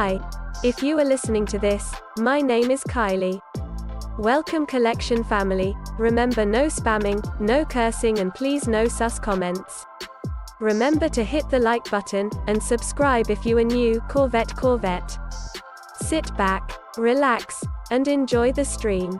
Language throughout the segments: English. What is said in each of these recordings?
Hi. If you are listening to this, my name is Kylie. Welcome collection family. Remember, no spamming, no cursing, and please no sus comments. Remember to hit the like button, and subscribe if you are new. Corvette. Sit back, relax, and enjoy the stream.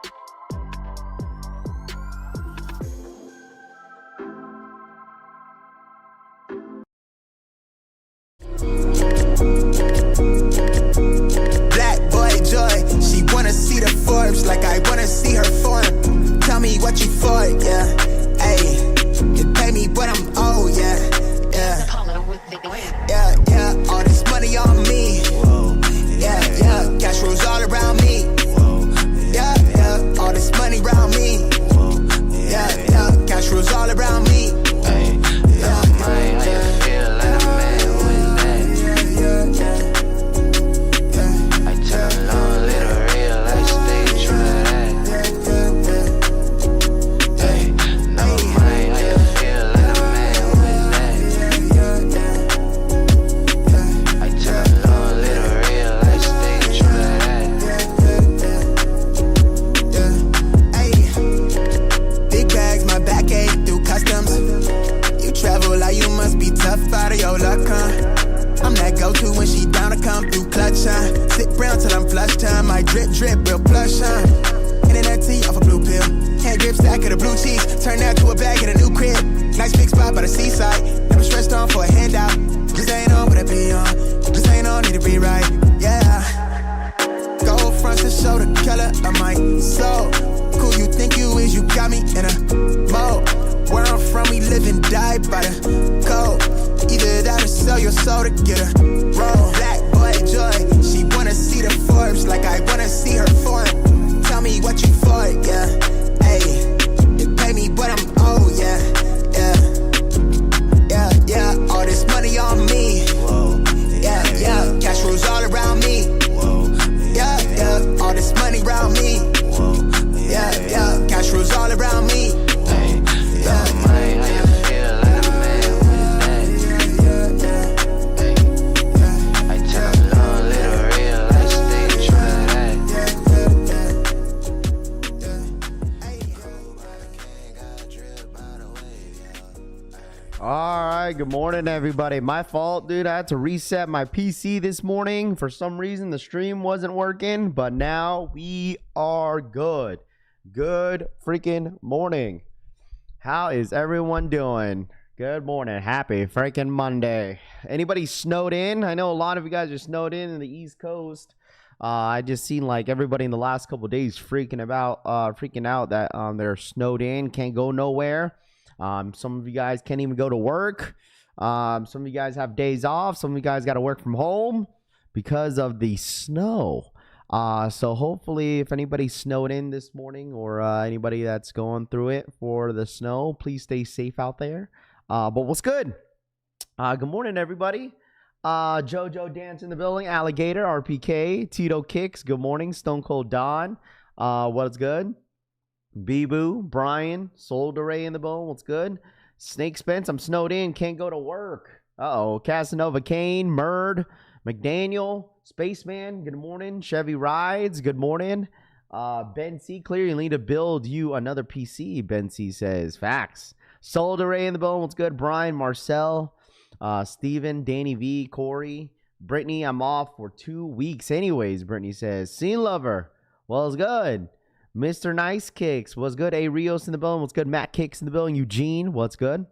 Black boy joy, she wanna see the Forbes like I wanna see her form. Tell me what you for, yeah. Ayy, you pay me what I'm owed, yeah. Yeah, all this money on me. Yeah, cash rolls all around me. Yeah, all this money around me. Yeah, cash rolls all around me. Out of your luck, huh? I'm that go-to when she down to come through clutch, huh? Sit brown till I'm flush time. My drip real plush, huh? Internet tea off a blue pill. Hand grip stack of the blue cheese. Turn that to a bag in a new crib. Nice big spot by the seaside. Never stressed on for a handout. Just ain't on, but I be on. Just ain't on, need to be right, yeah. Gold fronts to show the color of my soul. Cool you think you is, you got me in a mode. Where I'm from, we live and die by the code. Either that or sell your soul to get a roll. Black boy joy, she wanna see the Forbes like I wanna see her form. Tell me what you for, yeah. Ayy, you pay me what I'm owed, yeah. Yeah, all this money on me. Yeah, cash rolls all around me. Yeah, all this money around me. Yeah, cash rolls all around me. Alright, good morning everybody. My fault, dude. I had to reset my PC this morning. For some reason the stream wasn't working, but now we are good. Good freaking morning. How is everyone doing? Good morning. Happy freaking Monday. Anybody snowed in? I know a lot of you guys are snowed in the East Coast. I just seen like everybody in the last couple of days freaking out that they're snowed in, can't go nowhere. Some of you guys can't even go to work. Some of you guys have days off. Some of you guys got to work from home because of the snow. So hopefully if anybody snowed in this morning or anybody that's going through it for the snow, please stay safe out there. But what's good? Good morning, everybody. Jojo Dance in the building. Alligator, RPK, Tito Kicks. Good morning. Stone Cold Don. What's good? Bee-Boo, Brian, Soul DeRay in the bone. What's good? Snake Spence, I'm snowed in. Can't go to work. Uh-oh. Casanova Kane, Murd, McDaniel, Spaceman, good morning. Chevy Rides, good morning. Ben C, clear, you need to build you another PC, Ben C says. Facts. Soul DeRay in the bone. What's good? Brian, Marcel, Steven, Danny V, Corey, Brittany, I'm off for 2 weeks anyways, Brittany says. Scene Lover, well, it's good. Mr. Nice Kicks, what's good? A Rios in the building, what's good? Matt Kicks in the building. Eugene, what's good?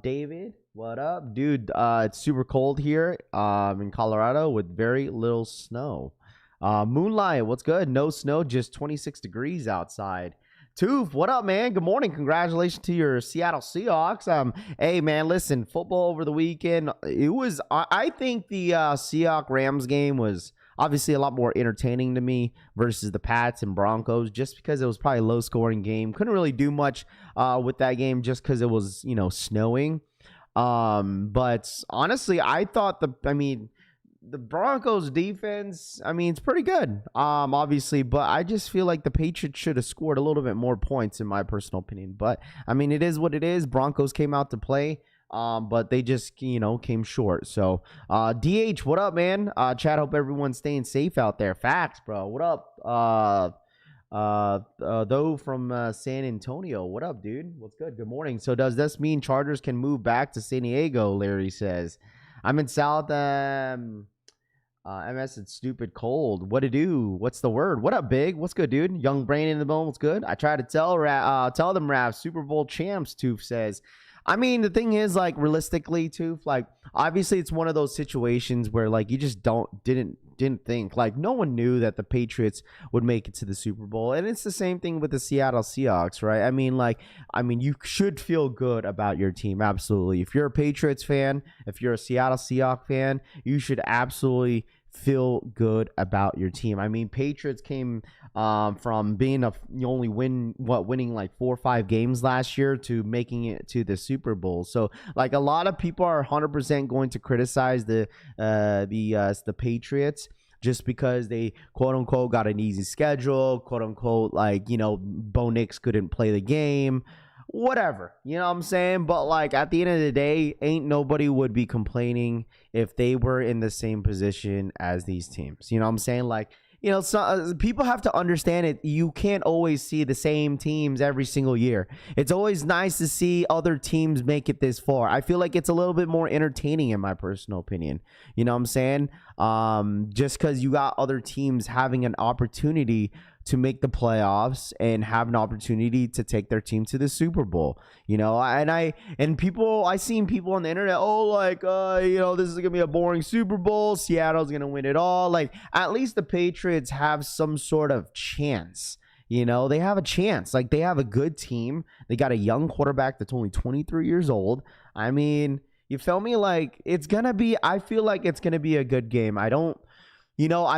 David, what up? Dude, it's super cold here in Colorado with very little snow. Moonlight, what's good? No snow, just 26 degrees outside. Toof, what up, man? Good morning. Congratulations to your Seattle Seahawks. Hey, man, listen, football over the weekend, it was, I think the Seahawks Rams game was obviously a lot more entertaining to me versus the Pats and Broncos, just because it was probably a low-scoring game. Couldn't really do much with that game just because it was, snowing. But honestly, I thought the Broncos defense, it's pretty good, obviously, but I just feel like the Patriots should have scored a little bit more points in my personal opinion. But, it is what it is. Broncos came out to play. But they just, came short. So, DH, what up, man? Chat, hope everyone's staying safe out there. Facts, bro. What up? Though from San Antonio. What up, dude? What's good? Good morning. So does this mean Chargers can move back to San Diego? Larry says. I'm in South MS. It's stupid cold. What to do? What's the word? What up, Big? What's good, dude? Young brain in the bone. What's good? I try to tell them, Raph, Super Bowl champs. Toof says. I mean, the thing is, like, realistically, Toof, like, obviously it's one of those situations where, like, you just didn't think, like, no one knew that the Patriots would make it to the Super Bowl. And it's the same thing with the Seattle Seahawks, right? I mean, you should feel good about your team. Absolutely. If you're a Patriots fan, if you're a Seattle Seahawks fan, you should absolutely feel good about your team. I mean, Patriots came from being winning like 4 or 5 games last year to making it to the Super Bowl. So like a lot of people are 100% going to criticize the Patriots just because they quote unquote got an easy schedule, quote unquote, like, Bo Nix couldn't play the game. Whatever, you know what I'm saying? But like at the end of the day, ain't nobody would be complaining if they were in the same position as these teams. You know what I'm saying? Like, people have to understand it. You can't always see the same teams every single year. It's always nice to see other teams make it this far. I feel like it's a little bit more entertaining in my personal opinion. You know what I'm saying? Just because you got other teams having an opportunity to make the playoffs and have an opportunity to take their team to the Super Bowl, I seen people on the internet, this is gonna be a boring Super Bowl. Seattle's gonna win it all. Like, at least the Patriots have some sort of chance. They have a chance. Like, they have a good team. They got a young quarterback that's only 23 years old. I mean, you feel me? Like, I feel like it's gonna be a good game. I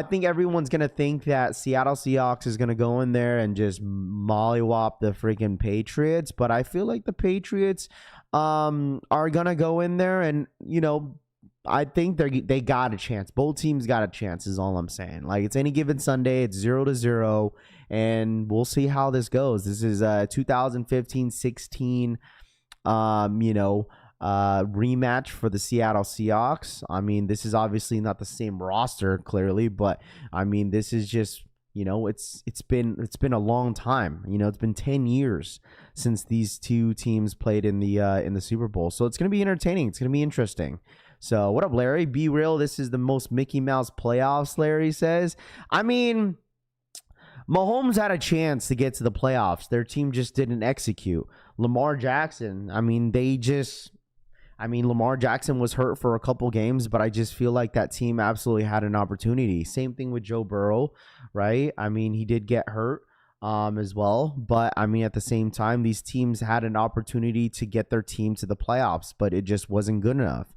think everyone's going to think that Seattle Seahawks is going to go in there and just mollywop the freaking Patriots. But I feel like the Patriots are going to go in there and, I think they got a chance. Both teams got a chance is all I'm saying. Like, it's any given Sunday. It's 0-0. And we'll see how this goes. This is 2015-16, rematch for the Seattle Seahawks. I mean, this is obviously not the same roster, clearly, but I mean, this is just, it's been a long time. It's been 10 years since these two teams played in the Super Bowl. So it's gonna be entertaining. It's gonna be interesting. So what up, Larry? Be real. This is the most Mickey Mouse playoffs, Larry says. I mean, Mahomes had a chance to get to the playoffs. Their team just didn't execute. Lamar Jackson, Lamar Jackson was hurt for a couple games, but I just feel like that team absolutely had an opportunity. Same thing with Joe Burrow, right? I mean, he did get hurt as well, but I mean, at the same time, these teams had an opportunity to get their team to the playoffs, but it just wasn't good enough,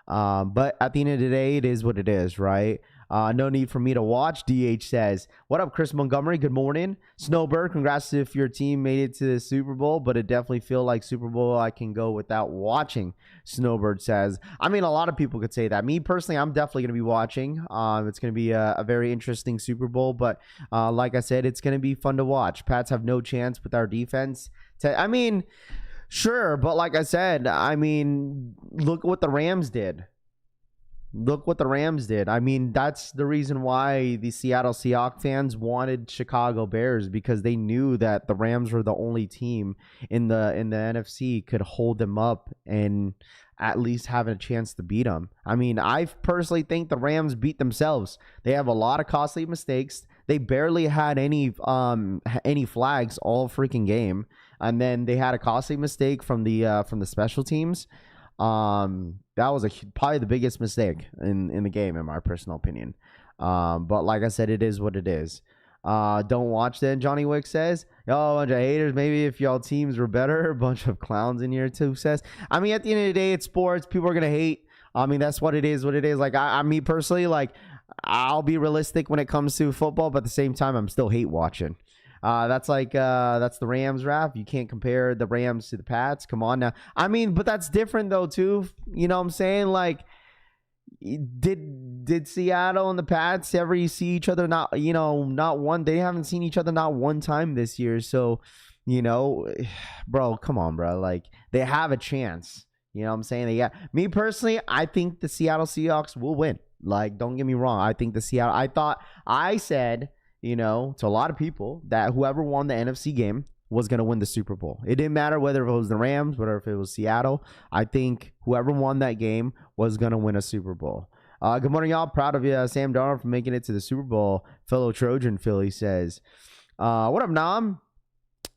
But at the end of the day, it is what it is, right? No need for me to watch. DH says, what up, Chris Montgomery? Good morning. Snowbird, congrats if your team made it to the Super Bowl, but it definitely feel like Super Bowl I can go without watching. Snowbird says, I mean, a lot of people could say that. Me personally, I'm definitely going to be watching. It's going to be a very interesting Super Bowl, but like I said, it's going to be fun to watch. Pats have no chance with our defense. Sure, but like I said, look what the Rams did. I mean, that's the reason why the Seattle Seahawks fans wanted Chicago Bears, because they knew that the Rams were the only team in the NFC could hold them up and at least have a chance to beat them. I mean, I personally think the Rams beat themselves. They have a lot of costly mistakes. They barely had any flags all freaking game, and then they had a costly mistake from the special teams. That was probably the biggest mistake in the game, in my personal opinion. But like I said, it is what it is. Don't watch then, Johnny Wick says. Y'all a bunch of haters. Maybe if y'all teams were better, a bunch of clowns in here too says. I mean, at the end of the day, it's sports. People are gonna hate. I mean, that's what it is. Like, I me personally, like, I'll be realistic when it comes to football, but at the same time, I'm still hate watching. That's the Rams, Raph. You can't compare the Rams to the Pats. Come on now. I mean, but that's different though too. You know what I'm saying? Like, did Seattle and the Pats ever see each other? Not one. They haven't seen each other not one time this year. So, bro, come on, bro. Like, they have a chance. You know what I'm saying? Me personally, I think the Seattle Seahawks will win. Like, don't get me wrong. I think I said, you know, to a lot of people that whoever won the NFC game was going to win the Super Bowl. It didn't matter whether it was the Rams, whether if it was Seattle. I think whoever won that game was going to win a Super Bowl. Good morning, y'all. Proud of you, Sam Darnold, for making it to the Super Bowl. Fellow Trojan Philly says. What up, Nam?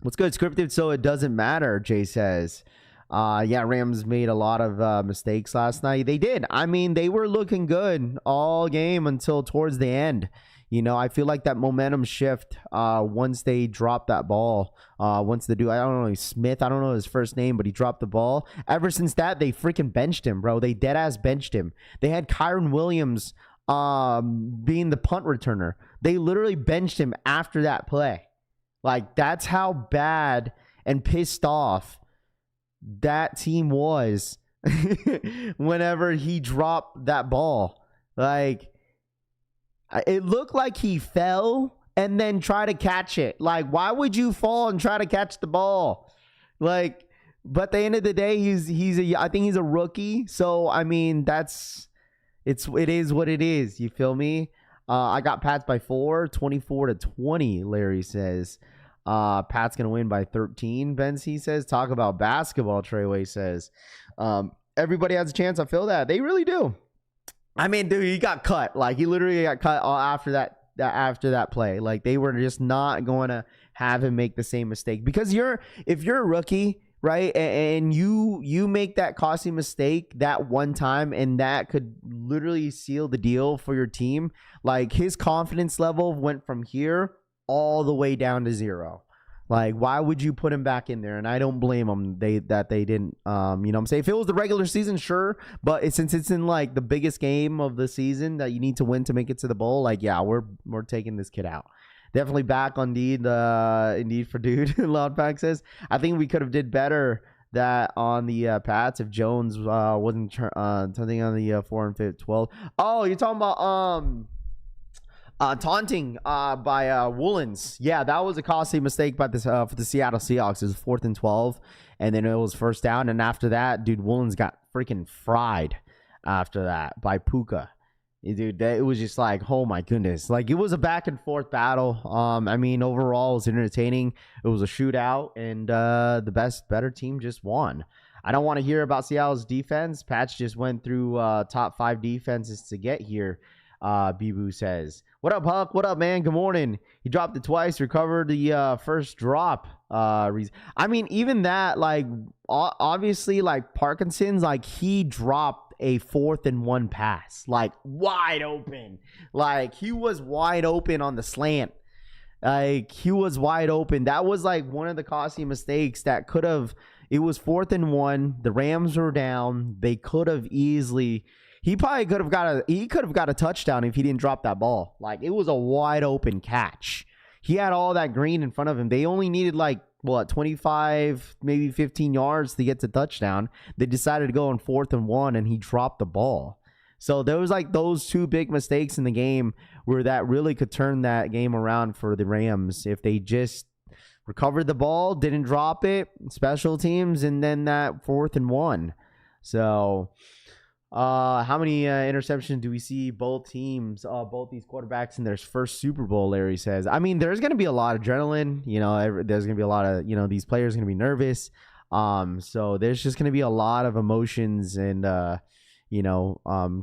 What's good? Scripted, so it doesn't matter, Jay says. Yeah, Rams made a lot of mistakes last night. They did. I mean, they were looking good all game until towards the end. You know, I feel like that momentum shift once they dropped that ball. Once the dude, I don't know, Smith, I don't know his first name, but he dropped the ball. Ever since that, they freaking benched him, bro. They dead-ass benched him. They had Kyron Williams being the punt returner. They literally benched him after that play. Like, that's how bad and pissed off that team was whenever he dropped that ball. Like, it looked like he fell and then try to catch it. Like, why would you fall and try to catch the ball? Like, but at the end of the day, I think he's a rookie. So, I mean, it is what it is. You feel me? I got Pats by 4, 24-20, Larry says. Pat's going to win by 13, Benz, he says. Talk about basketball, Treyway says. Everybody has a chance. I feel that. They really do. I mean, dude, he got cut. Like, he literally got cut after that play. Like, they were just not going to have him make the same mistake. Because if you're a rookie, right, and you make that costly mistake that one time, and that could literally seal the deal for your team, like, his confidence level went from here all the way down to 0. Like, why would you put him back in there? And I don't blame them that they didn't, you know what I'm saying? If it was the regular season, sure. But since it's in, like, the biggest game of the season that you need to win to make it to the bowl, like, yeah, we're taking this kid out. Definitely back on Indeed for dude, Loudpack says. I think we could have did better that on the Pats if Jones wasn't something on the 4 and 5, 12. Oh, you're talking about taunting by Woolens. Yeah, that was a costly mistake by this for the Seattle Seahawks. It was 4th and 12, and then it was first down. And after that, dude, Woolens got freaking fried after that by Puka. Dude, it was just like, oh my goodness. Like, it was a back and forth battle. I mean, overall, it was entertaining. It was a shootout, and the better team just won. I don't want to hear about Seattle's defense. Patch just went through top 5 defenses to get here. Bibu says, what up, Huck? What up, man? Good morning. He dropped it twice, recovered the first drop. I mean, even that, like, obviously, like, Parkinson's, like, he dropped a 4th and 1 pass, like, wide open. Like, he was wide open on the slant. Like, he was wide open. That was, like, one of the costly mistakes that could have, it was 4th and 1. The Rams were down. They could have easily, he could have got a touchdown if he didn't drop that ball. Like, it was a wide open catch. He had all that green in front of him. They only needed, like, 25, maybe 15 yards to get to touchdown. They decided to go on 4th and 1, and he dropped the ball. So there was, like, those 2 big mistakes in the game where that really could turn that game around for the Rams if they just recovered the ball, didn't drop it, special teams, and then that 4th and 1. So how many interceptions do we see both teams, both these quarterbacks in their first Super Bowl, Larry says. I mean, there's going to be a lot of adrenaline. You know, there's going to be a lot of, you know, these players are going to be nervous. So there's just going to be a lot of emotions and, you know,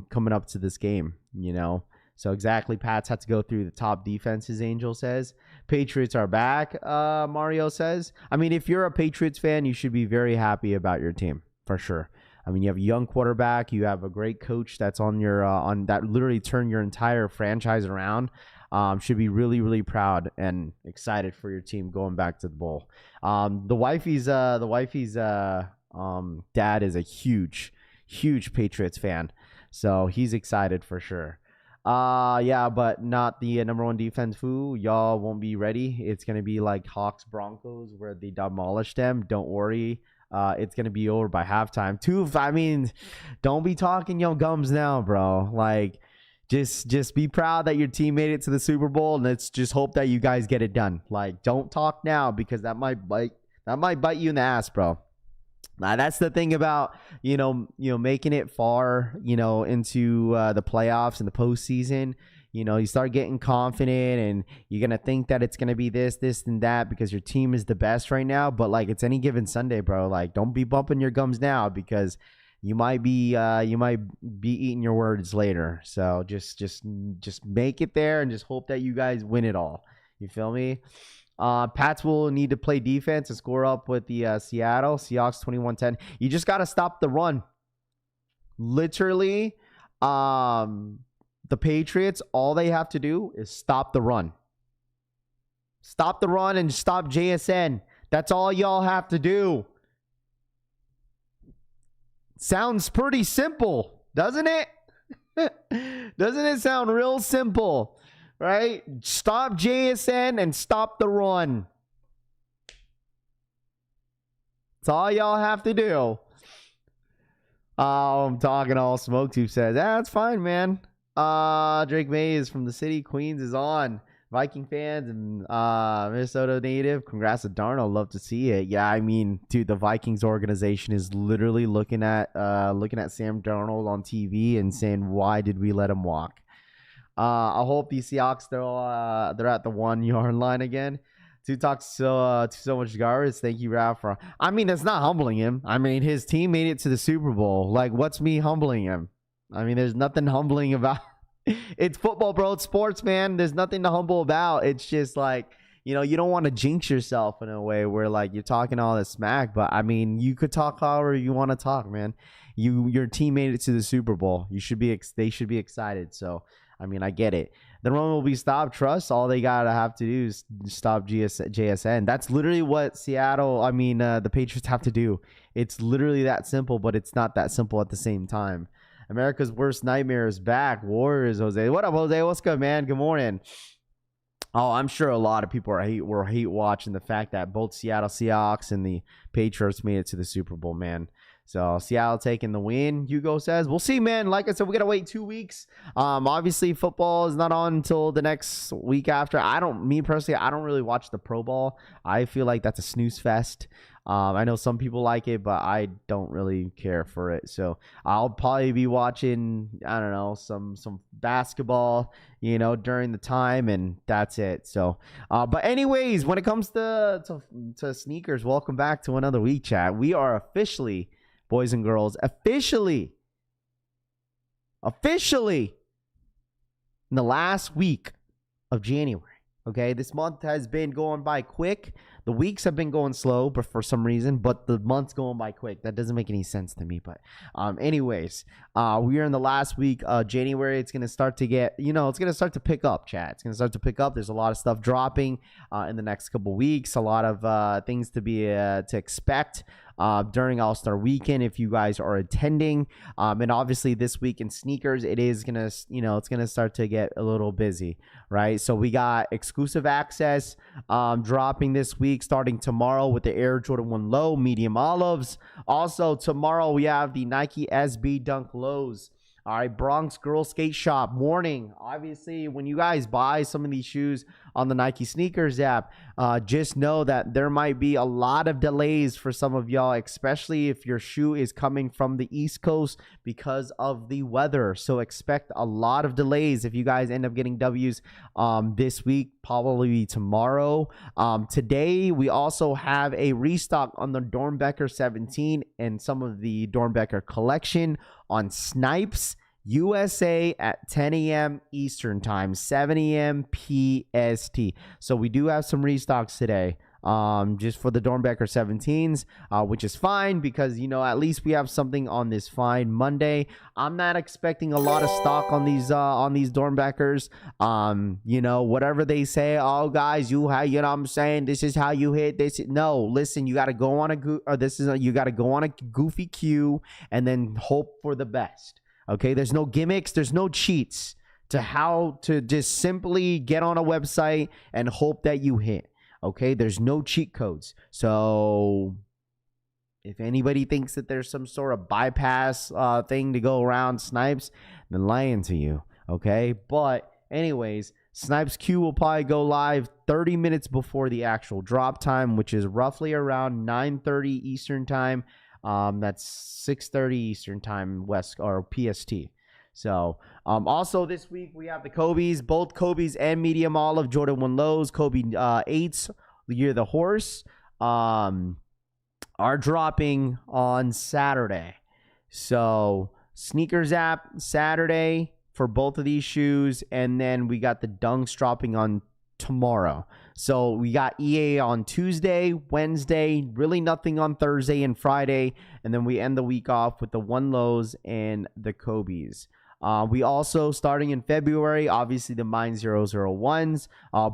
coming up to this game, you know. So exactly, Pats had to go through the top defenses, Angel says. Patriots are back, Mario says. I mean, if you're a Patriots fan, you should be very happy about your team, for sure. I mean, you have a young quarterback. You have a great coach that's on your on that literally turned your entire franchise around. Should be really, really proud and excited for your team going back to the bowl. The wifey's dad is a huge Patriots fan, so he's excited for sure. Yeah, but not the number 1 defense. Y'all won't be ready. It's gonna be like Hawks Broncos where they demolish them. Don't worry. It's going to be over by halftime. I mean, don't be talking young gums now, bro. Like, just be proud that your team made it to the Super Bowl, and let's just hope that you guys get it done. Like, don't talk now because that might bite you in the ass, bro. That's the thing about, making it far, into the playoffs and the postseason. You start getting confident and you're going to think that it's going to be this, and that because your team is the best right now. But like, it's any given Sunday, bro. Like, don't be bumping your gums now because you might be eating your words later. So just make it there and just hope that you guys win it all. You feel me? Pats will need to play defense and score up with the Seattle Seahawks 21-10. You just got to stop the run. Literally, the Patriots, all they have to do is stop the run. Stop the run and stop JSN. That's all y'all have to do. Sounds pretty simple, doesn't it? Doesn't it sound real simple? Right? Stop JSN and stop the run. That's all y'all have to do. I'm talking all smoke tube says, that's fine, man. Drake Mays from the city, Queens is on. Viking fans and Minnesota native, congrats to Darnold. Love to see it. Yeah, I mean, dude, the Vikings organization is literally looking at Sam Darnold on TV and saying, why did we let him walk? I hope the Seahawks they're at the 1 yard line again. To talk so much garbage. Thank you, Ralph. I mean, that's not humbling him. I mean, his team made it to the Super Bowl. Like, what's me humbling him? I mean, there's nothing humbling about. It's football, bro. It's sports, man. There's nothing to humble about. It's just like, you don't want to jinx yourself in a way where like you're talking all this smack. But I mean, you could talk however you want to talk, man. Your team made it to the Super Bowl. They should be excited. So. I mean, I get it. The run will be stopped. Trust. All they have to do is stop JSN. That's literally what the Patriots have to do. It's literally that simple, but it's not that simple at the same time. America's worst nightmare is back. Warriors, Jose. What up, Jose? What's good, man? Good morning. Oh, I'm sure a lot of people were hate watching the fact that both Seattle Seahawks and the Patriots made it to the Super Bowl, man. So Seattle taking the win, Hugo says. We'll see, man. Like I said, we got to wait 2 weeks. Obviously, football is not on until the next week after. Me personally, I don't really watch the Pro Bowl. I feel like that's a snooze fest. I know some people like it, but I don't really care for it. So I'll probably be watching, I don't know, some basketball, during the time, and that's it. So, but anyways, when it comes to sneakers, welcome back to another week, chat. We are officially, boys and girls, officially in the last week of January. Okay, this month has been going by quick. The weeks have been going slow, but for some reason, but the month's going by quick. That doesn't make any sense to me. But anyways, we are in the last week of January. It's going to start to get, it's going to start to pick up, chat. It's going to start to pick up. There's a lot of stuff dropping in the next couple weeks. A lot of things to expect during All-Star Weekend if you guys are attending. And obviously this week in sneakers, it is going to, it's going to start to get a little busy, right? So we got exclusive access dropping this week, starting tomorrow with the Air Jordan 1 Low, medium olives. Also tomorrow we have the Nike SB Dunk Lows. All right, Bronx Girl Skate Shop. Warning, obviously, when you guys buy some of these shoes on the Nike Sneakers app, just know that there might be a lot of delays for some of y'all, especially if your shoe is coming from the East Coast because of the weather. So expect a lot of delays if you guys end up getting W's this week, probably tomorrow. Today, we also have a restock on the Doernbecher 17 and some of the Doernbecher collection on Snipes USA at 10 a.m. Eastern time, 7 a.m. PST. So we do have some restocks today just for the Doernbecher 17s, which is fine because, at least we have something on this fine Monday. I'm not expecting a lot of stock on these Doernbechers. Whatever they say, oh, guys, what I'm saying, this is how you hit this. No, listen, you got to go on you got to go on a goofy queue and then hope for the best. Okay, there's no gimmicks, there's no cheats to how to just simply get on a website and hope that you hit. Okay, there's no cheat codes. So if anybody thinks that there's some sort of bypass thing to go around Snipes, then lying to you. Okay, but anyways, Snipes Q will probably go live 30 minutes before the actual drop time, which is roughly around 9:30 Eastern time. That's 6:30 Eastern time, West or PST. So also this week we have the Kobe's, both Kobe's and medium olive Jordan 1 lows, Kobe 8s, the year of the horse, are dropping on Saturday. So sneakers app Saturday for both of these shoes, and then we got the Dunks dropping on tomorrow. So we got EA on Tuesday, Wednesday, really nothing on Thursday and Friday, and then we end the week off with the 1 lows and the Kobe's. We also, starting in February, obviously the Mine 001s.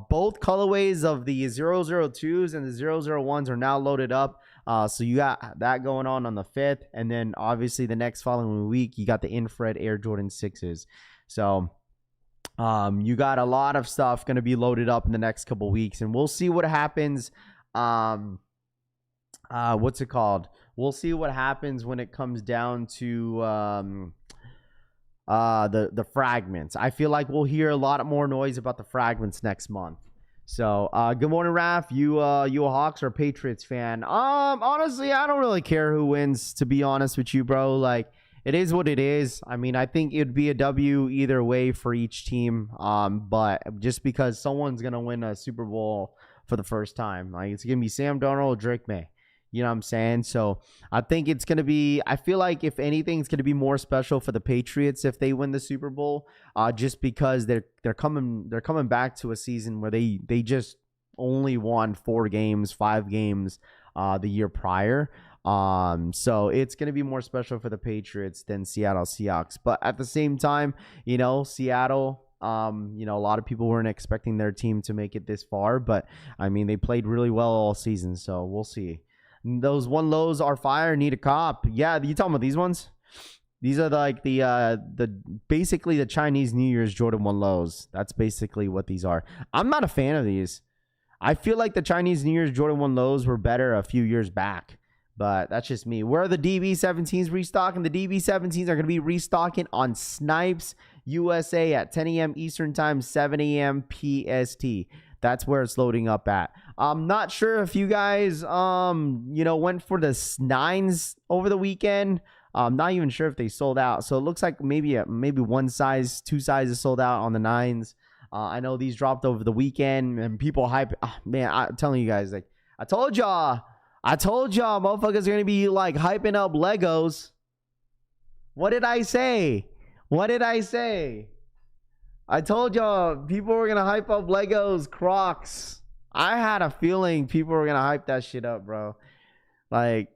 Both colorways of the 002s and the 001s are now loaded up. So you got that going on the 5th. And then obviously the next following week, you got the infrared Air Jordan 6s. So you got a lot of stuff going to be loaded up in the next couple weeks. And we'll see what happens. What's it called? We'll see what happens when it comes down to the fragments. I feel like we'll hear a lot more noise about the fragments next month. So good morning, Raph. You a Hawks or Patriots fan? Honestly, I don't really care who wins, to be honest with you, bro. Like, it is what it is. I mean, I think it'd be a W either way for each team. But just because someone's gonna win a Super Bowl for the first time, like it's gonna be Sam Darnold or Drake May. You know what I'm saying? So I think it's going to be, I feel like if anything, it's going to be more special for the Patriots if they win the Super Bowl, just because they're coming back to a season where they just only won 4 games, 5 games the year prior. So it's going to be more special for the Patriots than Seattle Seahawks. But at the same time, you know, Seattle, you know, a lot of people weren't expecting their team to make it this far, but I mean, they played really well all season. So we'll see. Those 1 lows are fire. Need a cop. Yeah, you talking about these ones? These are like the basically the Chinese New Year's Jordan 1 lows. That's basically what these are. I'm not a fan of these. I feel like the Chinese New Year's Jordan 1 lows were better a few years back, but that's just me. Where are the DB17s restocking? The DB17s are going to be restocking on Snipes USA at 10 a.m. Eastern time, 7 a.m. PST. That's where it's loading up at. I'm not sure if you guys, you know, went for the 9s over the weekend. I'm not even sure if they sold out. So it looks like maybe 1 size, 2 sizes sold out on the 9s. I know these dropped over the weekend and people hype. Oh, man, I'm telling you guys, like, I told y'all, motherfuckers are going to be like hyping up Legos. What did I say? I told y'all people were going to hype up Legos, Crocs. I had a feeling people were going to hype that shit up, bro. Like,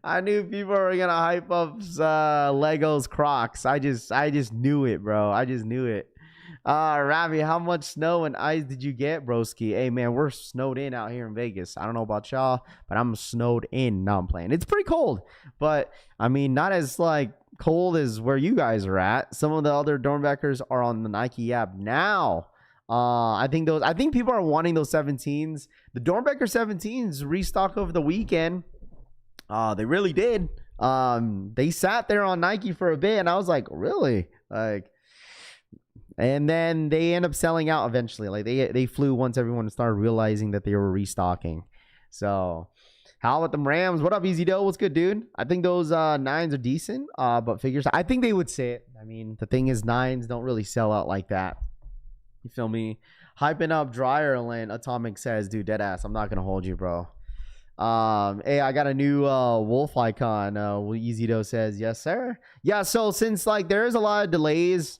I knew people were going to hype up Legos, Crocs. I just knew it, bro. I just knew it. Ravi, how much snow and ice did you get, broski? Hey, man, we're snowed in out here in Vegas. I don't know about y'all, but I'm snowed in. No, I'm playing. It's pretty cold, but I mean, not as like cold as where you guys are at. Some of the other Doernbechers are on the Nike app now. I think people are wanting those 17s. The Doernbecher 17s restock over the weekend. They really did. They sat there on Nike for a bit, and I was like, really? Like, and then they end up selling out eventually. Like they flew once everyone started realizing that they were restocking. So how about them Rams? What up, Easy Doe? What's good, dude? I think those 9s are decent. But figures, I think they would say it. I mean, the thing is, 9s don't really sell out like that. You feel me? Hyping up Dryerland, Atomic says, dude, dead ass. I'm not gonna hold you, bro. Hey, I got a new wolf icon. Easy Doe says, yes, sir. Yeah, so since like there's a lot of delays,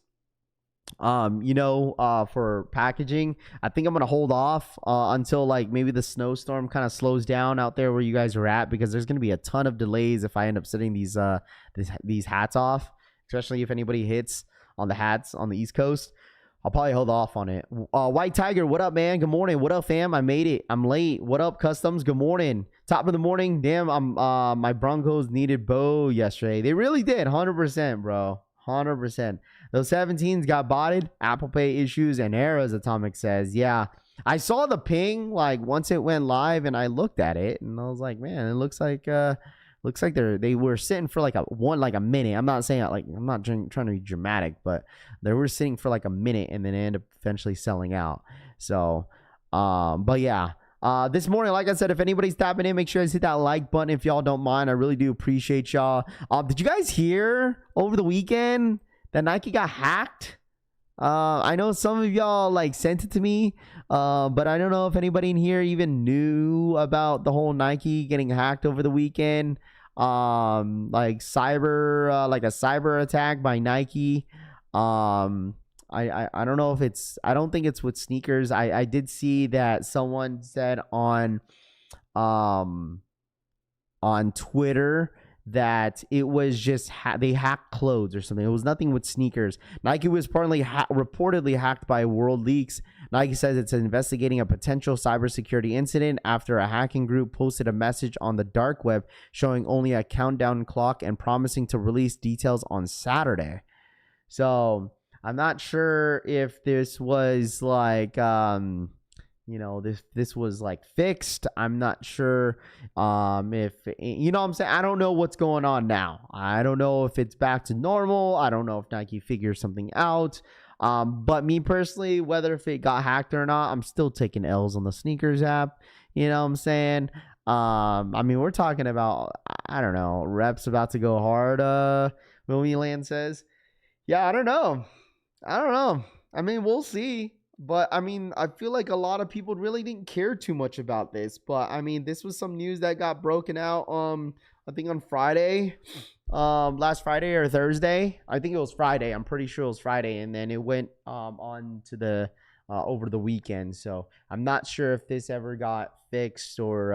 you know, for packaging, I think I'm gonna hold off until like maybe the snowstorm kind of slows down out there where you guys are at, because there's gonna be a ton of delays if I end up setting these hats off, especially if anybody hits on the hats on the East Coast. I'll probably hold off on it. White Tiger, what up, man? Good morning. What up, fam? I made it. I'm late. What up, Customs? Good morning. Top of the morning. Damn, my Broncos needed Bo yesterday. They really did. 100%, bro. 100%. Those 17s got botted. Apple Pay issues and errors, Atomic says. Yeah. I saw the ping like once it went live, and I looked at it, and I was like, man, it looks like they were sitting for like a minute. I'm not saying like, I'm not trying to be dramatic, but they were sitting for like a minute and then end up eventually selling out. So, but yeah, This morning, like I said, if anybody's tapping in, make sure you guys hit that like button if y'all don't mind. I really do appreciate y'all. Did you guys hear over the weekend that Nike got hacked? I know some of y'all like sent it to me, but I don't know if anybody in here even knew about the whole Nike getting hacked over the weekend. Like a cyber attack by Nike. I don't know if it's, I don't think it's with sneakers. I did see that someone said on Twitter that it was just they hacked clothes or something. It was nothing with sneakers. Nike was reportedly hacked by World Leaks. Nike says it's investigating a potential cybersecurity incident after a hacking group posted a message on the dark web showing only a countdown clock and promising to release details on Saturday. So I'm not sure if this was like, this was like fixed. I'm not sure if, you know what I'm saying? I don't know what's going on now. I don't know if it's back to normal. I don't know if Nike figures something out. But me personally, whether if it got hacked or not, I'm still taking L's on the sneakers app. You know what I'm saying? I mean, we're talking about, I don't know, reps about to go hard, Willie Land says. Yeah, I don't know. I mean, we'll see. But, I mean, I feel like a lot of people really didn't care too much about this. But, I mean, this was some news that got broken out, I think on Friday. Last Friday or Thursday. I think it was Friday. I'm pretty sure it was Friday. And then it went on to the over the weekend. So, I'm not sure if this ever got fixed or,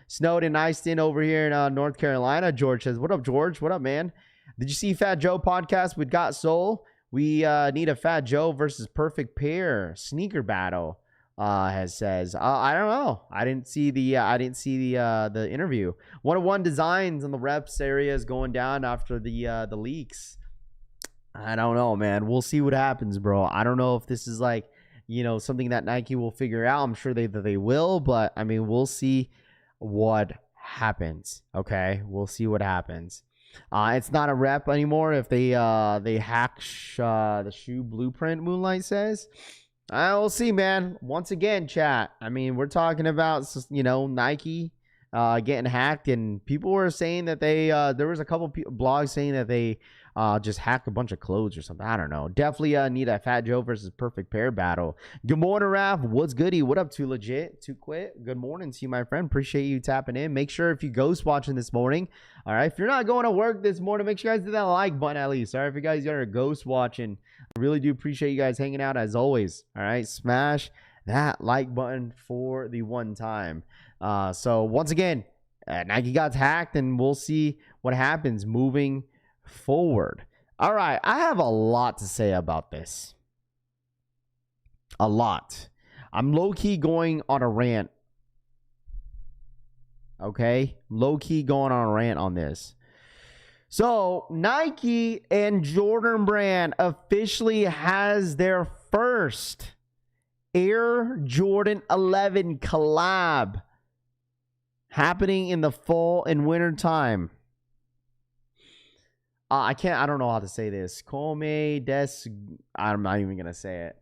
snowed and iced in over here in North Carolina. George says, what up, George? What up, man? Did you see Fat Joe podcast with Got Soul? We need a Fat Joe versus Perfect Pair sneaker battle. Says I don't know. I didn't see the interview. 101 designs on the reps area is going down after the leaks. I don't know, man. We'll see what happens, bro. I don't know if this is like, something that Nike will figure out. I'm sure they will, but I mean, we'll see what happens. Okay, we'll see what happens. It's not a rep anymore if they hack the shoe blueprint, Moonlight says. We'll see, man. Once again, chat. I mean, we're talking about, Nike getting hacked, and people were saying that there was a couple blogs saying that they just hacked a bunch of clothes or something. I don't know. Definitely need a Fat Joe versus Perfect Pair battle. Good morning, Raph. What's goody? What up, Too Legit? Too Quit? Good morning to you, my friend. Appreciate you tapping in. Make sure if you ghost watching this morning, all right, if you're not going to work this morning, make sure you guys hit that like button at least. All right, if you guys are ghost watching, I really do appreciate you guys hanging out as always. All right, smash that like button for the one time. So once again, Nike got hacked, and we'll see what happens moving forward. All right, I have a lot to say about this. A lot. I'm low-key going on a rant. Okay? Low-key going on a rant on this. So, Nike and Jordan Brand officially has their first Air Jordan 11 collab happening in the fall and winter time. I don't know how to say this. Comme des, I'm not even going to say it.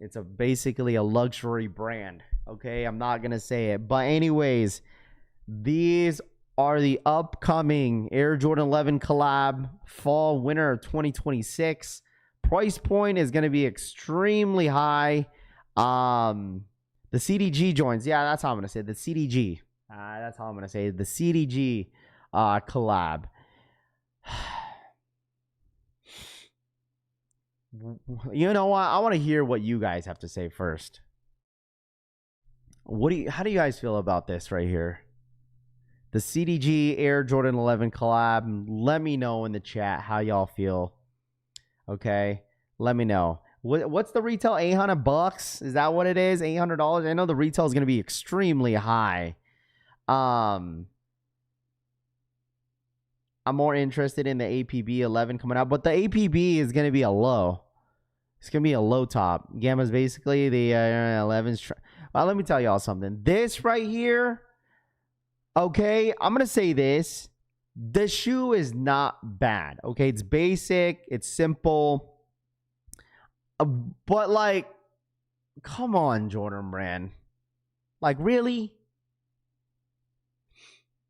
It's basically a luxury brand. Okay, I'm not going to say it. But anyways, these are the upcoming Air Jordan 11 collab fall winter of 2026. Price point is going to be extremely high. The CDG joins. Yeah, that's how I'm going to say it. The CDG. That's how I'm going to say it. The CDG collab. You know what? I want to hear what you guys have to say first. How do you guys feel about this right here? The CDG Air Jordan 11 collab. Let me know in the chat how y'all feel. Okay? Let me know. What's the retail? $800? Is that what it is? $800? I know the retail is going to be extremely high. I'm more interested in the APB 11 coming out, but the APB is going to be a low. It's going to be a low top. Gamma's basically the 11's. Well, let me tell y'all something. This right here, okay, I'm going to say this. The shoe is not bad, okay? It's basic. It's simple. But, like, come on, Jordan Brand. Like, really?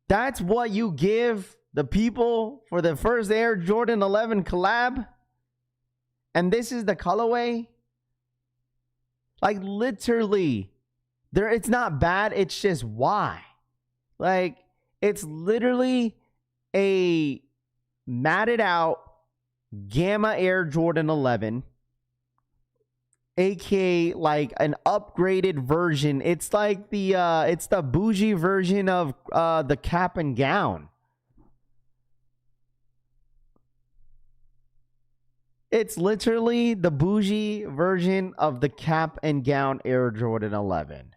That's what you give the people for the first Air Jordan 11 collab? And this is the colorway? Like, literally. It's not bad. It's just why? Like, it's literally a matted out Gamma Air Jordan 11, aka like an upgraded version. It's like it's the bougie version of the cap and gown. It's literally the bougie version of the cap and gown Air Jordan 11.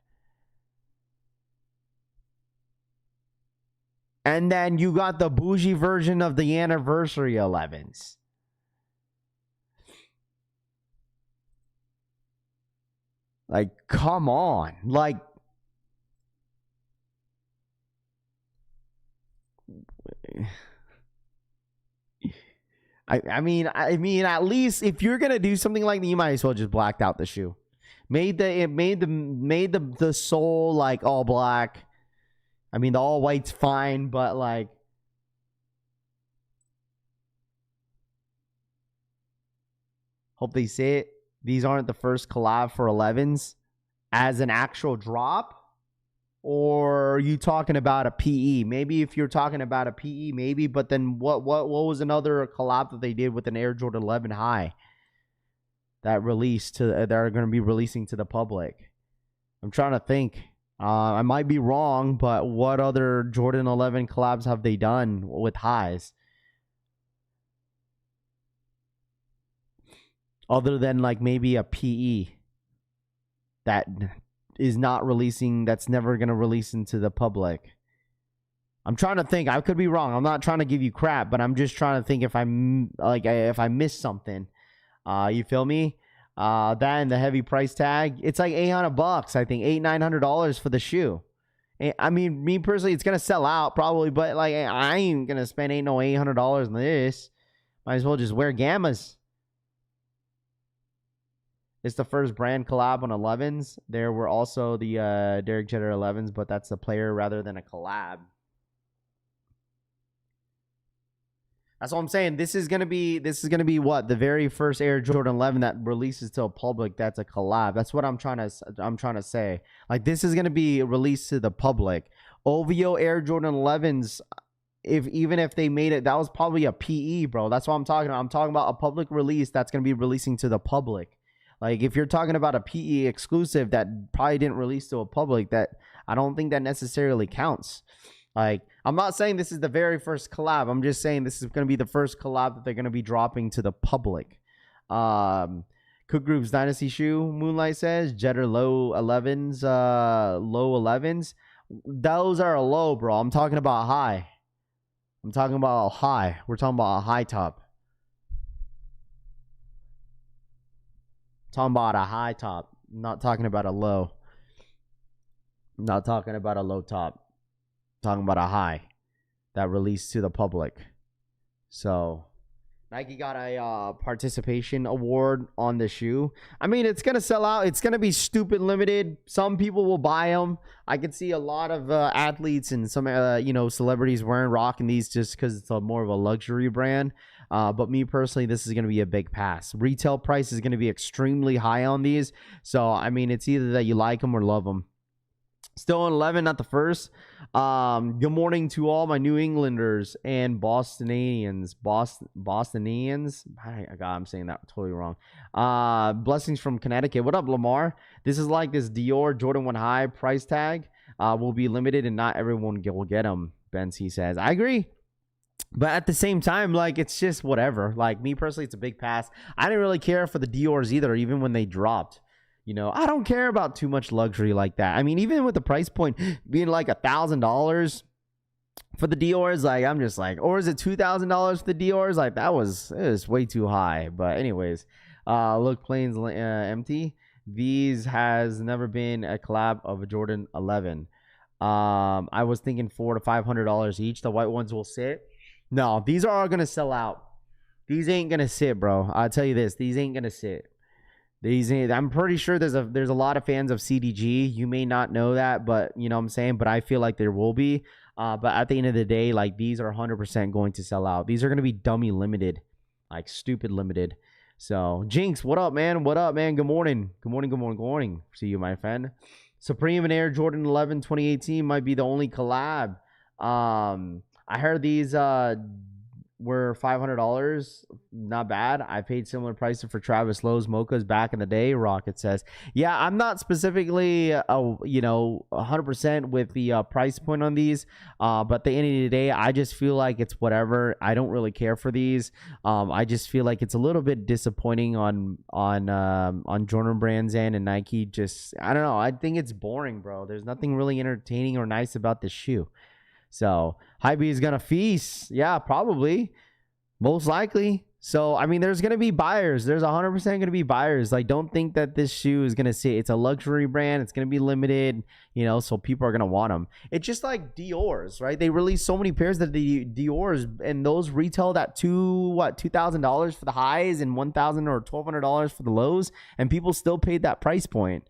And then you got the bougie version of the anniversary 11s. Like, come on. Like, I mean, at least if you're gonna do something like that, you might as well just blacked out the shoe. Made the sole like all black. I mean, the all white's fine, but like, hope they see it. These aren't the first collab for 11s as an actual drop. Or are you talking about a PE? Maybe if you're talking about a PE, maybe. But then what was another collab that they did with an Air Jordan 11 high that released to that are going to be releasing to the public? I'm trying to think. I might be wrong, but what other Jordan 11 collabs have they done with highs? Other than like maybe a PE that is not releasing, that's never going to release into the public. I'm trying to think. I could be wrong. I'm not trying to give you crap, but I'm just trying to think if I missed something. You feel me? That and the heavy price tag, it's like $800. I think $900 for the shoe. I mean, me personally, it's gonna sell out probably, but like I ain't gonna spend $800 on this. Might as well just wear Gammas. It's the first brand collab on 11s. There were also the Derek Jeter 11s, but that's a player rather than a collab. That's what I'm saying. This is gonna be what, the very first Air Jordan 11 that releases to the public. That's a collab. That's what I'm trying to say. Like, this is gonna be released to the public. OVO Air Jordan 11s. Even if they made it, that was probably a PE, bro. That's what I'm talking about. I'm talking about a public release that's gonna be releasing to the public. Like, if you're talking about a PE exclusive that probably didn't release to a public, that I don't think that necessarily counts. Like, I'm not saying this is the very first collab. I'm just saying this is going to be the first collab that they're going to be dropping to the public. Cook Group's Dynasty Shoe, Moonlight says. Jetter low 11s. Low 11s. Those are a low, bro. I'm talking about high. I'm talking about a high. We're talking about a high top. Talking about a high top. I'm not talking about a low. I'm not talking about a low top. I'm talking about a high that released to the public. So Nike got a participation award on the shoe. I mean, it's gonna sell out. It's gonna be stupid limited. Some people will buy them. I can see a lot of athletes and some celebrities rocking these just because it's more of a luxury brand. But me personally, this is going to be a big pass. Retail price is going to be extremely high on these. So, I mean, it's either that you like them or love them. Still on 11, not the first. Good morning to all my New Englanders and Bostonians. Bostonians? God, I'm saying that totally wrong. Blessings from Connecticut. What up, Lamar? This is like this Dior Jordan 1 High price tag. Will be limited and not everyone will get them, Ben C says. I agree. But at the same time, like, it's just whatever. Like, me personally, it's a big pass. I didn't really care for the Dior's either, even when they dropped. I don't care about too much luxury like that. I mean, even with the price point being like $1,000 for the Dior's, like, I'm just like, or is it $2,000 for the Dior's? Like, it was way too high. But anyways, look, plane's empty. These has never been a collab of a Jordan 11. I was thinking $400 to $500 each. The white ones will sit. No, these are all going to sell out. These ain't going to sit, bro. I'll tell you this. These ain't going to sit. I'm pretty sure there's a lot of fans of CDG. You may not know that, but you know what I'm saying. But I feel like there will be. But at the end of the day, like these are 100% going to sell out. These are going to be dummy limited, like stupid limited. So Jinx, what up, man? What up, man? Good morning. Good morning. Good morning. Good morning. See you, my friend. Supreme and Air Jordan 11 2018 might be the only collab. I heard these were $500. Not bad. I paid similar prices for Travis Lowe's mochas back in the day. Rocket says, yeah, I'm not specifically 100% with the price point on these, but at the end of the day, I just feel like it's whatever. I don't really care for these. I just feel like it's a little bit disappointing on Jordan Brand's end, and Nike just, I don't know, I think it's boring, bro. There's nothing really entertaining or nice about this shoe. So Hybe is gonna feast. Yeah, probably. Most likely. So I mean, there's gonna be buyers. There's 100% gonna be buyers. Like, don't think that this shoe is gonna say it's a luxury brand. It's gonna be limited, you know, so people are gonna want them. It's just like Dior's, right? They release so many pairs that the Dior's, and those retailed at $2,000 for the highs and $1,000 or $1,200 for the lows, and people still paid that price point.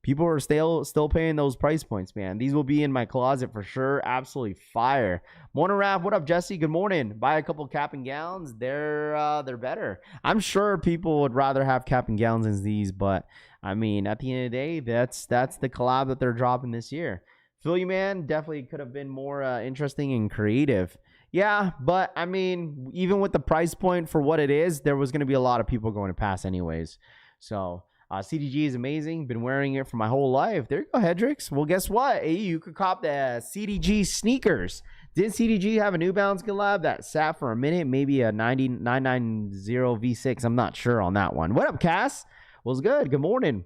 People are still paying those price points, man. These will be in my closet for sure. Absolutely fire. Morning, Raph. What up, Jesse? Good morning. Buy a couple cap and gowns. They're better. I'm sure people would rather have cap and gowns than these, but I mean, at the end of the day, that's the collab that they're dropping this year. Feel you, man. Definitely could have been more interesting and creative. Yeah, but I mean, even with the price point for what it is, there was going to be a lot of people going to pass anyways. So. CDG is amazing. Been wearing it for my whole life. There you go, Hedrix. Well, guess what? Hey, you could cop the CDG sneakers. Did CDG have a New Balance collab that sat for a minute? Maybe a 990 V6. I'm not sure on that one. What up, Cass? What's good? Good morning.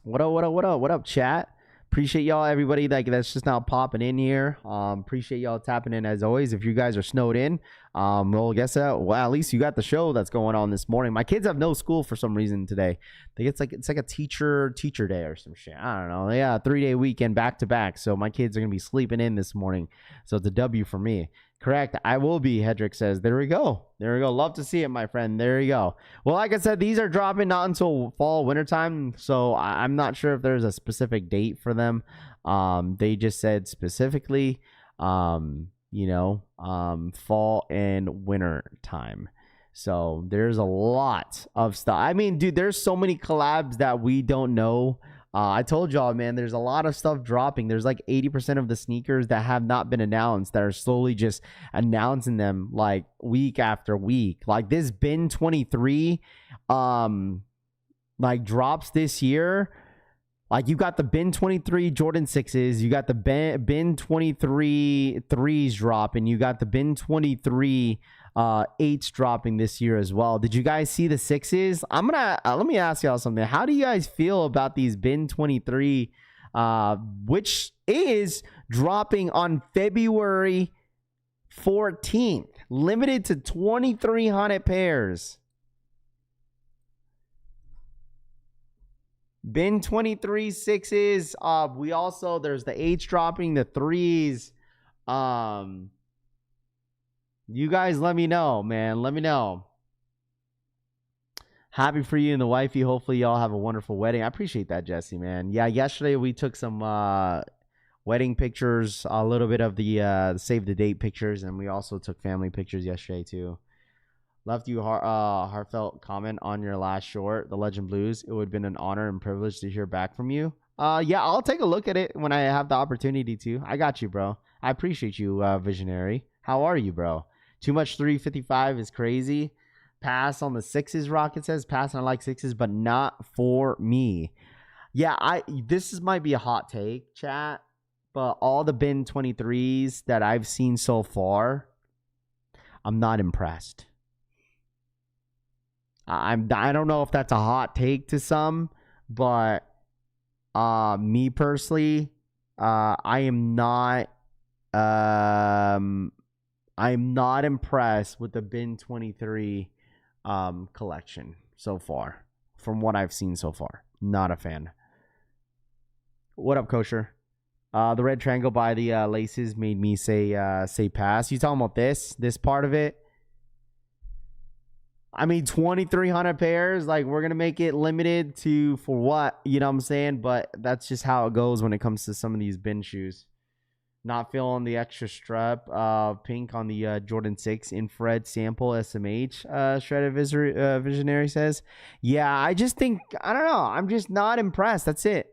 What up, chat? Appreciate y'all, everybody that's just now popping in here. Appreciate y'all tapping in as always. If you guys are snowed in, well, I guess well, at least you got the show that's going on this morning. My kids have no school for some reason today. I think it's like a teacher day or some shit. I don't know. Yeah, 3-day weekend back to back. So my kids are gonna be sleeping in this morning. So it's a W for me. Correct. I will be, Hedrick says. There we go. There we go. Love to see it, my friend. There you go. Well, like I said, these are dropping not until fall, wintertime. So I'm not sure if there's a specific date for them. They just said specifically, fall and winter time. So there's a lot of stuff. I mean, dude, there's so many collabs that we don't know. I told y'all, man, there's a lot of stuff dropping. There's like 80% of the sneakers that have not been announced that are slowly just announcing them like week after week. Like this bin 23 like drops this year. Like you got the bin 23 Jordan 6s, you got the bin 23 3s dropping, you got the bin 23 8s dropping this year as well. Did you guys see the 6s? Let me ask y'all something. How do you guys feel about these bin 23 which is dropping on February 14th, limited to 2,300 pairs? Bin 23 6s. We also, there's the 8s dropping, the 3s. You guys let me know, man. Let me know. Happy for you and the wifey. Hopefully y'all have a wonderful wedding. I appreciate that, Jesse, man. Yeah, yesterday we took some wedding pictures, a little bit of the save the date pictures, and we also took family pictures yesterday too. Left you heartfelt comment on your last short, The Legend Blues. It would have been an honor and privilege to hear back from you. Yeah, I'll take a look at it when I have the opportunity to. I got you, bro. I appreciate you, Visionary. How are you, bro? Too much 355 is crazy. Pass on the 6s, Rocket says. Pass on like 6s, but not for me. Yeah, this might be a hot take, chat, but all the bin 23s that I've seen so far, I'm not impressed. I don't know if that's a hot take to some, but me personally, I'm not impressed with the bin 23 collection so far. From what I've seen so far, not a fan. What up, Kosher? The red triangle by the laces made me say pass. You talking about this part of it? I mean, 2,300 pairs. Like, we're going to make it limited to for what? You know what I'm saying? But that's just how it goes when it comes to some of these bin shoes. Not feeling the extra strap. Pink on the Jordan 6 infrared sample SMH. Shredded Visionary says. Yeah, I just think, I don't know. I'm just not impressed. That's it.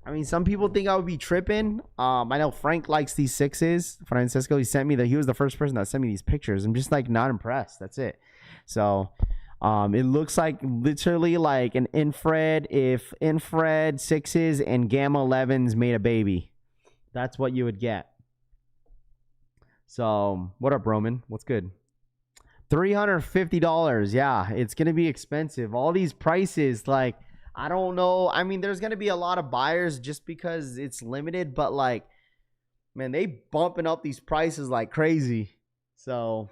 I mean, some people think I would be tripping. I know Frank likes these 6s. Francisco, he was the first person that sent me these pictures. I'm just like not impressed. That's it. So it looks like literally like an infrared, if infrared 6s and gamma 11s made a baby. That's what you would get. So what up, Roman? What's good? $350. Yeah, it's going to be expensive. All these prices, like, I don't know. I mean, there's going to be a lot of buyers just because it's limited, but like, man, they bumping up these prices like crazy. So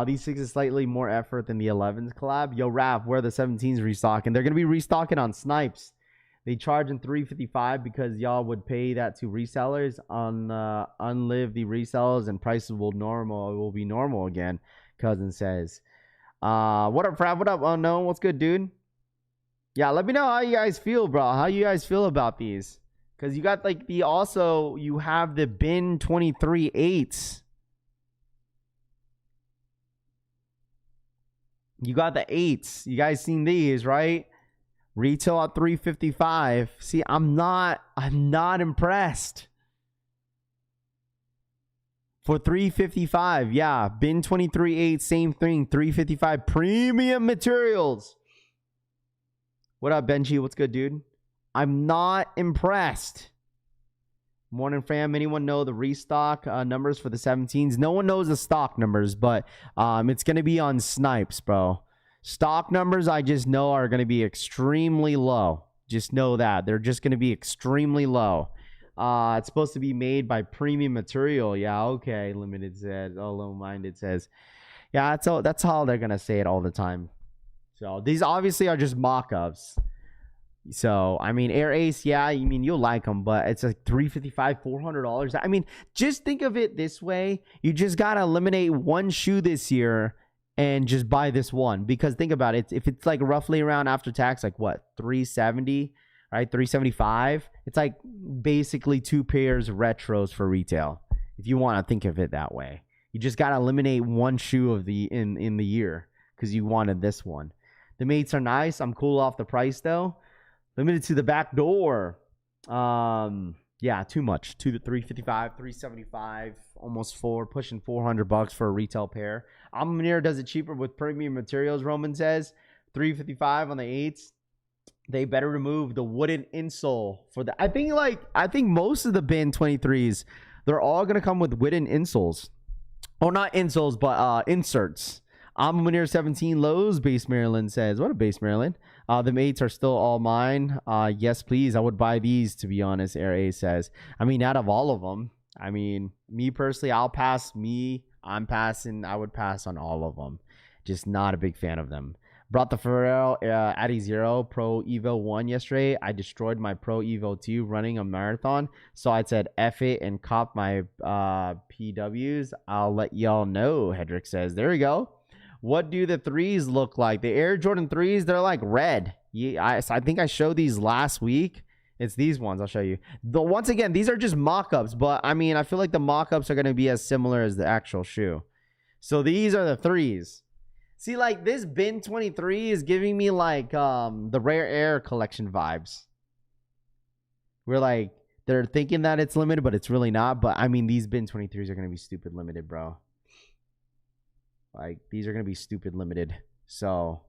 these 6 is slightly more effort than the 11s collab. Yo, Raph, where the 17s restocking? They're going to be restocking on Snipes. They charge in $355 because y'all would pay that to resellers. On unlive the resellers and prices will be normal again. Cousin says. What up, Frav? What up, Unknown? What's good, dude? Yeah, let me know how you guys feel, bro. How you guys feel about these? Because you got like you have the bin 23 8s. You got the 8s. You guys seen these, right? Retail at $355. See, I'm not impressed. For $355, yeah. Bin 23 8, same thing. $355. Premium materials. What up, Benji? What's good, dude? I'm not impressed. Morning, fam. Anyone know the restock numbers for the 17s? No one knows the stock numbers, but it's going to be on Snipes, bro. Stock numbers, I just know, are going to be extremely low. Just know that. They're just going to be extremely low. It's supposed to be made by premium material. Yeah, okay, Limited says. Oh, Low-Minded says. Yeah, that's how they're going to say it all the time. So these obviously are just mock-ups. So, I mean, Air Ace, yeah, I mean, you'll like them, but it's like $355, $400. I mean, just think of it this way. You just got to eliminate one shoe this year and just buy this one. Because think about it. If it's like roughly around after tax, like what, $370, right? $375. It's like basically 2 pairs of retros for retail. If you want to think of it that way. You just got to eliminate one shoe of in the year because you wanted this one. The mates are nice. I'm cool off the price though. Limited to the back door. Yeah, too much. $355, $375, almost $400, pushing $400 for a retail pair. Almanir does it cheaper with premium materials. Roman says $355 on the 8s. They better remove the wooden insole for the. I think most of the bin 23s, they're all gonna come with wooden insoles. Oh, not insoles, but inserts. I'm Munir 17 Lowe's, Base Maryland says. What a Base Maryland. The mates are still all mine. Yes, please. I would buy these, to be honest, Air A says. I mean, out of all of them, I mean, me personally, I'm passing. I would pass on all of them. Just not a big fan of them. Brought the Pharrell Addy Zero Pro Evo 1 yesterday. I destroyed my Pro Evo 2 running a marathon. So I said F it and cop my PWs. I'll let y'all know, Hedrick says. There we go. What do the 3s look like? The Air Jordan 3s, they're like red. I think I showed these last week. It's these ones. I'll show you. Once again, these are just mock-ups. But, I mean, I feel like the mock-ups are going to be as similar as the actual shoe. So, these are the 3s. See, like, this bin 23 is giving me, like, the Rare Air collection vibes. We're like, they're thinking that it's limited, but it's really not. But, I mean, these bin 23s are going to be stupid limited, bro. Like, these are going to be stupid limited. So,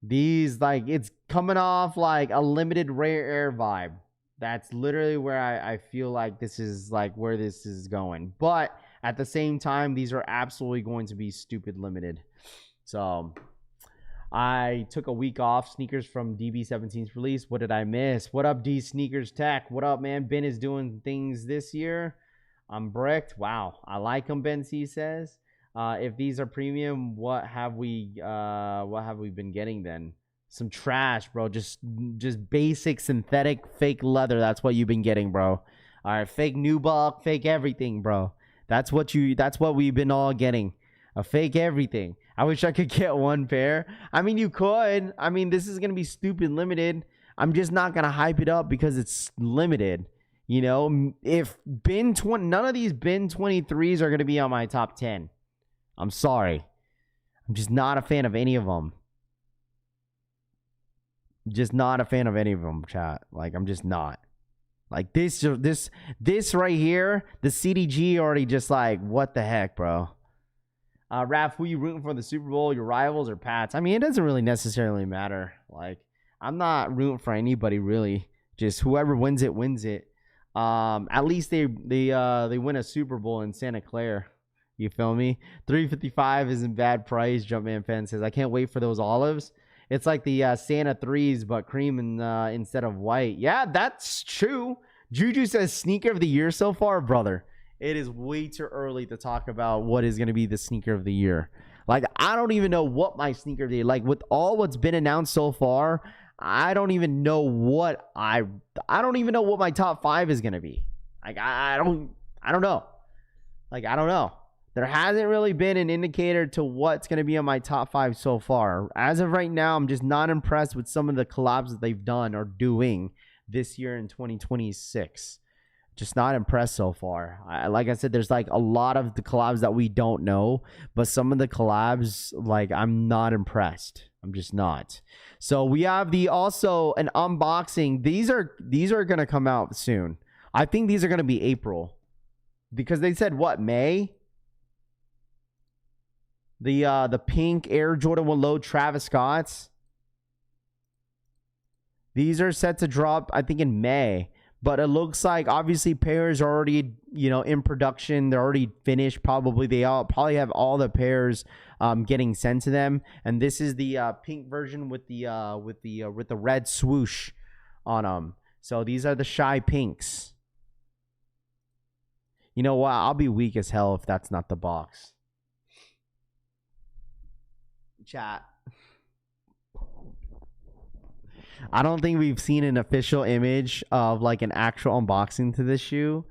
these, like, it's coming off like a limited Rare Air vibe. That's literally where I feel like this is, like, where this is going. But, at the same time, these are absolutely going to be stupid limited. So, I took a week off. Sneakers from DB17's release. What did I miss? What up, D Sneakers Tech? What up, man? Ben is doing things this year. I'm bricked. Wow, I like them. Ben C says, "If these are premium, what have we been getting then? Some trash, bro. Just basic synthetic fake leather. That's what you've been getting, bro. All right, fake nubuck, fake everything, bro. That's what we've been all getting. A fake everything. I wish I could get one pair. I mean, you could. I mean, this is going to be stupid limited. I'm just not going to hype it up because it's limited. You know, if none of these bin 23s are going to be on my top 10. I'm sorry. I'm just not a fan of any of them. Just not a fan of any of them, chat. Like, I'm just not. Like, this right here, the CDG already just like, what the heck, bro? Raph, who you rooting for in the Super Bowl? Your rivals or Pats? I mean, it doesn't really necessarily matter. Like, I'm not rooting for anybody, really. Just whoever wins it, wins it. At least they win a Super Bowl in Santa Clara. You feel me? $3.55 isn't bad price. Jumpman fan says, I can't wait for those olives. It's like the Santa 3s, but cream and instead of white. Yeah, that's true. Juju says sneaker of the year so far, brother. It is way too early to talk about what is going to be the sneaker of the year. Like, I don't even know what my sneaker of the year. Like, with all what's been announced so far, I don't even know what I don't even know what my top 5 is going to be. Like, I don't know. Like, I don't know. There hasn't really been an indicator to what's going to be on my top 5 so far. As of right now, I'm just not impressed with some of the collabs that they've done or doing this year in 2026. Just not impressed so far. Like I said, there's like a lot of the collabs that we don't know, but some of the collabs, like, I'm not impressed. I'm just not. So we have also an unboxing. These are going to come out soon. I think these are going to be April because they said what, May? The pink Air Jordan 1 Low Travis Scott's. These are set to drop, I think, in May. But it looks like, obviously, pairs are already, in production. They're already finished. Probably they probably have all the pairs getting sent to them. And this is the pink version with the red swoosh on them. So these are the shy pinks. You know what? I'll be weak as hell if that's not the box. Chat. I don't think we've seen an official image of like an actual unboxing to this shoe.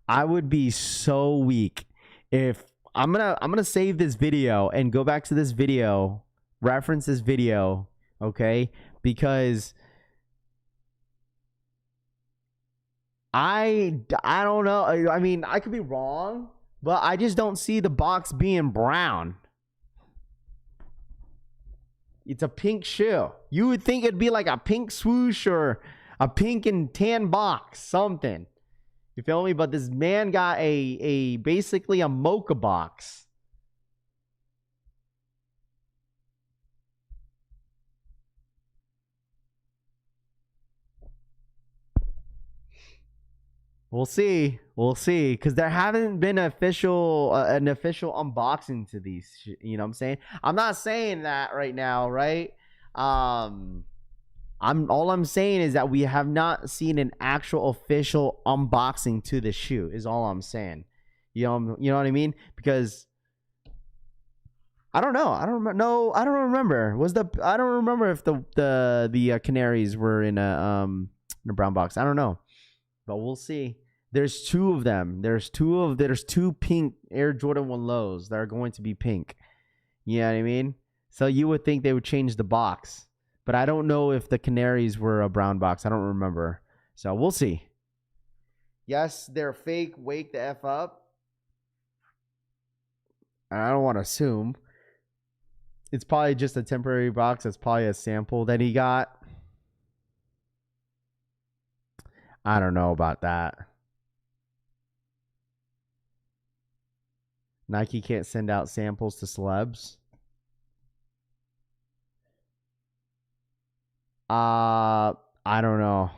I would be so weak if I'm gonna save this video and go back to this video, reference this video, okay? Because I don't know. I mean, I could be wrong, but I just don't see the box being brown. It's a pink shoe. You would think it'd be like a pink swoosh or a pink and tan box, something. You feel me? But this man got a basically a mocha box. We'll see. We'll see. Because there haven't been an official unboxing to these. You know what I'm saying? I'm not saying that right now, right? All I'm saying is that we have not seen an actual official unboxing to the shoe, is all I'm saying. You know what I mean? Because I don't know. I don't remember. I don't remember if the Canaries were in a brown box. I don't know. But we'll see. There's two of them. There's two pink Air Jordan 1 Lows that are going to be pink. You know what I mean? So you would think they would change the box. But I don't know if the Canaries were a brown box. I don't remember. So we'll see. Yes, they're fake. Wake the F up. I don't want to assume. It's probably just a temporary box. It's probably a sample that he got. I don't know about that. Nike can't send out samples to celebs. I don't know.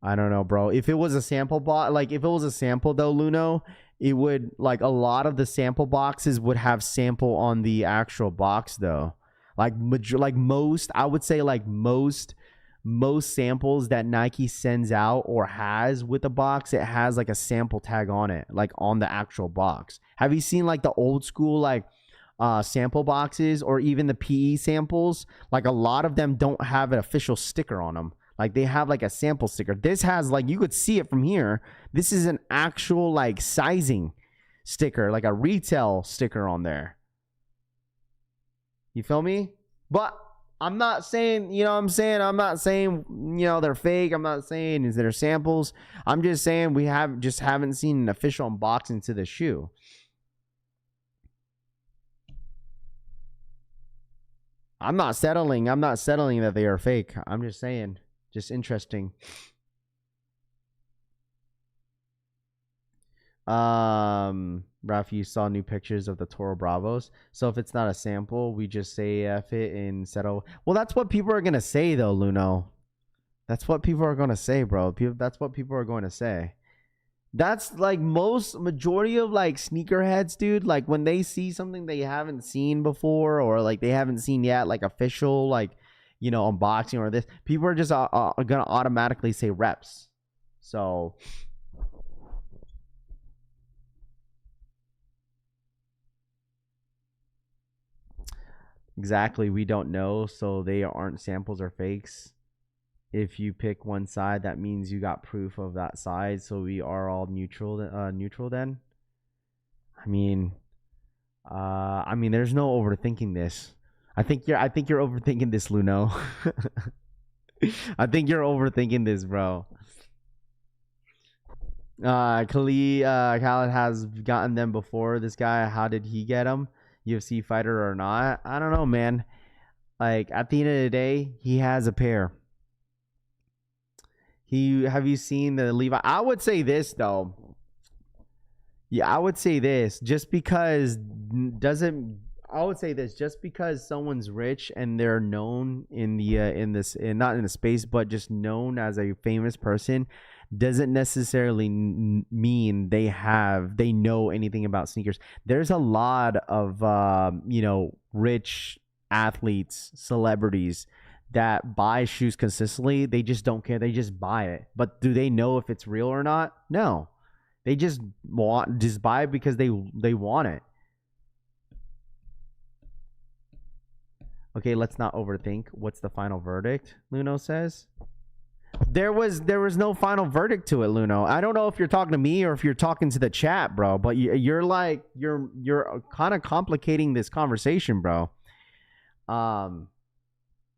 I don't know, bro. If it was a sample box, like if it was a sample though, Luno, it would, like, a lot of the sample boxes would have sample on the actual box though. Like most, I would say like most samples that Nike sends out or has with a box, it has like a sample tag on it, like on the actual box. Have you seen like the old school like sample boxes or even the PE samples? Like a lot of them don't have an official sticker on them. Like they have like a sample sticker. This has, like, you could see it from here. This is an actual like sizing sticker, like a retail sticker on there. You feel me? But I'm not saying, you know what I'm saying? I'm not saying, you know, they're fake. I'm not saying is they're samples. I'm just saying we haven't seen an official unboxing to the shoe. I'm not settling that they are fake. I'm just saying, just interesting. Raf, you saw new pictures of the Toro Bravos. So if it's not a sample, we just say F it and settle. Well, that's what people are gonna say though, Luno. That's what people are gonna say, bro. That's what people are going to say. That's like majority of like sneakerheads, dude. Like when they see something they haven't seen before, or like they haven't seen yet, like official, like, you know, unboxing or this, people are just gonna automatically say reps. So exactly, we don't know, so they aren't samples or fakes. If you pick one side, that means you got proof of that side, so we are all neutral then. I mean, there's no overthinking this. I think you're overthinking this, Luno. I think you're overthinking this, bro. Khaled has gotten them before. This guy, how did he get them? UFC fighter or not? I don't know, man. Like at the end of the day, he has a pair. Have you seen the Levi? I would say this though. Yeah, I would say this just because someone's rich and they're known in the not in the space, but just known as a famous person, doesn't necessarily mean they know anything about sneakers. There's a lot of rich athletes, celebrities that buy shoes consistently. They just don't care. They just buy it. But do they know if it's real or not? No. They just buy it because they want it. Okay, let's not overthink. What's the final verdict? Luno says. There was no final verdict to it, Luno. I don't know if you're talking to me or if you're talking to the chat, bro. But you're kind of complicating this conversation, bro.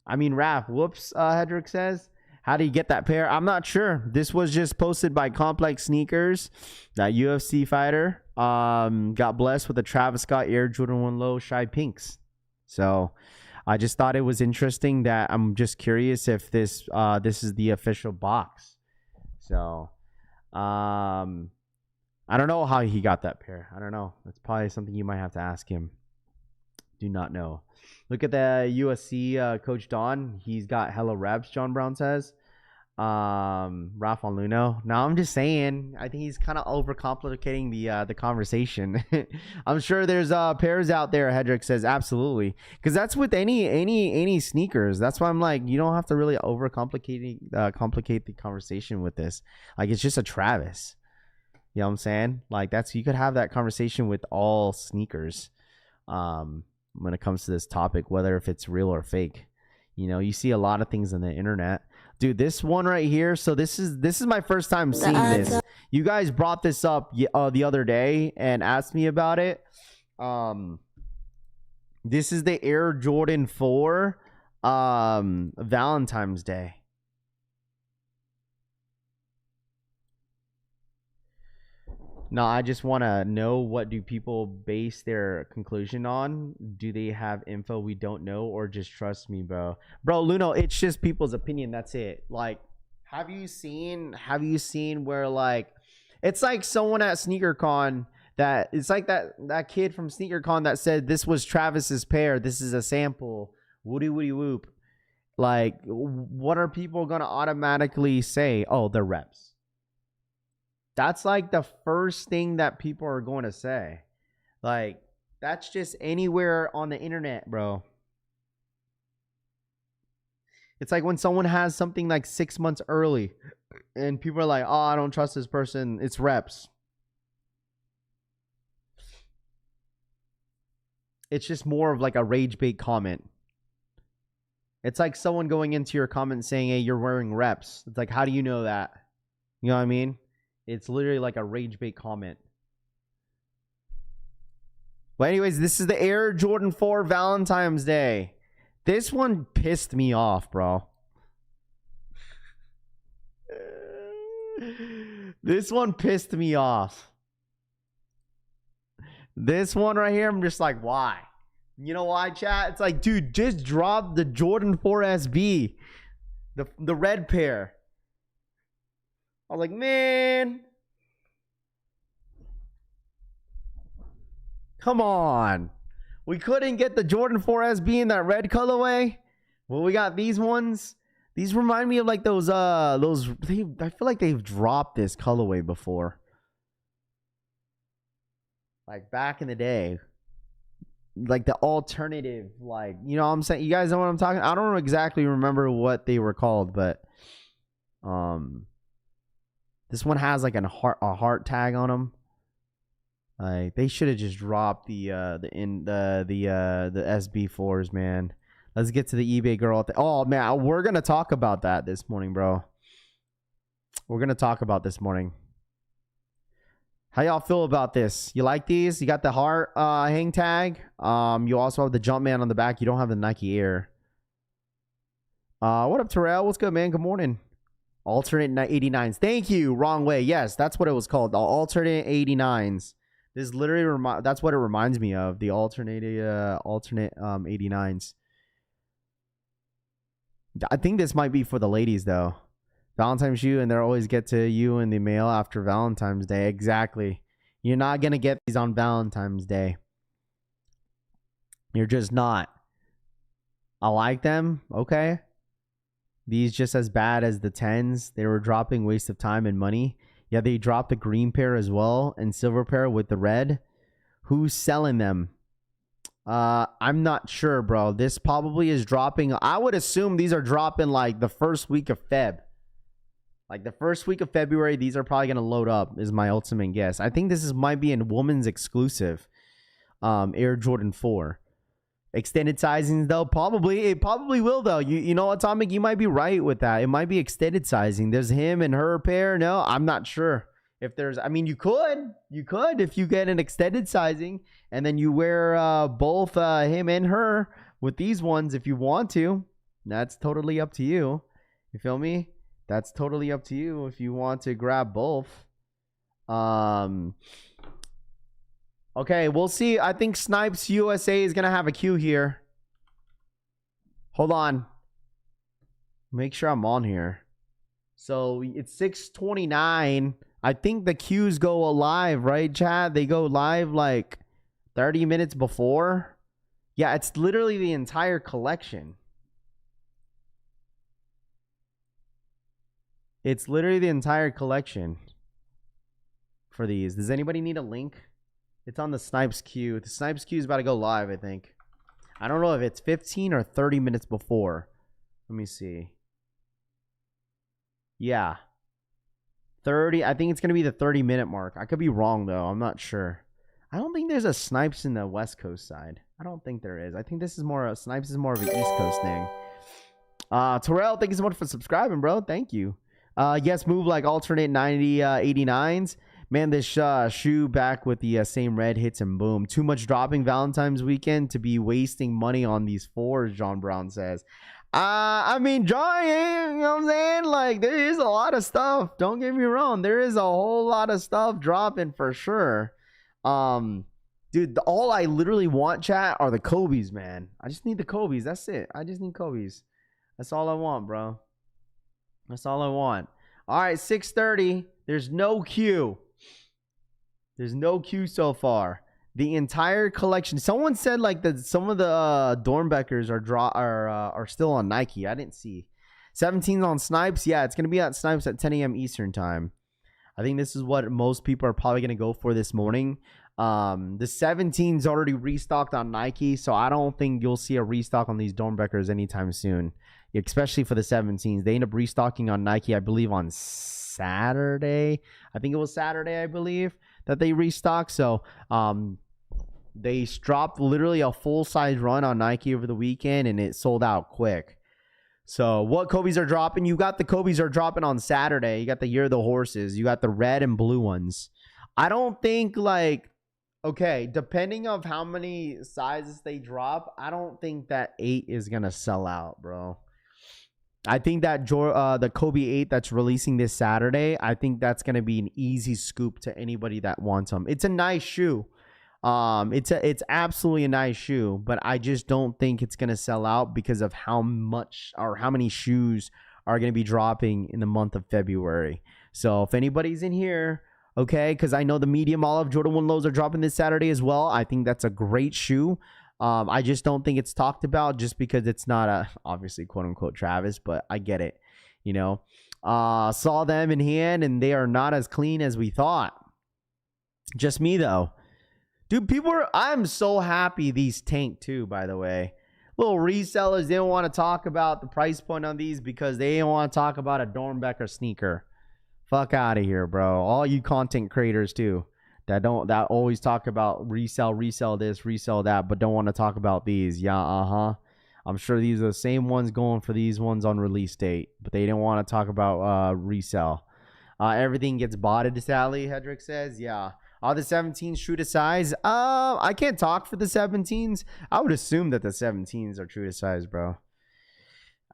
Raph, whoops, Hedrick says. How do you get that pair? I'm not sure. This was just posted by Complex Sneakers, that UFC fighter. Got blessed with a Travis Scott Air Jordan 1 Low Shy Pinks. So I just thought it was interesting. That I'm just curious if this is the official box. So I don't know how he got that pair. I don't know. That's probably something you might have to ask him. Do not know. Look at the USC coach Don. He's got hella reps, John Brown says. Ralph on Luno. No, I'm just saying. I think he's kind of overcomplicating the conversation. I'm sure there's pairs out there. Hedrick says absolutely, because that's with any sneakers. That's why I'm like, you don't have to really complicate the conversation with this. Like it's just a Travis. You know what I'm saying? Like you could have that conversation with all sneakers. When it comes to this topic, whether if it's real or fake. You know, you see a lot of things on the internet. Dude, this one right here. So this is my first time seeing this. You guys brought this up the other day and asked me about it. This is the Air Jordan 4 Valentine's Day. No, I just want to know, what do people base their conclusion on? Do they have info we don't know, or just trust me, bro? Bro, Luno, it's just people's opinion. That's it. Like, have you seen where like it's like someone at SneakerCon that it's like that kid from SneakerCon that said this was Travis's pair. This is a sample. Woody whoop. Like, what are people gonna automatically say? Oh, they're reps. That's like the first thing that people are going to say. Like, that's just anywhere on the internet, bro. It's like when someone has something like 6 months early and people are like, oh, I don't trust this person. It's reps. It's just more of like a rage bait comment. It's like someone going into your comment saying, hey, you're wearing reps. It's like, how do you know that? You know what I mean? It's literally like a rage bait comment. But anyways, this is the Air Jordan 4 Valentine's Day. This one pissed me off, bro. This one pissed me off. This one right here, I'm just like, why? You know why, chat? It's like, dude, just drop the Jordan 4 SB. The red pair. I was like, man. Come on. We couldn't get the Jordan 4 SB in that red colorway. Well, we got these ones. These remind me of like those I feel like they've dropped this colorway before. Like back in the day. Like the alternative, like, you know what I'm saying? You guys know what I'm talking? I don't exactly remember what they were called, but this one has like a heart tag on them. Like they should have just dropped the SB4s, man. Let's get to the eBay girl. Oh man, we're gonna talk about that this morning, bro. We're gonna talk about this morning. How y'all feel about this? You like these? You got the heart hang tag. You also have the Jumpman on the back. You don't have the Nike Air. What up, Terrell? What's good, man? Good morning. Alternate 89s. Thank you. Wrong way. Yes, that's what it was called. The alternate 89s. This literally that's what it reminds me of. The alternate 89s. I think this might be for the ladies though. Valentine's shoe, and they'll always get to you in the mail after Valentine's Day. Exactly. You're not going to get these on Valentine's Day. You're just not. I like them. Okay. These just as bad as the 10s. They were dropping, waste of time and money. Yeah, they dropped the green pair as well and silver pair with the red. Who's selling them? I'm not sure, bro. This probably is dropping. I would assume these are dropping like the first week of Feb. Like the first week of February, these are probably going to load up is my ultimate guess. I think this might be a woman's exclusive Air Jordan 4. Extended sizing though, probably. It probably will though. You know, Atomic, you might be right with that. It might be extended sizing. There's him and her pair. No, I'm not sure. If there's, I mean, you could if you get an extended sizing and then you wear both him and her with these ones if you want to. That's totally up to you. You feel me? That's totally up to you if you want to grab both. Okay, we'll see. I think Snipes USA is going to have a queue here. Hold on. Make sure I'm on here. So it's 6:29. I think the queues go live, right, Chad? They go live like 30 minutes before. Yeah, it's literally the entire collection. It's literally the entire collection for these. Does anybody need a link? It's on the Snipes queue. The Snipes queue is about to go live, I think. I don't know if it's 15 or 30 minutes before. Let me see. Yeah. 30. I think it's going to be the 30-minute mark. I could be wrong, though. I'm not sure. I don't think there's a Snipes in the West Coast side. I don't think there is. I think this is more... Snipes is more of an East Coast thing. Terrell, thank you so much for subscribing, bro. Thank you. Yes, move like alternate 90 89s. Man, this shoe back with the same red hits and boom. Too much dropping Valentine's weekend to be wasting money on these fours, John Brown says. I mean, John, you know what I'm saying? Like, there is a lot of stuff. Don't get me wrong. There is a whole lot of stuff dropping for sure. Dude, all I literally want, chat, are the Kobe's, man. I just need the Kobe's. That's it. I just need Kobe's. That's all I want, bro. That's all I want. All right, 6:30. There's no queue. There's no queue so far. The entire collection. Someone said like that some of the Doernbechers are still on Nike. I didn't see. 17's on Snipes. Yeah, it's gonna be at Snipes at 10 a.m. Eastern time. I think this is what most people are probably gonna go for this morning. The 17's already restocked on Nike, so I don't think you'll see a restock on these Doernbechers anytime soon. Especially for the 17s. They end up restocking on Nike, I believe, on Saturday. I think it was Saturday, I believe, that they restocked. So they dropped literally a full-size run on Nike over the weekend, and it sold out quick. So what Kobe's are dropping? You got the Kobe's are dropping on Saturday. You got the Year of the Horses. You got the red and blue ones. I don't think, like, Okay, depending of how many sizes they drop, I don't think that 8 is gonna sell out, bro. I think that the Kobe 8 that's releasing this Saturday, I think that's gonna be an easy scoop to anybody that wants them. It's a nice shoe. It's absolutely a nice shoe, but I just don't think it's gonna sell out because of how much or how many shoes are gonna be dropping in the month of February. So if anybody's in here, okay, because I know the medium olive Jordan 1 lows are dropping this Saturday as well. I think that's a great shoe. I just don't think it's talked about just because it's not a obviously quote unquote Travis, but I get it. You know, saw them in hand and they are not as clean as we thought. Just me though. Dude, I'm so happy these tanked too, by the way. Little resellers, they don't want to talk about the price point on these because they don't want to talk about a Doernbecher sneaker. Fuck out of here, bro. All you content creators too that always talk about resell this, resell that, but don't want to talk about these. Yeah, I'm sure these are the same ones going for these ones on release date, but they don't want to talk about resell. Everything gets botted, Sally Hedrick says. Yeah. Are the 17s true to size? I can't talk for the 17s. I would assume that the 17s are true to size, bro.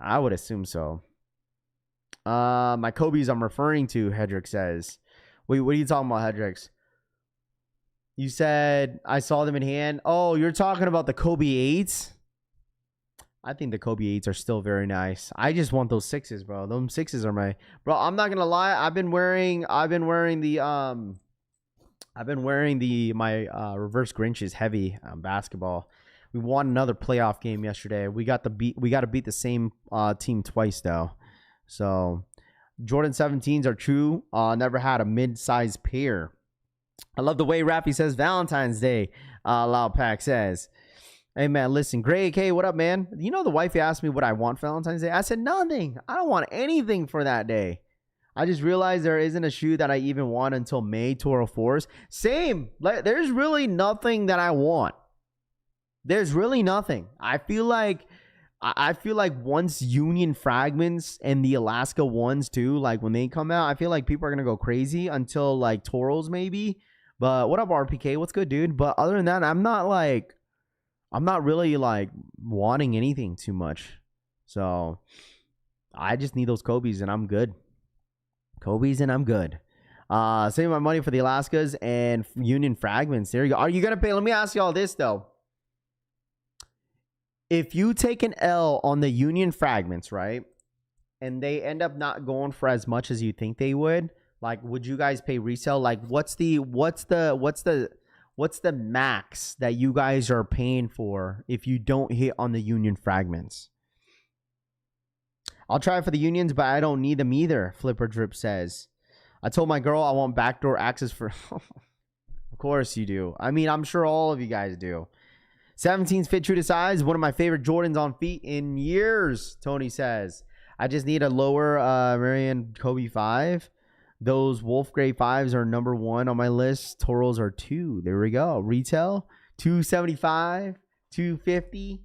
I would assume so. My Kobe's I'm referring to, Hedrick says. Wait, what are you talking about, Hedricks? You said I saw them in hand. Oh, you're talking about the Kobe 8s? I think the Kobe 8s are still very nice. I just want those 6s, bro. Those 6s are my... Bro, I'm not gonna lie. I've been wearing my reverse Grinches heavy basketball. We won another playoff game yesterday. We got to beat the same team twice though. So Jordan 17s are true. Never had a mid-size pair. I love the way Raffy says Valentine's Day. Loud Pack says, hey man, listen, Greg K, what up, man? You know the wifey asked me what I want for Valentine's Day. I said nothing. I don't want anything for that day. I just realized there isn't a shoe that I even want until May 204s. Same. There's really nothing that I want. There's really nothing. I feel like once Union fragments and the Alaska ones too, like when they come out, I feel like people are gonna go crazy until like Toros maybe. But what up, RPK? What's good, dude? But other than that, I'm not really like wanting anything too much. So I just need those Kobe's and I'm good. Kobe's and I'm good. Saving my money for the Alaskas and Union fragments. There you go. Are you gonna pay? Let me ask you all this though. If you take an L on the Union fragments, right, and they end up not going for as much as you think they would, like, would you guys pay resale? Like, what's the max that you guys are paying for if you don't hit on the Union fragments? I'll try for the Unions, but I don't need them either, Flipper Drip says. I told my girl I want backdoor access for... Of course you do. I mean, I'm sure all of you guys do. 17s fit true to size. One of my favorite Jordans on feet in years, Tony says. I just need a lower Marion Kobe 5. Those Wolf Gray 5s are number 1 on my list. Toros are 2. There we go. Retail, $275, $250.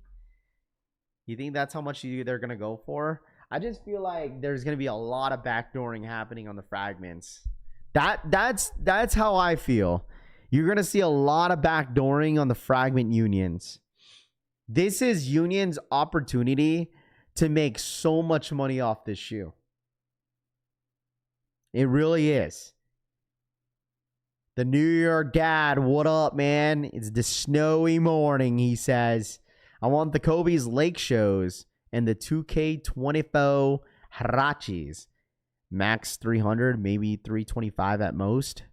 You think that's how much they're going to go for? I just feel like there's going to be a lot of backdooring happening on the fragments. That's how I feel. You're going to see a lot of backdooring on the fragment Unions. This is Union's opportunity to make so much money off this shoe. It really is. The New York Dad, what up, man? It's the snowy morning, he says. I want the Kobe's Lake shows and the 2K24 Harachis. Max 300, maybe 325 at most.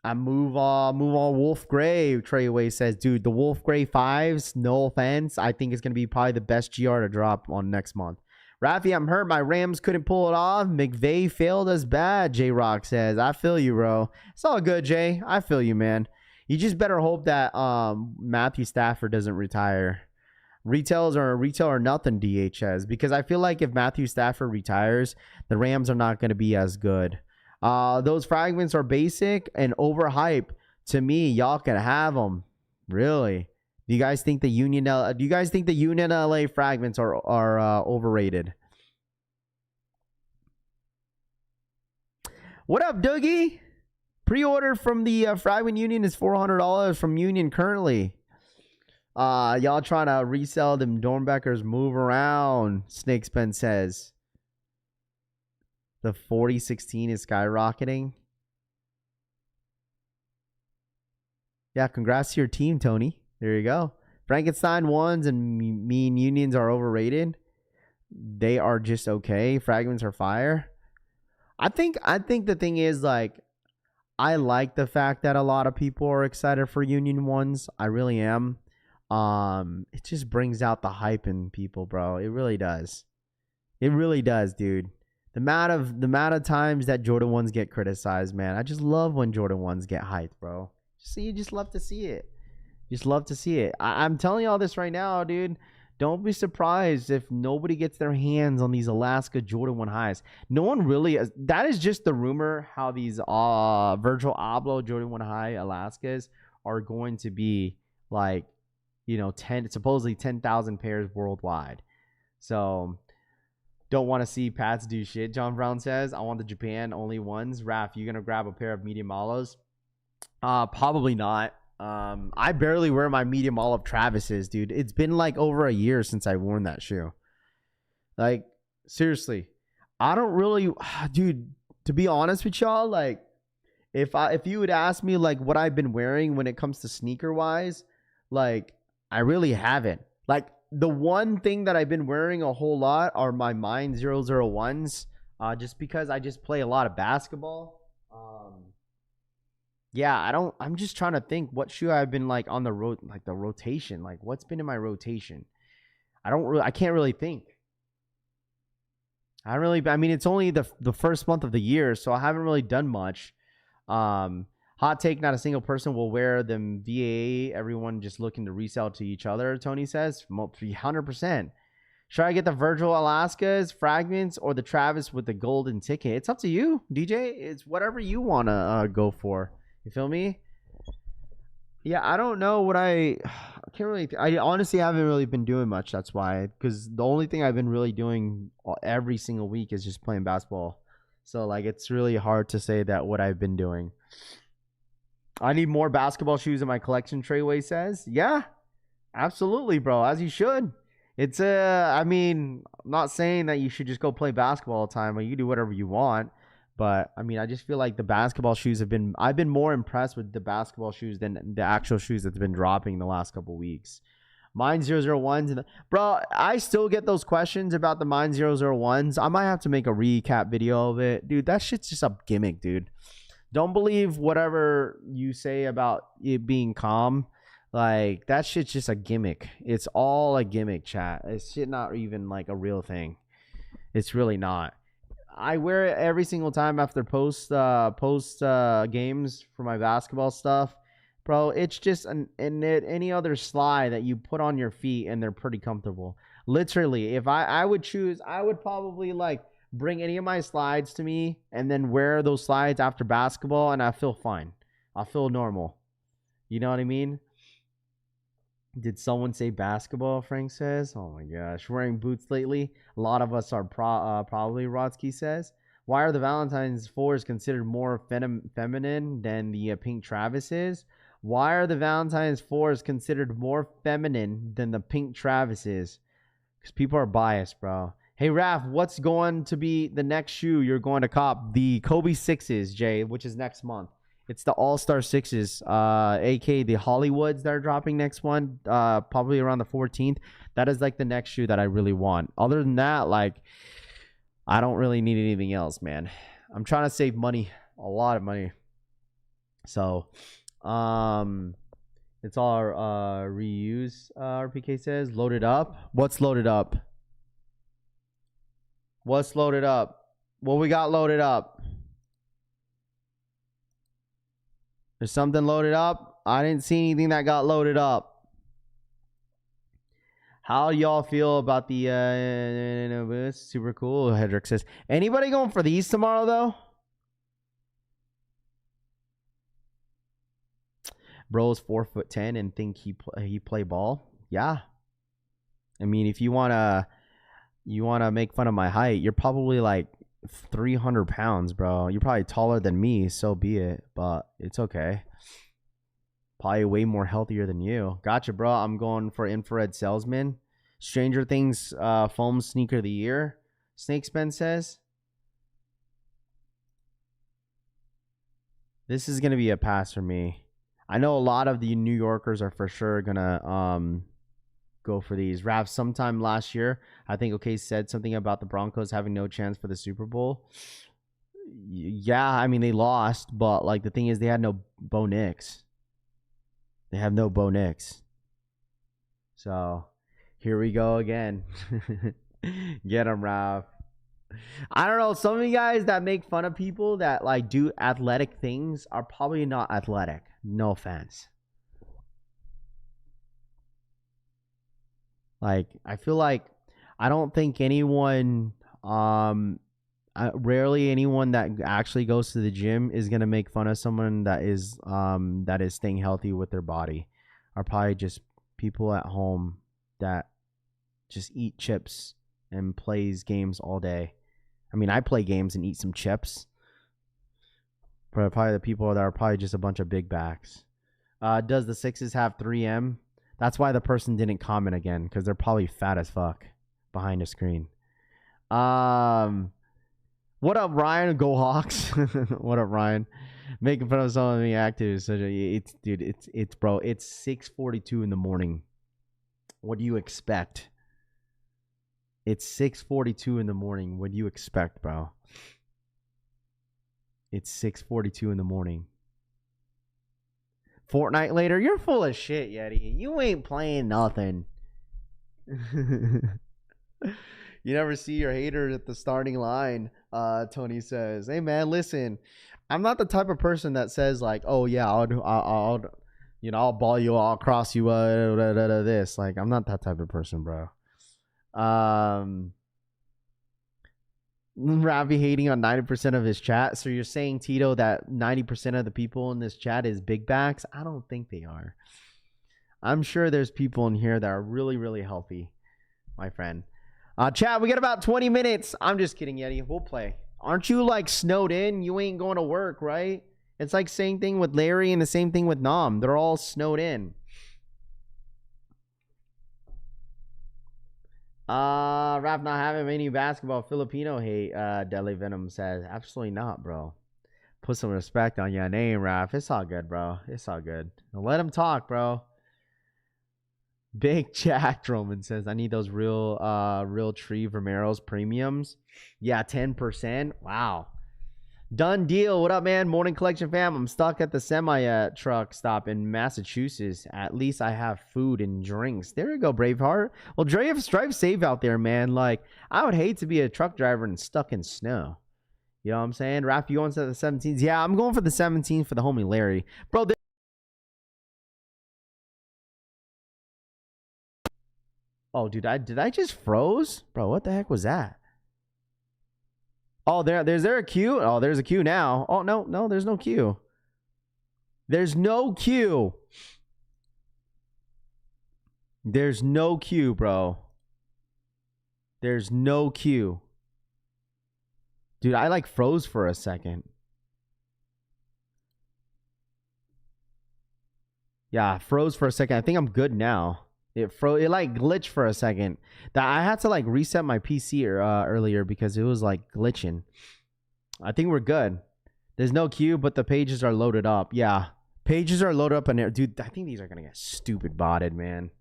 I move on Wolf Gray. Treyway says, dude, the Wolf Gray 5s, no offense, I think it's going to be probably the best GR to drop on next month. Rafi, I'm hurt. My Rams couldn't pull it off. McVay failed us bad, J-Rock says. I feel you, bro. It's all good, Jay. I feel you, man. You just better hope that Matthew Stafford doesn't retire. Retail or nothing, DHS. Because I feel like if Matthew Stafford retires, the Rams are not going to be as good. Those fragments are basic and overhyped. To me, y'all can have them. Really. Do you guys think the Union LA fragments are overrated? What up, Dougie? Pre-order from the Fragment Union is $400 from Union currently. Y'all trying to resell them Doernbechers. Move around, Snakespen says. The 4016 is skyrocketing. Yeah, congrats to your team, Tony. There you go. Frankenstein ones and mean unions are overrated. They are just okay. Fragments are fire. I think the thing is, like, I like the fact that a lot of people are excited for Union ones. I really am. It just brings out the hype in people, bro. It really does. It really does, dude. The amount of times that Jordan ones get criticized, man. I just love when Jordan ones get hyped, bro. You just love to see it. Just love to see it. I'm telling you all this right now, dude. Don't be surprised if nobody gets their hands on these Alaska Jordan 1 highs. No one really is. That is just the rumor how these Virgil Abloh Jordan 1 high Alaskas are going to be, like, you know, supposedly 10,000 pairs worldwide. So don't want to see Pats do shit. John Brown says, I want the Japan only ones. Raph, you gonna grab a pair of medium olives? Probably not. I barely wear my medium olive Travis's, dude. It's been like over a year since I worn that shoe. Like, seriously, I don't really, dude, to be honest with y'all, like, if you would ask me, like, what I've been wearing when it comes to sneaker wise, like, I really haven't. Like, the one thing that I've been wearing a whole lot are my Mine 001s, just because I just play a lot of basketball. Yeah, I'm just trying to think what shoe I've been, like, on the road, like the rotation, like what's been in my rotation. I can't really think. I mean, it's only the first month of the year, so I haven't really done much. Hot take, not a single person will wear them VAA. Everyone just looking to resell to each other, Tony says. 100%. Should I get the Virgil Alaskas, Fragments, or the Travis with the golden ticket? It's up to you, DJ. It's whatever you want to go for. You feel me? Yeah, I don't know what I can't really. I honestly haven't really been doing much. That's why, because the only thing I've been really doing every single week is just playing basketball. So, like, it's really hard to say that what I've been doing. I need more basketball shoes in my collection, Treyway says. Yeah, absolutely, bro. As you should. It's I mean, I'm not saying that you should just go play basketball all the time. Or you do whatever you want. But, I mean, I just feel like the basketball shoes I've been more impressed with the basketball shoes than the actual shoes that's been dropping the last couple weeks. Mine 001s. Bro, I still get those questions about the Mine 001s. I might have to make a recap video of it. Dude, that shit's just a gimmick, dude. Don't believe whatever you say about it being calm. Like, that shit's just a gimmick. It's all a gimmick, chat. It's shit not even, like, a real thing. It's really not. I wear it every single time after post games for my basketball stuff. Bro, it's just any other slide that you put on your feet and they're pretty comfortable. Literally, if I would choose, I would probably, like, bring any of my slides to me and then wear those slides after basketball and I feel fine. I feel normal. You know what I mean? Did someone say basketball, Frank says? Oh my gosh. Wearing boots lately? A lot of us are probably, Rodsky says. Why are the Valentine's 4s considered more feminine than the pink Travis is? Why are the Valentine's 4s considered more feminine than the pink Travis is? Because people are biased, bro. Hey, Raph, what's going to be the next shoe you're going to cop? The Kobe 6s, Jay, which is next month. It's the All-Star 6s, aka the Hollywoods that are dropping next one, probably around the 14th. That is, like, the next shoe that I really want. Other than that, like, I don't really need anything else, man. I'm trying to save money, a lot of money. So, it's all reuse, RPK says. Loaded up. What's loaded up? What's loaded up? What we got loaded up? There's something loaded up. I didn't see anything that got loaded up. How y'all feel about the super cool? Hedrick says, anybody going for these tomorrow though? Bro's 4'10" and think he play ball. Yeah. I mean, if you wanna make fun of my height, you're probably like 300 pounds, bro. You're probably taller than me, so be it. But it's okay. Probably way more healthier than you. Gotcha, bro. I'm going for infrared salesman. Stranger Things foam sneaker of the year. Snakespen says. This is going to be a pass for me. I know a lot of the New Yorkers are for sure going to go for these. Raph, sometime last year, I think OK said something about the Broncos having no chance for the Super Bowl. Yeah, I mean, they lost, but like the thing is they had no Bo Nix. They have no Bo Nix. So here we go again. Get him, Raph. I don't know. Some of you guys that make fun of people that like do athletic things are probably not athletic. No offense. Like, I feel like I don't think anyone, rarely anyone that actually goes to the gym is gonna make fun of someone that is staying healthy with their body. Are probably just people at home that just eat chips and plays games all day. I mean, I play games and eat some chips. But probably the people that are probably just a bunch of big backs. Does the Sixes have 3M? That's why the person didn't comment again, because they're probably fat as fuck behind the screen. What up, Ryan? Go Hawks. What up, Ryan? Making fun of some of the actors. It's bro. It's 6:42 in the morning. What do you expect? It's 6:42 in the morning. What do you expect, bro? It's 6:42 in the morning. Fortnite later? You're full of shit, Yeti. You ain't playing nothing. You never see your hater at the starting line, Tony says. Hey, man, listen. I'm not the type of person that says, like, oh, yeah, I'll ball you, I'll cross you, this. Like, I'm not that type of person, bro. Ravi hating on 90% of his chat. So you're saying, Tito, that 90% of the people in this chat is big backs? I don't think they are. I'm sure there's people in here that are really, really healthy, my friend. Chat, we got about 20 minutes. I'm just kidding, Yeti. We'll play. Aren't you like snowed in? You ain't going to work, right? It's like same thing with Larry and the same thing with Nam. They're all snowed in. Rap not having any basketball. Filipino hate, Deli Venom says. Absolutely not, bro. Put some respect on your name, Rap. It's all good, bro. It's all good. Let him talk, bro. Big Jack Roman says, I need those real tree Vermeeros premiums. Yeah, 10%. Wow. Done deal. What up, man? Morning collection fam. I'm stuck at the semi truck stop in Massachusetts. At least I have food and drinks. There you go, Braveheart. Well, drive safe out there, man. Like, I would hate to be a truck driver and stuck in snow. You know what I'm saying? Raph, you going to the 17s? Yeah, I'm going for the 17s for the homie Larry. Bro, oh, dude, did I just froze? Bro, what the heck was that? Oh, there's there a queue? Oh, there's a queue now. Oh, no, there's no queue. There's no queue. There's no queue, bro. There's no queue. Dude, I like froze for a second. Yeah, froze for a second. I think I'm good now. It like glitched for a second. That I had to like reset my PC earlier because it was like glitching. I think we're good. There's no queue, but the pages are loaded up. Yeah, pages are loaded up, and dude, I think these are gonna get stupid botted, man.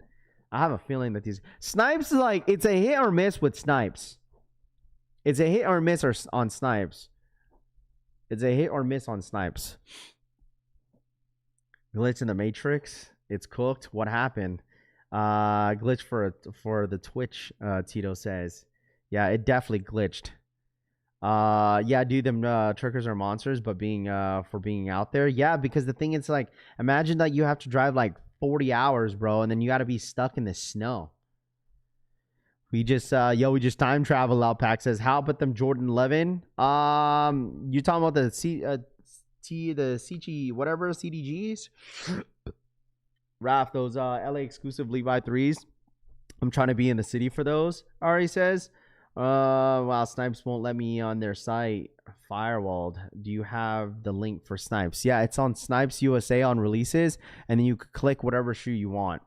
I have a feeling that these Snipes is like, it's a hit or miss with Snipes. It's a hit or miss on Snipes. It's a hit or miss on Snipes. Glitch in the Matrix. It's cooked. What happened? Glitch for the Twitch, Tito says. Yeah, it definitely glitched. Yeah, dude, them truckers are monsters, but for being out there. Yeah, because the thing is, like, imagine that you have to drive like 40 hours, bro, and then you got to be stuck in the snow. We just we just time travel. Outpack says, how about them Jordan 11? You talking about the CG whatever CDGs? Raph, those LA exclusive Levi 3s. I'm trying to be in the city for those. Ari says, Wow, Snipes won't let me on their site. Firewalled. Do you have the link for Snipes? Yeah, it's on Snipes USA on releases, and then you could click whatever shoe you want.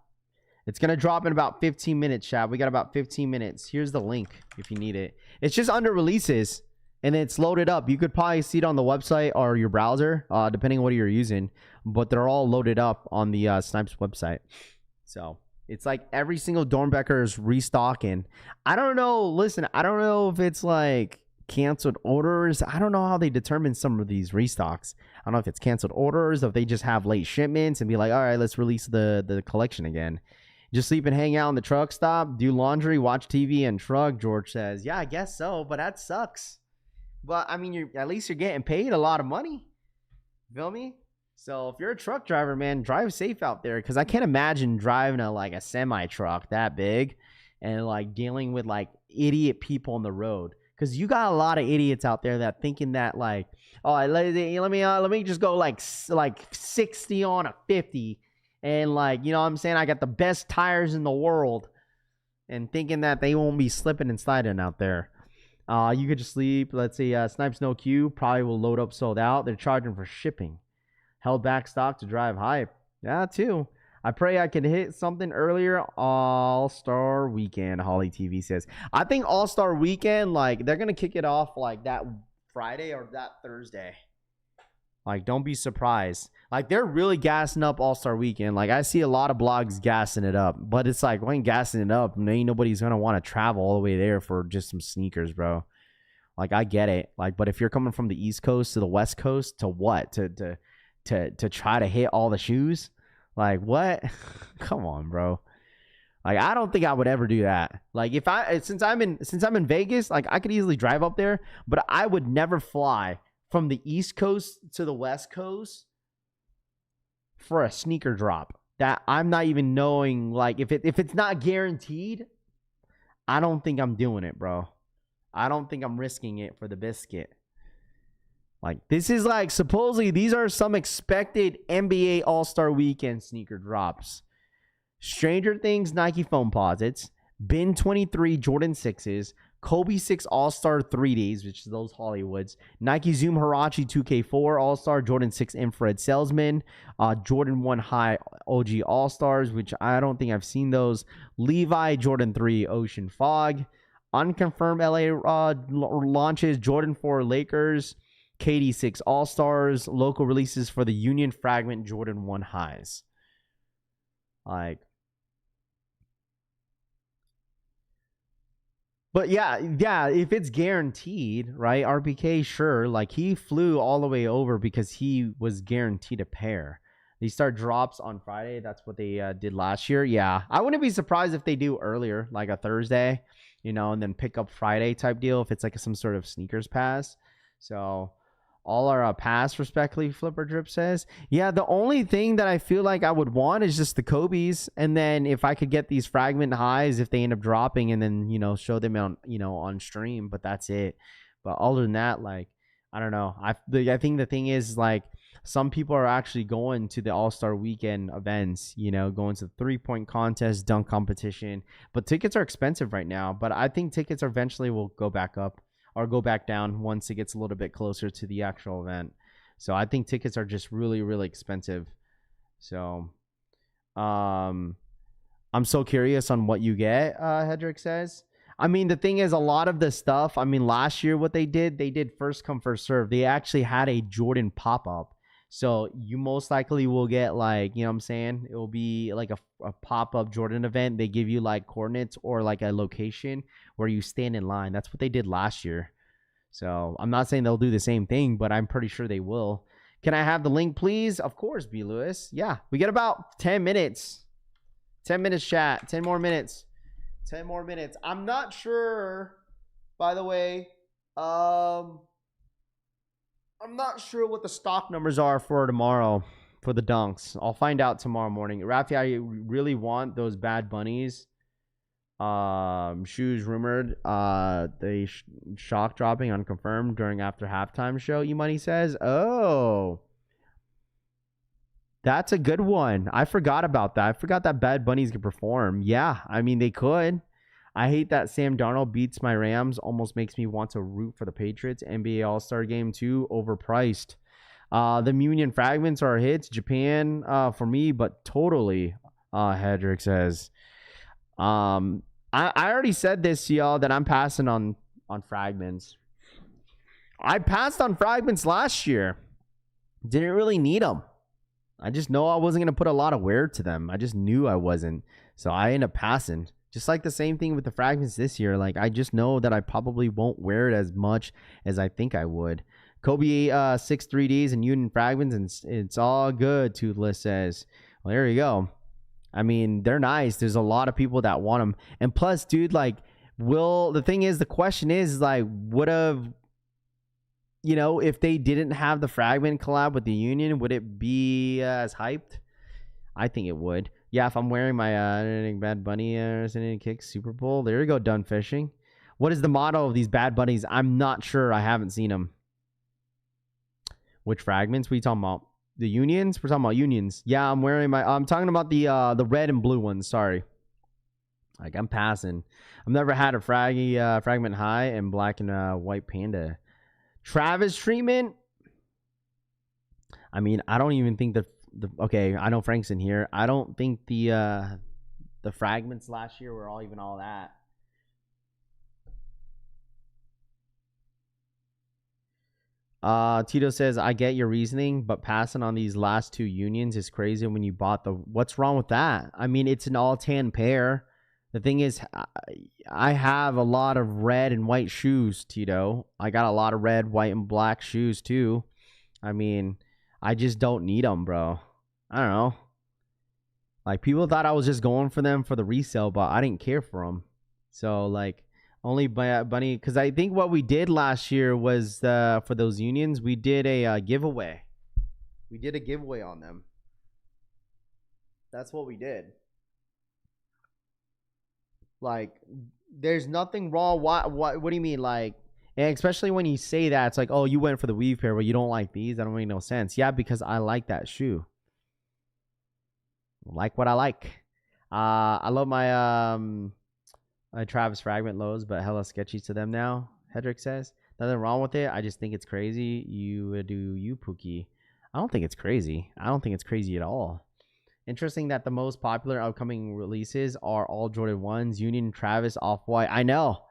It's gonna drop in about 15 minutes, chat. We got about 15 minutes. Here's the link if you need it. It's just under releases, and it's loaded up. You could probably see it on the website or your browser, depending on what you're using. But they're all loaded up on the Snipes website. So it's like every single Doernbecher is restocking. I don't know. Listen, I don't know if it's like canceled orders. I don't know how they determine some of these restocks. I don't know if it's canceled orders, or if they just have late shipments and be like, all right, let's release the collection again. Just sleep and hang out in the truck stop, do laundry, watch TV, and truck, George says. Yeah, I guess so, but that sucks. But, I mean, at least you're getting paid a lot of money. Feel me? So, if you're a truck driver, man, drive safe out there. Because I can't imagine driving a semi-truck that big and, like, dealing with, like, idiot people on the road. Because you got a lot of idiots out there that thinking that, like, oh, let me just go, like 60 on a 50. And, like, you know what I'm saying? I got the best tires in the world. And thinking that they won't be slipping and sliding out there. You could just sleep. Let's see. Snipes No Q probably will load up sold out. They're charging for shipping. Held back stock to drive hype. Yeah, too. I pray I can hit something earlier. All-Star Weekend, Holly TV says. I think All-Star Weekend, like, they're going to kick it off, like, that Friday or that Thursday. Like, don't be surprised. Like, they're really gassing up All-Star Weekend. Like, I see a lot of blogs gassing it up. But it's like, when gassing it up, ain't nobody's going to want to travel all the way there for just some sneakers, bro. Like, I get it. Like, but if you're coming from the East Coast to the West Coast, to what? To try to hit all the shoes? Like, what? Come on, bro. Like, I don't think I would ever do that. Like, since I'm in Vegas, like, I could easily drive up there. But I would never fly from the East Coast to the West Coast for a sneaker drop that I'm not even knowing. Like, if it's not guaranteed, I don't think I'm doing it, bro. I don't think I'm risking it for the biscuit. Like, this is like, supposedly these are some expected NBA All-Star Weekend sneaker drops. Stranger Things Nike foam posits, Bin 23 Jordan 6s, Kobe 6 All-Star 3Ds, which is those Hollywoods. Nike Zoom Huarache 2K4 All-Star, Jordan 6 Infrared Salesman, Jordan 1 High OG All-Stars, which I don't think I've seen those. Levi Jordan 3 Ocean Fog. Unconfirmed LA launches, Jordan 4 Lakers, KD 6 All-Stars. Local releases for the Union Fragment Jordan 1 Highs. Like, but yeah, if it's guaranteed, right? RPK, sure. Like, he flew all the way over because he was guaranteed a pair. They start drops on Friday. That's what they did last year. Yeah, I wouldn't be surprised if they do earlier, like a Thursday, you know, and then pick up Friday type deal if it's like some sort of sneakers pass. So all our pass, respectfully, Flipper Drip says. Yeah, the only thing that I feel like I would want is just the Kobe's. And then if I could get these fragment highs, if they end up dropping, and then, you know, show them on, you know, on stream. But that's it. But other than that, like, I don't know. I think the thing is, like, some people are actually going to the All-Star Weekend events, you know, going to the 3-point contest, dunk competition. But tickets are expensive right now. But I think tickets eventually will go back up or go back down once it gets a little bit closer to the actual event. So I think tickets are just really, really expensive. So I'm so curious on what you get, Hedrick says. I mean, the thing is, a lot of the stuff, I mean, last year what they did first come, first serve. They actually had a Jordan pop-up. So you most likely will get, like, you know what I'm saying? It will be like a pop-up Jordan event. They give you like coordinates or like a location where you stand in line. That's what they did last year. So I'm not saying they'll do the same thing, but I'm pretty sure they will. Can I have the link, please? Of course, B. Lewis. Yeah, we get about 10 minutes. 10 minutes, chat. 10 more minutes. 10 more minutes. I'm not sure, by the way, I'm not sure what the stock numbers are for tomorrow for the dunks. I'll find out tomorrow morning. Rafi, I really want those Bad Bunnies shoes rumored. They shock dropping unconfirmed during after halftime show, E-Money says. Oh, that's a good one. I forgot about that. I forgot that Bad Bunnies could perform. Yeah, I mean, they could. I hate that Sam Darnold beats my Rams. Almost makes me want to root for the Patriots. NBA All-Star Game 2, overpriced. The Union fragments are hits. Japan for me, but totally, Hedrick says. I already said this to y'all that I'm passing on fragments. I passed on fragments last year. Didn't really need them. I just know I wasn't going to put a lot of wear to them. I just knew I wasn't. So I ended up passing. Just like the same thing with the fragments this year. Like, I just know that I probably won't wear it as much as I think I would. Kobe 6 3Ds and Union fragments, and it's all good, Toothless says. Well, there you go. I mean, they're nice. There's a lot of people that want them. And plus, dude, like, the thing is, the question is, like, would have, you know, if they didn't have the fragment collab with the Union, would it be as hyped? I think it would. Yeah, if I'm wearing my Bad Bunny Kicks Super Bowl, there you go, done fishing. What is the motto of these Bad Bunnies? I'm not sure. I haven't seen them. Which fragments? What are you talking about? The Unions? We're talking about Unions. Yeah, I'm talking about the red and blue ones. Sorry. Like, I'm passing. I've never had a fragment high and black and white panda. Travis treatment. I mean, I don't even think okay, I know Frank's in here. I don't think the fragments last year were all that. Tito says, I get your reasoning, but passing on these last two Unions is crazy when you bought what's wrong with that? I mean, it's an all tan pair. The thing is, I have a lot of red and white shoes, Tito. I got a lot of red, white, and black shoes too. I mean, I just don't need them, bro. I don't know. Like, people thought I was just going for them for the resale, but I didn't care for them. So, like, only Bunny, because I think what we did last year was for those Unions, we did a giveaway. We did a giveaway on them. That's what we did. Like, there's nothing wrong. What do you mean? Like, and especially when you say that, it's like, oh, you went for the weave pair, but you don't like these. That don't make no sense. Yeah, because I like that shoe. Like what I like. I love my Travis fragment lows, but hella sketchy to them now. Hedrick says nothing wrong with it. I just think it's crazy. You do you, Pookie? I don't think it's crazy. I don't think it's crazy at all. Interesting that the most popular upcoming releases are all Jordan 1s, Union, Travis, Off-White. I know.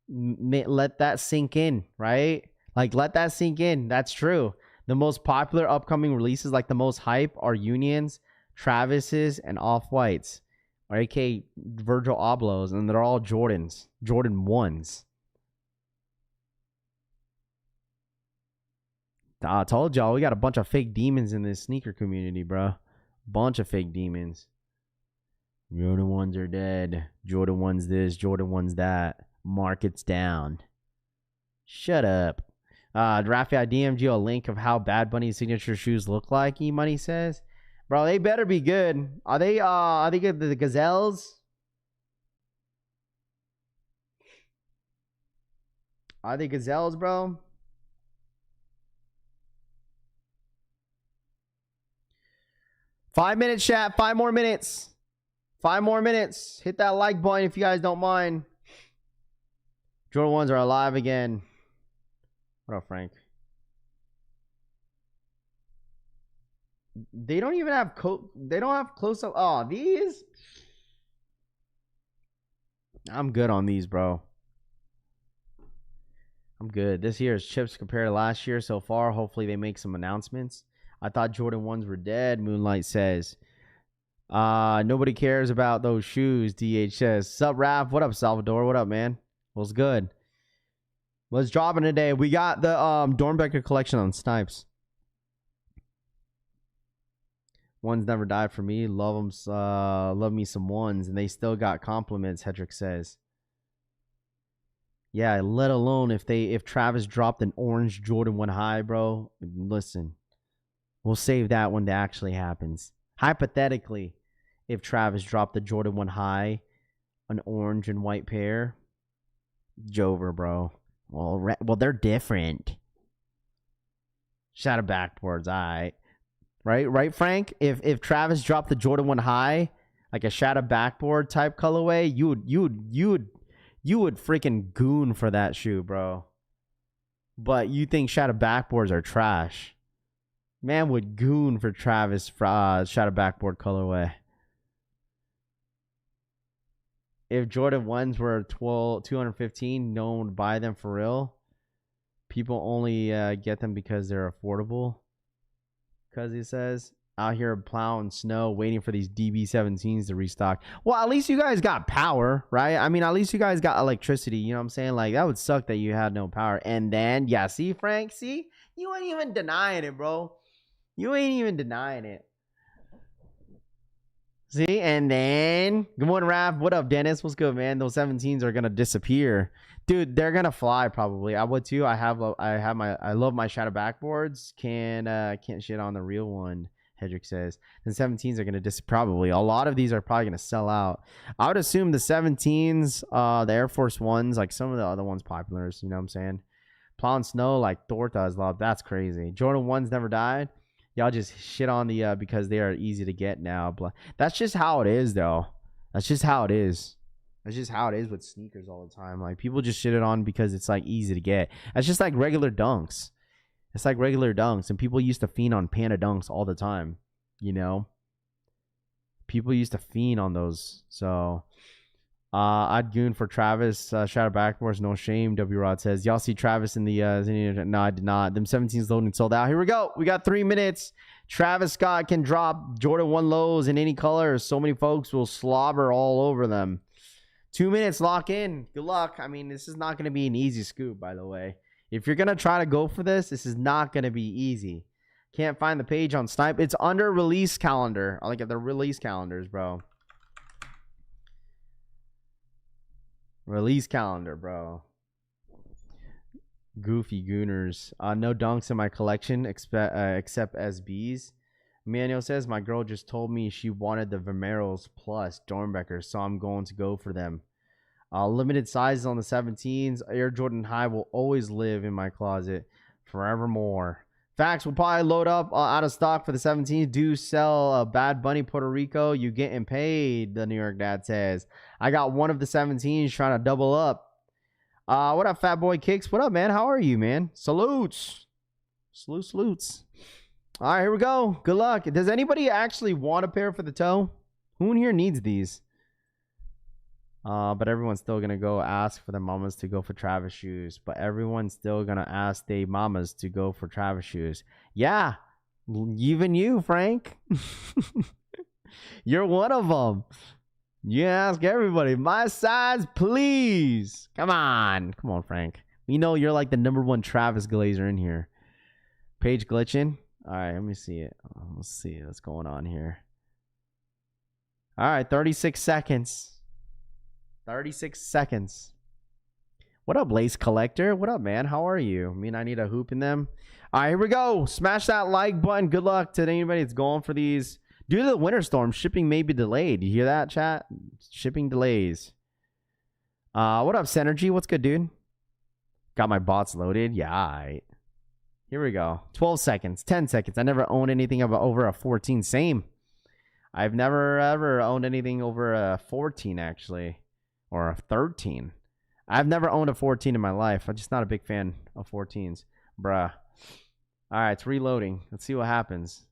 Let that sink in, right? Like, let that sink in. That's true. The most popular upcoming releases, like the most hype, are Unions, Travis's, and Off-Whites, or aka Virgil Ablohs, and they're all Jordans. Jordan 1s. I told y'all, we got a bunch of fake demons in this sneaker community, bro. Bunch of fake demons. Jordan 1s are dead. Jordan 1's this, Jordan 1's that. Market's down. Shut up. Rafi, I DM'd you a link of how Bad Bunny's signature shoes look like, E-Money says. Bro, they better be good. Are they good? The Gazelles? Are they Gazelles, bro? Five-minute chat. 5 more minutes. 5 more minutes. Hit that like button if you guys don't mind. Jordan 1s are alive again. What up, Frank? They don't even have they don't have close up. Oh, these? I'm good on these, bro. I'm good. This year's chips compared to last year so far. Hopefully they make some announcements. I thought Jordan 1s were dead, Moonlight says. Nobody cares about those shoes, DH says. Sup, Raph? What up, Salvador? What up, man? What's good? What's dropping today? We got the Doernbecher collection on Snipes. Ones never died for me. Love them. Love me some ones, and they still got compliments. Hedrick says. Yeah, let alone if Travis dropped an orange Jordan 1 high, bro. Listen, we'll save that when that actually happens. Hypothetically, if Travis dropped the Jordan 1 high, an orange and white pair, Jover, bro. Well, they're different. Shadow backboards, all right. Right, Frank? If Travis dropped the Jordan 1 high, like a shadow backboard type colorway, you would You would freaking goon for that shoe, bro. But you think shadow backboards are trash. Man would goon for Travis shadow backboard colorway. If Jordan 1s were 215, no one would buy them for real. People only get them because they're affordable. Because he says, out here plowing snow, waiting for these DB17s to restock. Well, at least you guys got power, right? I mean, at least you guys got electricity. You know what I'm saying? Like, that would suck that you had no power. And then, yeah, see, Frank? See? You ain't even denying it, bro. You ain't even denying it. See? And then, good morning, Raph. What up, Dennis? What's good, man? Those 17s are going to disappear. Dude, they're going to fly probably. I would too. I love my shadow backboards. Can't shit on the real one. Hedrick says. The 17s are going to probably. A lot of these are probably going to sell out. I would assume the 17s, the Air Force Ones, like some of the other ones popular, you know what I'm saying? Plowing snow like Torta's love. That's crazy. Jordan 1s never died. Y'all just shit on the because they are easy to get now. That's just how it is, though. That's just how it is. That's just how it is with sneakers all the time. Like, people just shit it on because it's like easy to get. That's just like regular dunks. It's like regular dunks, and people used to fiend on Panda dunks all the time. You know, people used to fiend on those. So, I'd goon for Travis. Shadow backboards, no shame. W Rod says, y'all see Travis in the no, I did not. Them 17s loading sold out. Here we go. We got 3 minutes. Travis Scott can drop Jordan 1 lows in any color. So many folks will slobber all over them. 2 minutes, lock in. Good luck. I mean, this is not going to be an easy scoop, by the way. If you're going to try to go for this, this is not going to be easy. Can't find the page on Snipe. It's under release calendar. I like the release calendars, bro. Release calendar, bro. Goofy gooners. No dunks in my collection except SBs. Manuel says, my girl just told me she wanted the Vomeros plus Doernbecher, so I'm going to go for them. Limited sizes on the 17s. Air Jordan High will always live in my closet forevermore. Facts will probably load up out of stock for the 17s. Do sell Bad Bunny Puerto Rico. You getting paid, the New York Dad says. I got one of the 17s trying to double up. What up, Fat Boy Kicks? What up, man? How are you, man? Salutes. Salutes. All right, here we go. Good luck. Does anybody actually want a pair for the toe? Who in here needs these? But everyone's still going to go ask for their mamas to go for Travis shoes. But everyone's still going to ask their mamas to go for Travis shoes. Yeah. Even you, Frank. You're one of them. You ask everybody. My size, please. Come on. Come on, Frank. We know you're like the #1 Travis Glazer in here. Page glitching. All right, let me see it. Let's see what's going on here. All right, 36 seconds. 36 seconds. What up, Lace Collector? What up, man? How are you? I mean, I need a hoop in them. All right, here we go. Smash that like button. Good luck to anybody that's going for these. Due to the winter storm, shipping may be delayed. You hear that, chat? Shipping delays. What up, Synergy? What's good, dude? Got my bots loaded. Yeah, all right. Here we go. 12 seconds. 10 seconds. I never owned anything over a 14. Same. I've never, ever owned anything over a 14, actually. Or a 13. I've never owned a 14 in my life. I'm just not a big fan of 14s. Bruh. All right, it's reloading. Let's see what happens.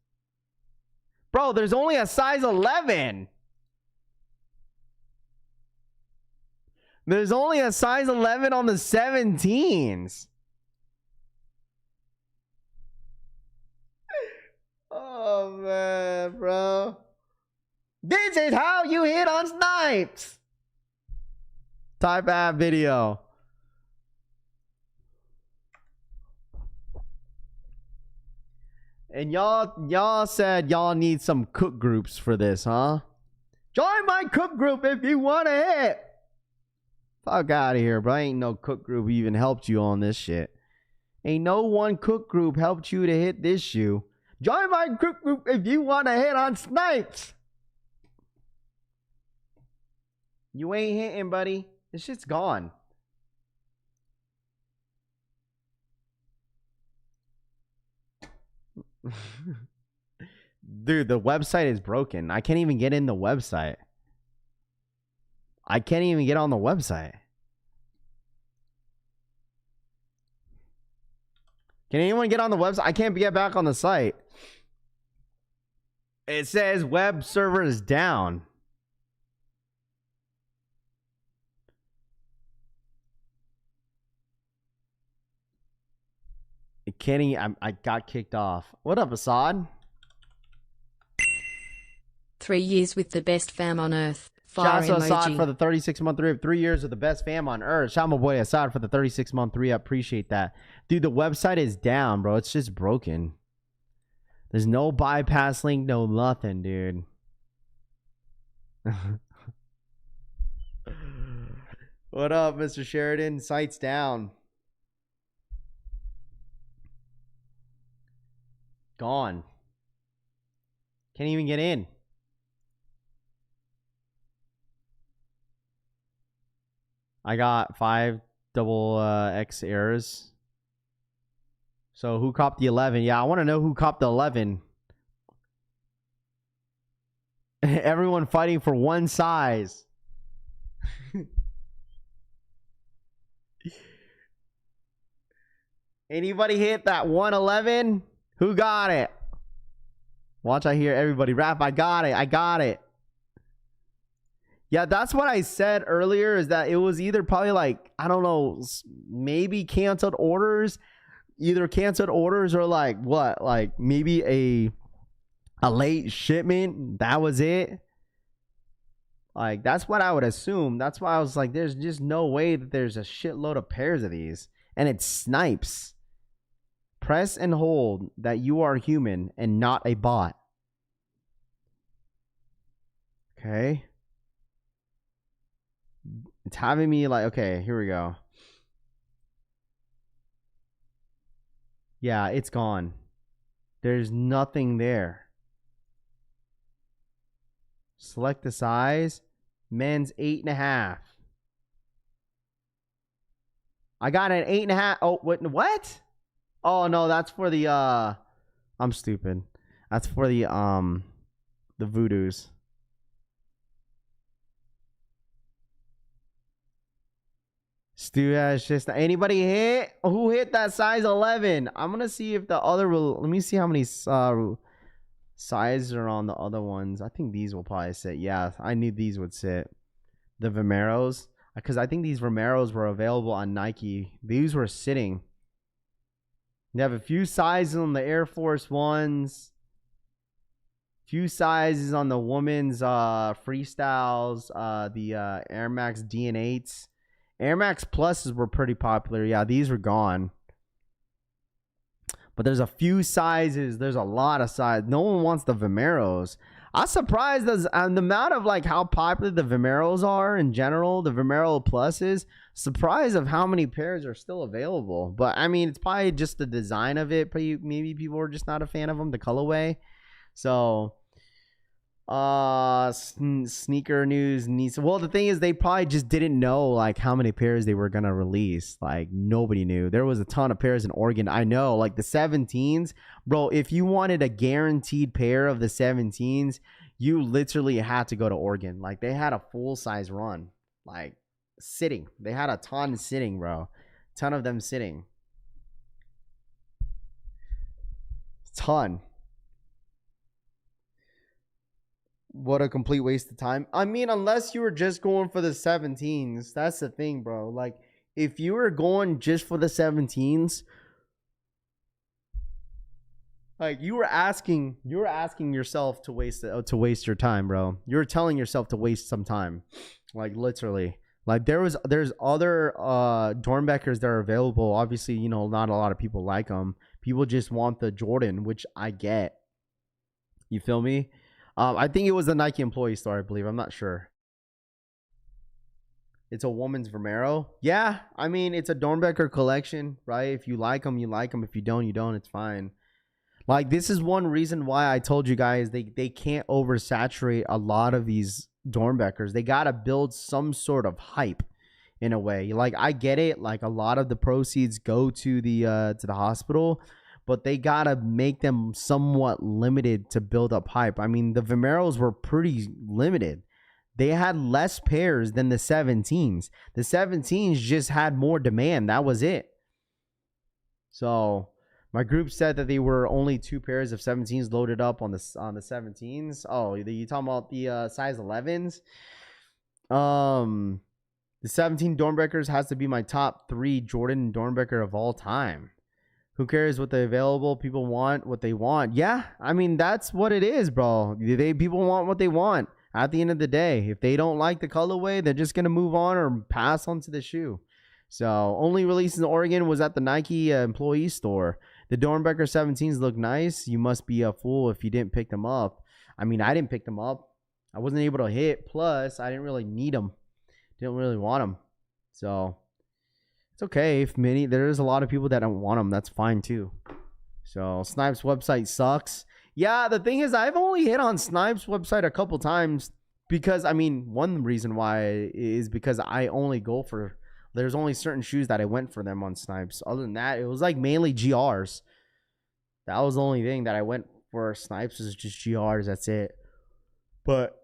Bro, there's only a size 11. There's only a size 11 on the 17s. Oh, man, bro. This is how you hit on Snipes. Type app video. And y'all said y'all need some cook groups for this, huh? Join my cook group if you want to hit. Fuck out of here, bro. Ain't no cook group even helped you on this shit. Ain't no one cook group helped you to hit this shoe. Join my cook group if you want to hit on Snipes. You ain't hitting, buddy. This shit's gone. Dude, the website is broken. I can't even get in the website. I can't even get on the website. Can anyone get on the website? I can't get back on the site. It says web server is down. Kenny, I got kicked off. What up, Assad? 3 years with the best fam on earth. Shout Fire out to Assad emoji. for the 36-month re-up. 3 years with the best fam on earth. Shout out my boy Assad for the 36-month re-up. Appreciate that. Dude, the website is down, bro. It's just broken. There's no bypass link, no nothing, dude. What up, Mr. Sheridan? Site's down. Gone. Can't even get in. I got 5 double X errors. So who copped the 11? Yeah, I want to know who copped the 11. Everyone fighting for one size. Anybody hit that 111? Who got it? Watch, I hear everybody rap. I got it. I got it. Yeah, that's what I said earlier, is that it was either probably like, I don't know, maybe canceled orders. Either canceled orders or like what? Like maybe a late shipment. That was it. Like, that's what I would assume. That's why I was like, there's just no way that there's a shitload of pairs of these. And it's Snipes. Press and hold that you are human and not a bot. Okay. It's having me like, okay, here we go. Yeah, it's gone. There's nothing there. Select the size. Men's 8.5. I got an 8.5. Oh, what? Oh no, that's for the I'm stupid. That's for the voodoos. Stu has just anybody hit? Who hit that size 11? I'm gonna see if the other will. Let me see how many sizes are on the other ones. I think these will probably sit. Yeah, I knew these would sit. The Vomeros, because I think these Vomeros were available on Nike. These were sitting. You have a few sizes on the Air Force Ones. Few sizes on the women's freestyles. The Air Max DN8s. Air Max Pluses were pretty popular. Yeah, these were gone. But there's a few sizes. There's a lot of sizes. No one wants the Vomeros. I'm surprised as the amount of like how popular the Vomeros are in general. The Vomero Pluses. Surprised of how many pairs are still available. But I mean, it's probably just the design of it. Maybe people are just not a fan of them. The colorway. So sneaker news needs. Well, the thing is, they probably just didn't know like how many pairs they were gonna release. Like nobody knew. There was a ton of pairs in Oregon. I know, like the 17s, bro. If you wanted a guaranteed pair of the 17s, you literally had to go to Oregon. Like they had a full size run, like sitting. They had a ton sitting, bro. Ton of them sitting. Ton. What a complete waste of time. I mean, unless you were just going for the 17s. That's the thing, bro. Like, if you were going just for the 17s, like you were asking yourself to waste your time, bro. You're telling yourself to waste some time. Like literally. Like there's other Doernbechers that are available. Obviously, you know, not a lot of people like them. People just want the Jordan, which I get. You feel me? I think it was the Nike employee store, I believe. I'm not sure. It's a woman's Vomero. Yeah, I mean, it's a Doernbecher collection, right? If you like them, you like them. If you don't, you don't. It's fine. Like, this is one reason why I told you guys they can't oversaturate a lot of these Doernbechers. They got to build some sort of hype in a way. Like, I get it. Like, a lot of the proceeds go to the hospital, but they got to make them somewhat limited to build up hype. I mean, the Vomeros were pretty limited. They had less pairs than the 17s. The 17s just had more demand. That was it. So, My group said that they were only 2 pairs of 17s loaded up on the 17s. Oh, you talking about the size 11s? The 17 Doernbechers has to be my top 3 Jordan Doernbecher of all time. Who cares what the available people want, what they want? Yeah, I mean, that's what it is, bro. People want what they want at the end of the day. If they don't like the colorway, they're just going to move on or pass on to the shoe. So, only release in Oregon was at the Nike employee store. The Doernbecher 17s look nice. You must be a fool if you didn't pick them up. I mean, I didn't pick them up. I wasn't able to hit. Plus, I didn't really need them. Didn't really want them. So, it's okay if there's a lot of people that don't want them. That's fine too. So Snipes website sucks. Yeah, the thing is, I've only hit on Snipes website a couple times because, I mean, one reason why is because I only go for, there's only certain shoes that I went for them on Snipes. Other than that, it was like mainly GRs. That was the only thing that I went for Snipes was just GRs. That's it. But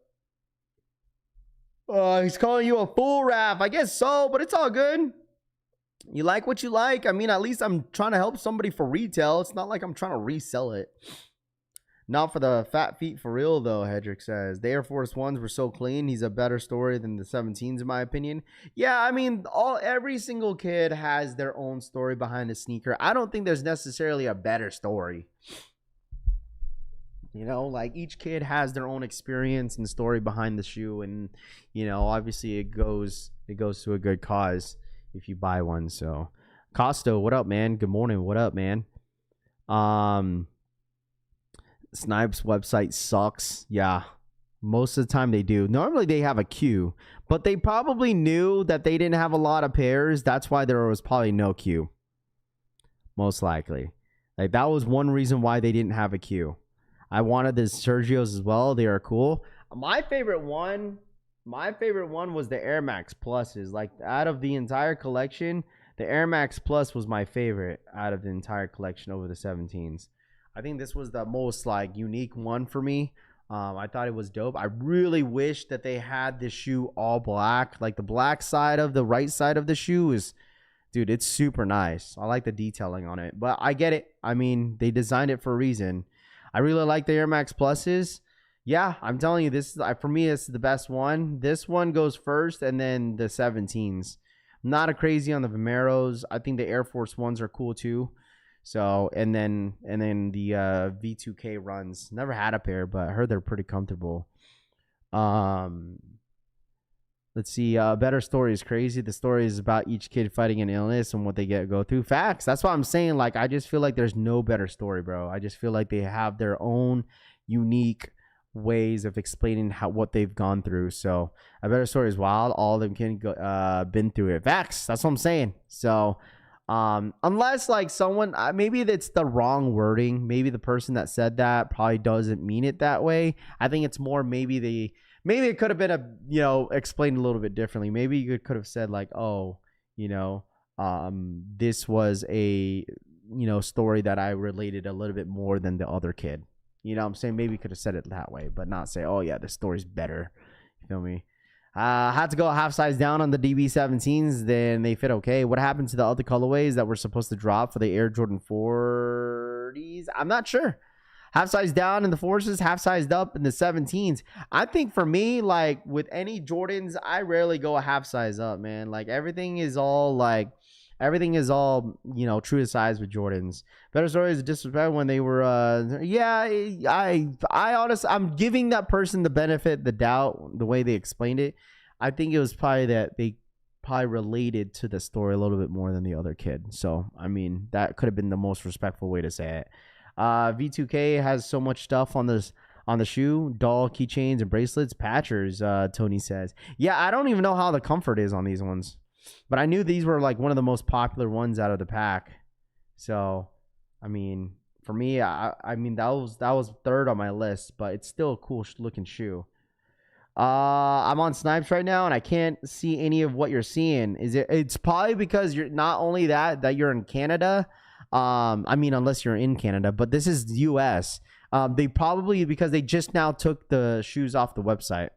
he's calling you a fool, Raph. I guess so, but it's all good. You like what you like. I mean, at least I'm trying to help somebody for retail. It's not like I'm trying to resell it. Not for the fat feet for real, though, Hedrick says. The Air Force Ones were so clean. He's a better story than the 17s, in my opinion. Yeah, I mean, every single kid has their own story behind a sneaker. I don't think there's necessarily a better story. You know, like each kid has their own experience and story behind the shoe. And, you know, obviously it goes to a good cause if you buy one. So Costo, what up, man? Good morning. What up, man? Snipes website sucks. Yeah, most of the time they do. Normally they have a queue, but they probably knew that they didn't have a lot of pairs. That's why there was probably no queue. Most likely. Like that was one reason why they didn't have a queue. I wanted the Sergios as well. They are cool. My favorite one was the Air Max Pluses. Like out of the entire collection, the Air Max Plus was my favorite out of the entire collection over the 17s. I think this was the most like unique one for me. I thought it was dope. I really wish that they had this shoe all black. Like the black side of the right side of the shoe is, dude, it's super nice. I like the detailing on it, but I get it. I mean, they designed it for a reason. I really like the Air Max Pluses. Yeah, I'm telling you, this is, for me, it's the best one. This one goes first, and then the 17s. Not a crazy on the Vomeros. I think the Air Force Ones are cool too. So, and then the V2K runs. Never had a pair, but I heard they're pretty comfortable. Let's see. Better story is crazy. The story is about each kid fighting an illness and what they go through. Facts. That's why I'm saying, like, I just feel like there's no better story, bro. I just feel like they have their own unique ways of explaining what they've gone through. So a better story is wild. All of them can been through it. Facts. That's what I'm saying. So unless like someone, maybe that's the wrong wording. Maybe the person that said that probably doesn't mean it that way. I think it's more maybe it could have been explained a little bit differently. Maybe you could have said like, oh, this was a, story that I related a little bit more than the other kid. You know what I'm saying? Maybe you could have said it that way, but not say, oh yeah, this story's better. You feel me? Had to go a half size down on the DB17s. Then they fit okay. What happened to the other colorways that were supposed to drop for the Air Jordan 40s? I'm not sure. Half size down in the forces, half sized up in the 17s. I think for me, like with any Jordans, I rarely go a half size up, man. Like everything is all true to size with Jordans. Better story is disrespect when they were I honestly, I'm giving that person the benefit of the doubt the way they explained it. I think it was probably that they probably related to the story a little bit more than the other kid. So I mean, that could have been the most respectful way to say it. V2K has so much stuff on the shoe, doll, keychains, and bracelets. Patchers, Tony says. Yeah, I don't even know how the comfort is on these ones, but I knew these were like one of the most popular ones out of the pack. So, I mean, for me, I mean that was third on my list, but it's still a cool looking shoe. I'm on Snipes right now, and I can't see any of what you're seeing. It's probably because you're not only that you're in Canada. I mean, unless you're in Canada, but this is US. They probably, because they just now took the shoes off the website.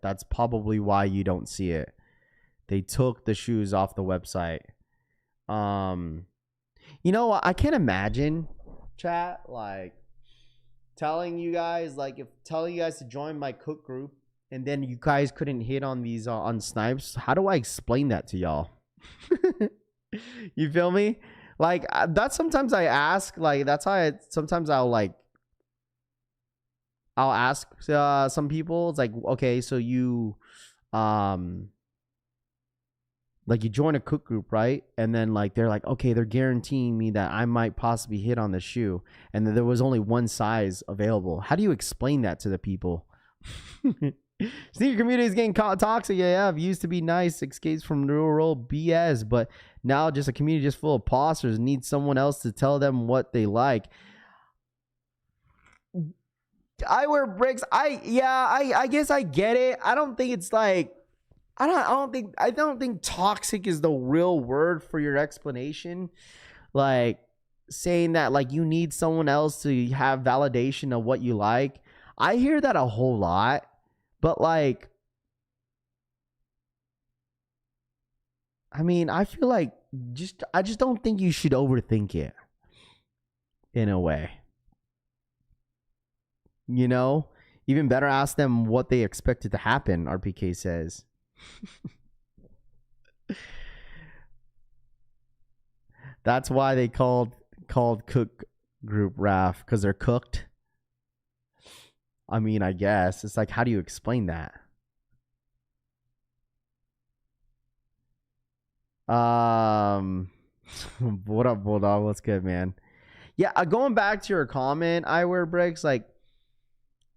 That's probably why you don't see it. They took the shoes off the website. You know, I can't imagine, chat, like telling you guys to join my cook group and then you guys couldn't hit on these on snipes. How do I explain that to y'all? You feel me? Like that's sometimes I ask, like that's how sometimes I'll ask some people. It's like, okay, so you like you join a cook group, right? And then like they're like, okay, they're guaranteeing me that I might possibly hit on the shoe, and then there was only one size available. How do you explain that to the people? Sneaker community is getting toxic. Yeah, it used to be nice, escapes from rural BS, but now just a community just full of imposters. Need someone else to tell them what they like. I wear bricks. I guess I get it. I don't think it's like I don't think toxic is the real word for your explanation. Like saying that like you need someone else to have validation of what you like. I hear that a whole lot, but like I mean, I feel like I just don't think you should overthink it in a way. You know, even better ask them what they expected to happen, RPK says. That's why they called cook group RAF, because they're cooked. I mean, I guess it's like, how do you explain that? What up, Bulldog? What's good, man? Yeah, going back to your comment, I wear bricks. Like,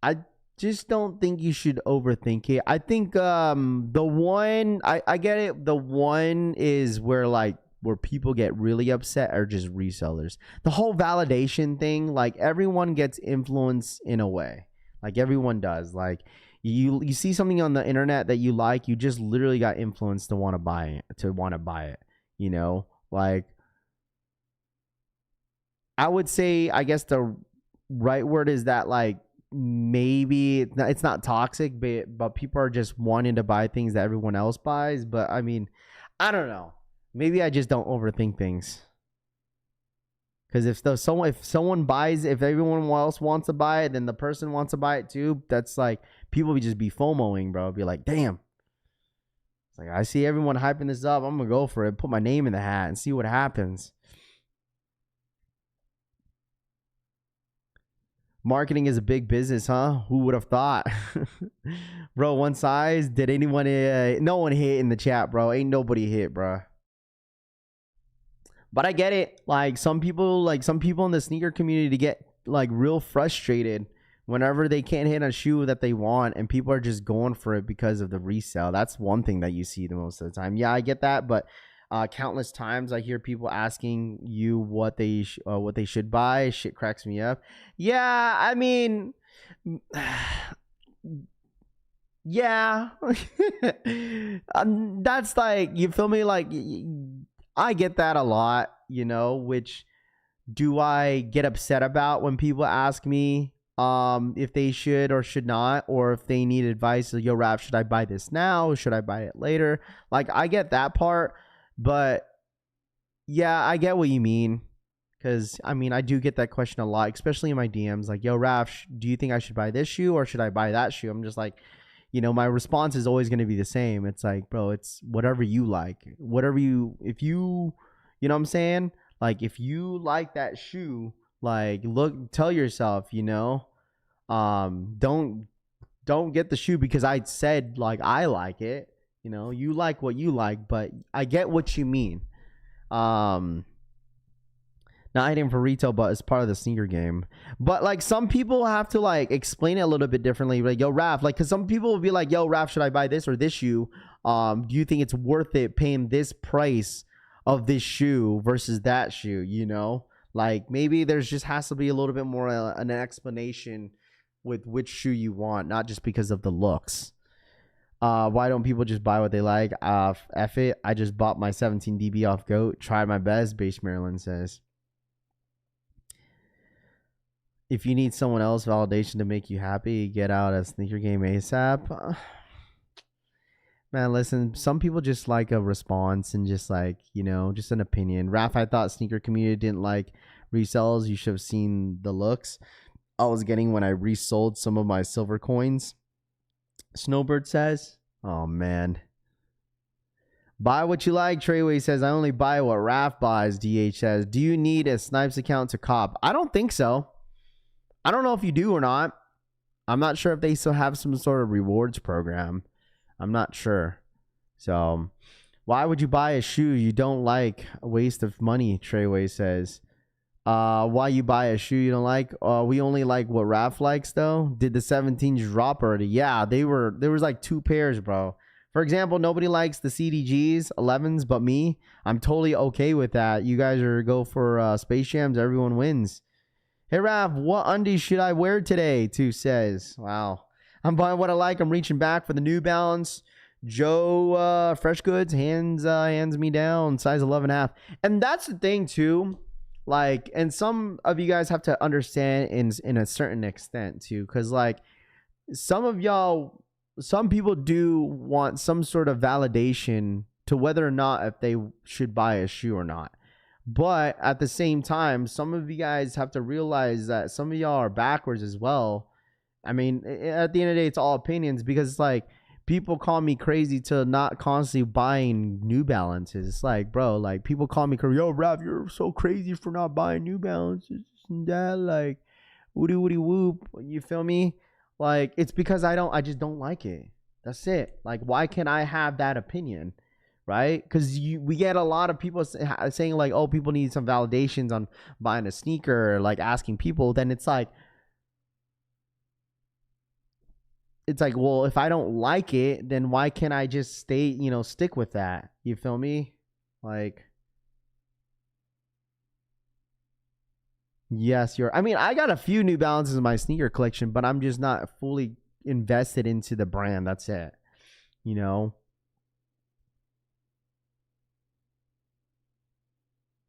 I just don't think you should overthink it. I think the one I get it. The one is where people get really upset are just resellers. The whole validation thing, like everyone gets influenced in a way. Like everyone does. Like you see something on the internet that you like, you just literally got influenced to want to buy it. You know, like I would say, I guess the right word is that like maybe it's not toxic, but people are just wanting to buy things that everyone else buys. But I mean, I don't know. Maybe I just don't overthink things. Because if someone buys, if everyone else wants to buy it, then the person wants to buy it too. That's like people would just be FOMOing, bro. Be like, damn. It's like I see everyone hyping this up. I'm gonna go for it. Put my name in the hat and see what happens. Marketing is a big business, huh? Who would have thought? Bro, one size. Did anyone no one hit in the chat, bro? Ain't nobody hit, bro. But I get it. Like some people in the sneaker community get like real frustrated whenever they can't hit a shoe that they want, and people are just going for it because of the resale. That's one thing that you see the most of the time. Yeah, I get that, but countless times I hear people asking you what they should buy. Shit cracks me up. Yeah, I mean, yeah, that's like, you feel me? Like I get that a lot, you know. Which do I get upset about when people ask me if they should or should not, or if they need advice? Like, yo, Rap, should I buy this now? Should I buy it later? Like I get that part. But yeah, I get what you mean. Because, I mean, I do get that question a lot, especially in my DMs. Like, yo, Raf, do you think I should buy this shoe or should I buy that shoe? I'm just like, you know, my response is always going to be the same. It's like, bro, it's whatever you like. You know what I'm saying? Like, if you like that shoe, like, tell yourself, you know, don't get the shoe because I said, like, I like it. You know, you like what you like, but I get what you mean. Not hitting for retail, but it's part of the sneaker game. But like some people have to like explain it a little bit differently. Like, yo, Raf, like, because some people will be like, yo, Raf, should I buy this or this shoe? Do you think it's worth it paying this price of this shoe versus that shoe? You know, like maybe there's just has to be a little bit more an explanation with which shoe you want, not just because of the looks. Why don't people just buy what they like? F it. I just bought my 17 DB off GOAT. Tried my best, Base Maryland says. If you need someone else validation to make you happy, get out a sneaker game ASAP. Man, listen, some people just like a response and just like, just an opinion. Raph, I thought sneaker community didn't like resells. You should have seen the looks I was getting when I resold some of my silver coins. Snowbird says, oh man. Buy what you like. Treyway says, I only buy what Raph buys. DH says, do you need a Snipes account to cop? I don't think so. I don't know if you do or not. I'm not sure if they still have some sort of rewards program. I'm not sure. So, why would you buy a shoe you don't like? A waste of money, Treyway says. Why you buy a shoe you don't like? We only like what Raph likes, though. Did the 17s drop already? Yeah, there was like 2 pairs, bro. For example, nobody likes the CDGs 11s but me. I'm totally okay with that. You guys go for Space Jams. Everyone wins. Hey, Raph, what undies should I wear today? 2 says. Wow. I'm buying what I like. I'm reaching back for the New Balance. Joe Fresh Goods hands me down. Size 11.5. And that's the thing, too. Like, and some of you guys have to understand in a certain extent, too. Because, like, some people do want some sort of validation to whether or not if they should buy a shoe or not. But at the same time, some of you guys have to realize that some of y'all are backwards as well. I mean, at the end of the day, it's all opinions because it's like people call me crazy to not constantly buying New Balances. It's like, bro, like people call me, yo, Raph, you're so crazy for not buying New Balances and that, like, woody woody whoop. You feel me? Like, it's because I just don't like it. That's it. Like, why can't I have that opinion? Right? Because we get a lot of people saying like, oh, people need some validations on buying a sneaker, or like asking people. Then it's like, well, if I don't like it, then why can't I just stick with that? You feel me? Like, yes, I mean, I got a few New Balances in my sneaker collection, but I'm just not fully invested into the brand. That's it. It's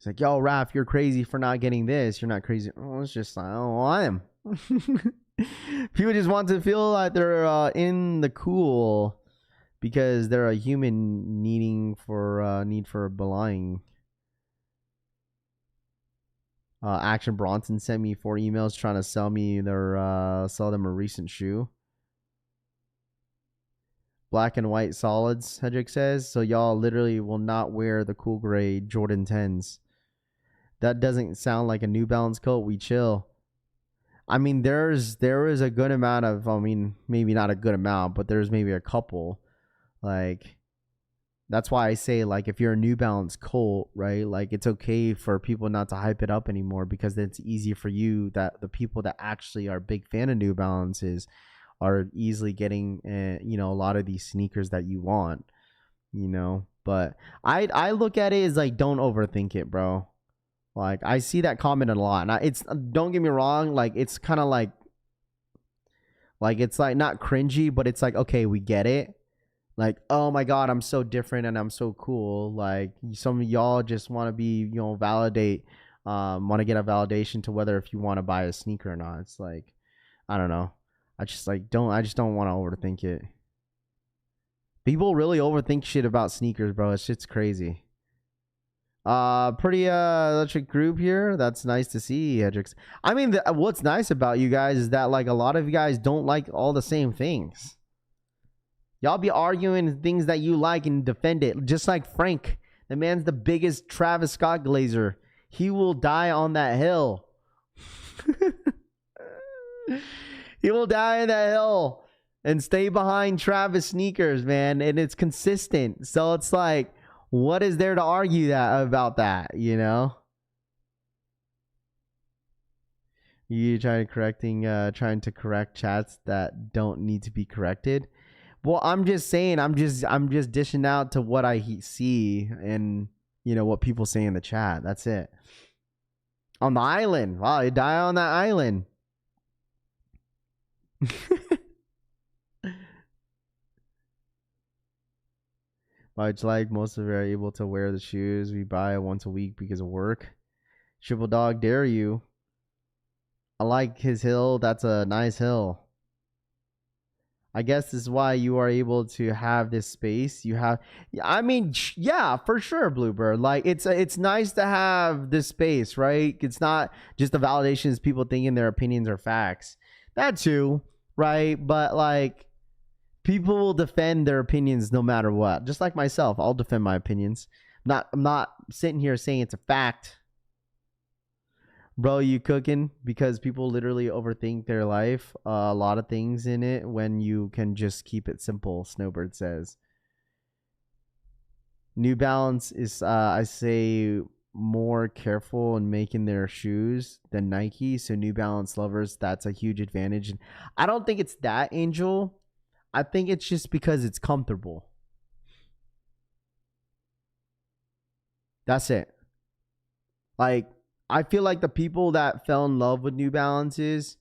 like, yo, Raph, you're crazy for not getting this. You're not crazy. Oh, it's just like, oh, I am. People just want to feel like they're in the cool because they're a human need for belonging. Action Bronson sent me 4 emails trying to sell them a recent shoe. Black and white solids, Hedrick says. So y'all literally will not wear the cool gray Jordan 10s. That doesn't sound like a New Balance coat. We chill. I mean, there is a good amount of, I mean, maybe not a good amount, but there's maybe a couple. Like, that's why I say, like, if you're a New Balance cult, right, like, it's okay for people not to hype it up anymore because it's easy for you that the people that actually are big fan of New Balances are easily getting, a lot of these sneakers that you want, But I look at it as, like, don't overthink it, bro. Like, I see that comment a lot. Now, don't get me wrong, like, it's kind of like it's like not cringy, but it's like, okay, we get it. Like, oh my God, I'm so different and I'm so cool. Like, some of y'all just want to be, want to get a validation to whether if you want to buy a sneaker or not. It's like, I don't know. I just don't want to overthink it. People really overthink shit about sneakers, bro. It's shit's crazy. Pretty electric group here. That's nice to see, Hedrix. I mean, what's nice about you guys is that, like, a lot of you guys don't like all the same things. Y'all be arguing things that you like and defend it. Just like Frank. The man's the biggest Travis Scott glazer. He will die on that hill. He will die on that hill and stay behind Travis sneakers, man. And it's consistent. So it's like, what is there to argue about that, You trying to correct chats that don't need to be corrected. Well, I'm just saying, I'm just dishing out to what I see and what people say in the chat. That's it. On the island. Wow, you die on that island. By July, most of us are able to wear the shoes we buy once a week because of work. Triple Dog, dare you. I like his hill. That's a nice hill. I guess this is why you are able to have this space. You have, I mean, yeah, for sure, Bluebird. Like it's nice to have this space, right? It's not just the validations, people thinking their opinions are facts. That too, right? But like, people will defend their opinions no matter what. Just like myself, I'll defend my opinions. I'm not sitting here saying it's a fact. Bro, you cooking? Because people literally overthink their life. A lot of things in it when you can just keep it simple, Snowbird says. New Balance is, I say, more careful in making their shoes than Nike. So New Balance lovers, that's a huge advantage. I don't think it's that, Angel. I think it's just because it's comfortable. That's it. Like, I feel like the people that fell in love with New Balances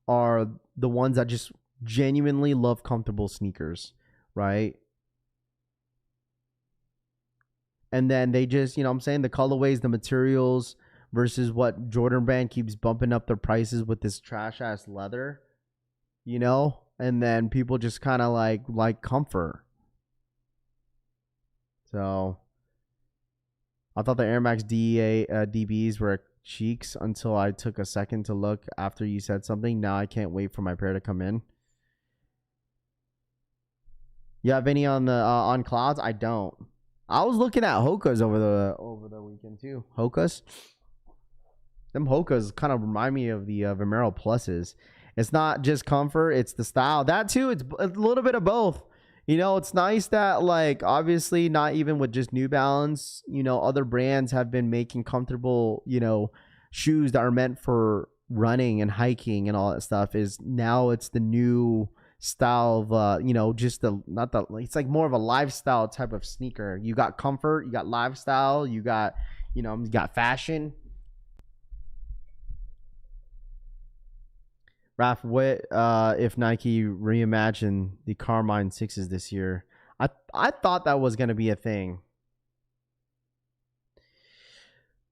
are the ones that just genuinely love comfortable sneakers, right? And then they just, you know what I'm saying, the colorways, the materials versus what Jordan Brand keeps bumping up their prices with this trash ass leather, you know? And then people just kind of like comfort. So I thought the Air Max DBs were cheeks until I took a second to look after you said something. Now I can't wait for my pair to come in. You have any on the on clouds? I don't. I was looking at Hoka's over the weekend too. Hoka's. Them Hoka's kind of remind me of the Vomero Pluses. It's not just comfort, it's the style. That too, it's a little bit of both. You know, it's nice that, like, obviously not even with just New Balance, you know, other brands have been making comfortable, you know, shoes that are meant for running and hiking and all that stuff. Is now it's the new style of, you know, just it's like more of a lifestyle type of sneaker. You got comfort, you got lifestyle, you got, you know, you got fashion. Raph, what if Nike reimagined the Carmine 6s this year? I thought that was going to be a thing.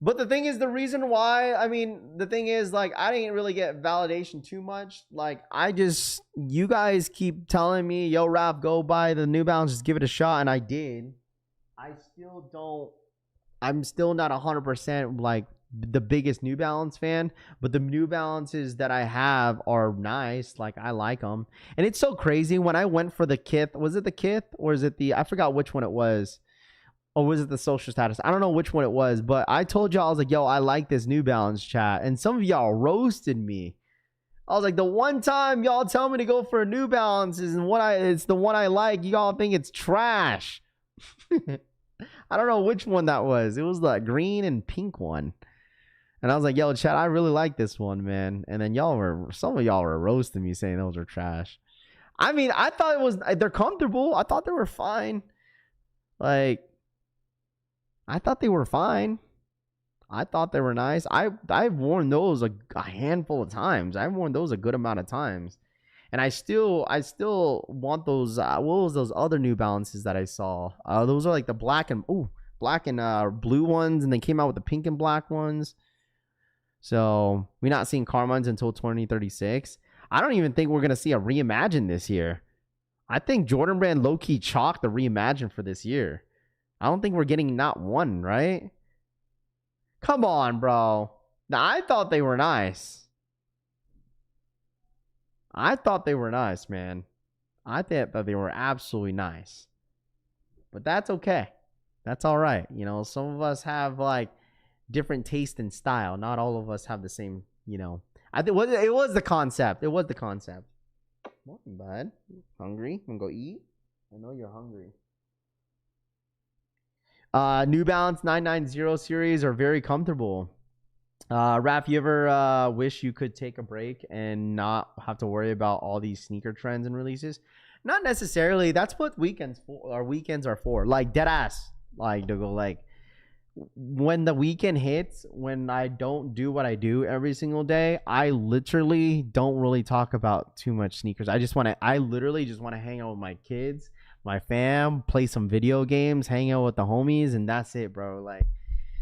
But the thing is, the reason why, I mean, the thing is, like, I didn't really get validation too much. Like, you guys keep telling me, yo, Raph, go buy the New Balance, just give it a shot. And I did. I'm still not 100% like the biggest New Balance fan, but the New Balances that I have are nice. Like, I like them. And it's so crazy when I went for the Kith. Was it the Kith or is it I forgot which one it was. Or was it the social status? I don't know which one it was, but I told y'all, I was like, yo, I like this New Balance, chat. And some of y'all roasted me. I was like, the one time y'all tell me to go for a New Balance it's the one I like. Y'all think it's trash. I don't know which one that was. It was the green and pink one. And I was like, yo, chat, I really like this one, man. And then some of y'all were roasting me saying those are trash. I mean, I thought they're comfortable. I thought they were fine. Like, I thought they were fine. I thought they were nice. I've worn those a handful of times. I've worn those a good amount of times. And I still want those. What was those other New Balances that I saw? Those are like the black and blue ones, and they came out with the pink and black ones. So we're not seeing Carmines until 2036. I don't even think we're gonna see a reimagine this year. I think Jordan Brand low-key chalked the reimagine for this year. I don't think we're getting not one, right? Come on, bro. Now, I thought they were nice. I thought they were nice, man. I thought that they were absolutely nice. But that's okay. That's all right. You know, some of us have, like, different taste and style. Not all of us have the same, you know. I think it was the concept. It was the concept. Morning, bud. Hungry? You want to go eat? I know you're hungry. New Balance 990 series are very comfortable. Raph, you ever wish you could take a break and not have to worry about all these sneaker trends and releases? Not necessarily. That's what weekends are for. Like, dead ass. Like, to go, like, when the weekend hits, when I don't do what I do every single day, I literally don't really talk about too much sneakers. I literally just want to hang out with my kids, my fam, play some video games, hang out with the homies, and that's it, bro. Like,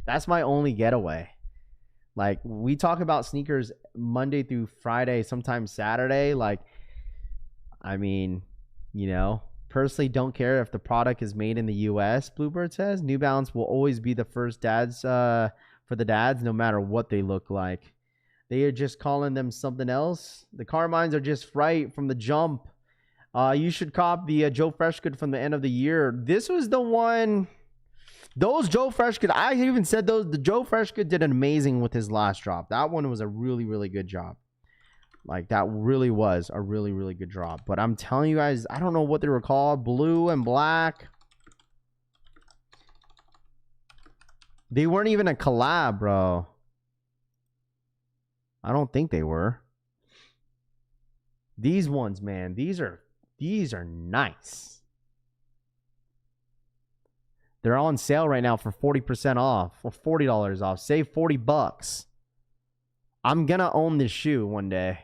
that's my only getaway. Like, we talk about sneakers Monday through Friday, sometimes Saturday. Like, I mean, You know, personally don't care if the product is made in the US. Bluebird says New Balance will always be the first dads for the dads, no matter what they look like. They are just calling them something else. The Carmines are just right from the jump. You should cop the Joe Freshgood from the end of the year. This was the one. Those Joe Freshgood, I even said those. The Joe Freshgood did an amazing with his last drop. That one was a really, really good job. Like, that really was a really, really good drop. But I'm telling you guys, I don't know what they were called. Blue and black. They weren't even a collab, bro. I don't think they were. These ones, man, these are nice. They're on sale right now for 40% off or $40 off. Save 40 bucks. I'm going to own this shoe one day.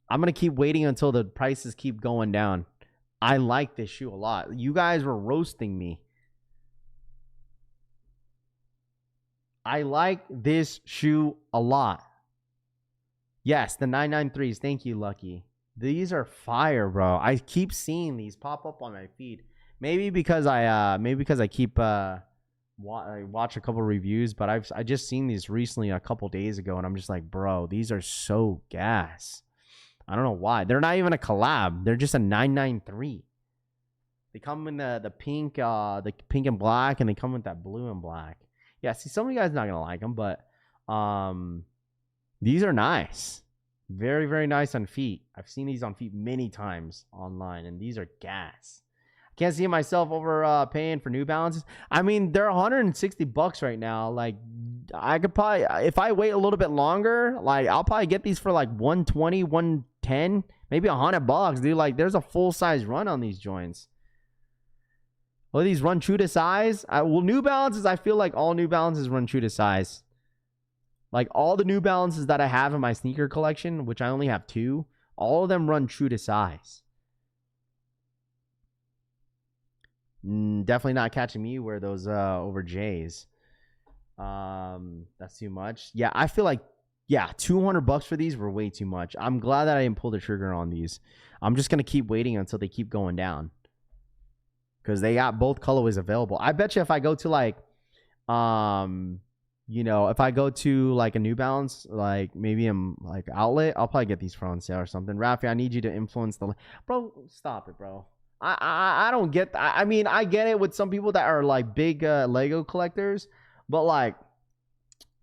I'm going to keep waiting until the prices keep going down. I like this shoe a lot. You guys were roasting me. I like this shoe a lot. Yes, the 993s. Thank you, Lucky. These are fire, bro. I keep seeing these pop up on my feed. Maybe because I keep I watch a couple reviews, but I just seen these recently a couple days ago, and I'm just like, bro, these are so gas. I don't know why. They're not even a collab. They're just a 993. They come in the pink and black, and they come with that blue and black. Yeah, see, some of you guys are not gonna like them, but these are nice. Very, very nice on feet. I've seen these on feet many times online, and these are gas. I can't see myself over paying for New Balances. I mean, they're 160 bucks right now. Like, I could probably, if I wait a little bit longer, like, I'll probably get these for like 120, 110, maybe 100 bucks, dude. Like, there's a full size run on these joints. Will these run true to size? Well, New Balances, I feel like all New Balances run true to size. Like, all the New Balances that I have in my sneaker collection, which I only have 2, all of them run true to size. Definitely not catching me wear those over J's. That's too much. Yeah, I feel like, yeah, 200 bucks for these were way too much. I'm glad that I didn't pull the trigger on these. I'm just going to keep waiting until they keep going down. Because they got both colorways available. I bet you if I go to like, you know, if I go to like a New Balance, like maybe I'm like outlet, I'll probably get these for on sale or something. Rafi, I need you to influence the, bro. Stop it, bro. I don't get. I mean, I get it with some people that are like big Lego collectors, but like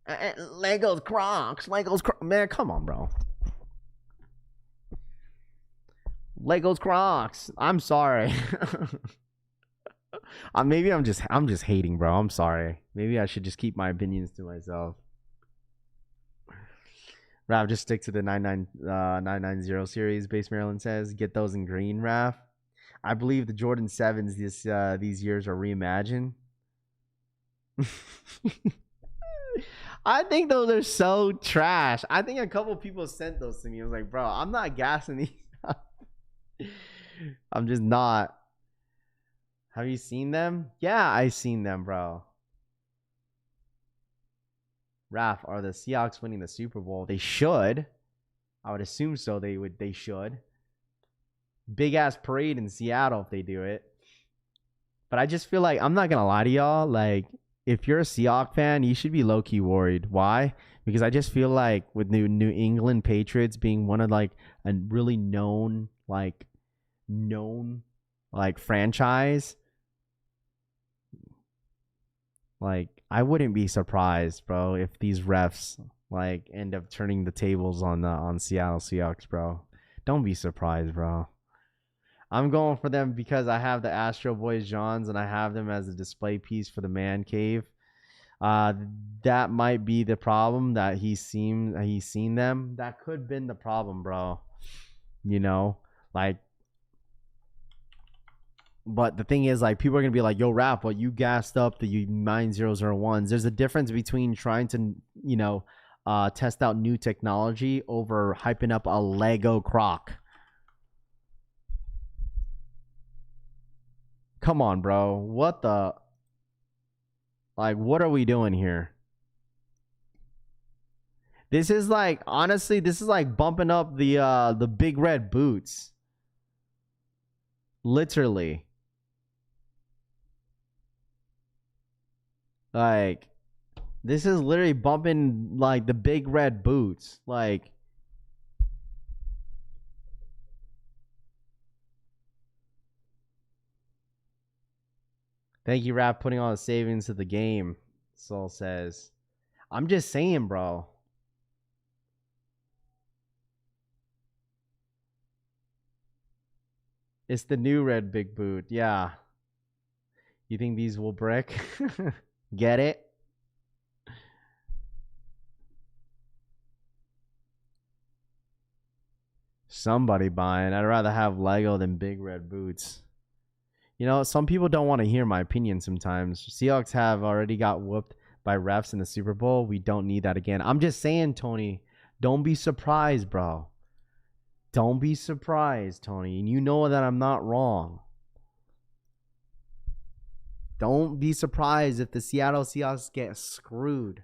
Legos Crocs, man, come on, bro. Legos Crocs. I'm sorry. Maybe I'm just hating, bro. I'm sorry. Maybe I should just keep my opinions to myself. Raph, just stick to the 990 series. Base Maryland says, get those in green, Raph. I believe the Jordan 7s these years are reimagined. I think those are so trash. I think a couple people sent those to me. I was like, bro, I'm not gassing these. I'm just not. Have you seen them? Yeah, I seen them, bro. Raph, are the Seahawks winning the Super Bowl? They should. I would assume so. They should. Big ass parade in Seattle if they do it. But I just feel like, I'm not gonna lie to y'all, like, if you're a Seahawks fan, you should be low-key worried. Why? Because I just feel like with New England Patriots being one of like a really known franchise, like, I wouldn't be surprised, bro, if these refs like end up turning the tables on Seattle Seahawks, bro. Don't be surprised, bro. I'm going for them because I have the Astro Boys Johns and I have them as a display piece for the man cave. That might be the problem, that he's seen them. That could have been the problem, bro. You know, like, but the thing is, like, people are gonna be like, yo, Raph, what, you gassed up the 9001s. There's a difference between trying to, you know, test out new technology over hyping up a Lego Croc. Come on, bro. What the? Like, what are we doing here? This is like, honestly, this is like bumping up the big red boots. Literally. Like, this is literally bumping like the big red boots. Like, thank you, Rap, putting all the savings to the game. Soul says. I'm just saying, bro. It's the new red big boot. Yeah. You think these will brick? Get it? Somebody buying. I'd rather have Lego than big red boots. You know, some people don't want to hear my opinion sometimes. Seahawks have already got whooped by refs in the Super Bowl. We don't need that again. I'm just saying, Tony, don't be surprised, bro. Don't be surprised, Tony. And you know that I'm not wrong. Don't be surprised if the Seattle Seahawks get screwed.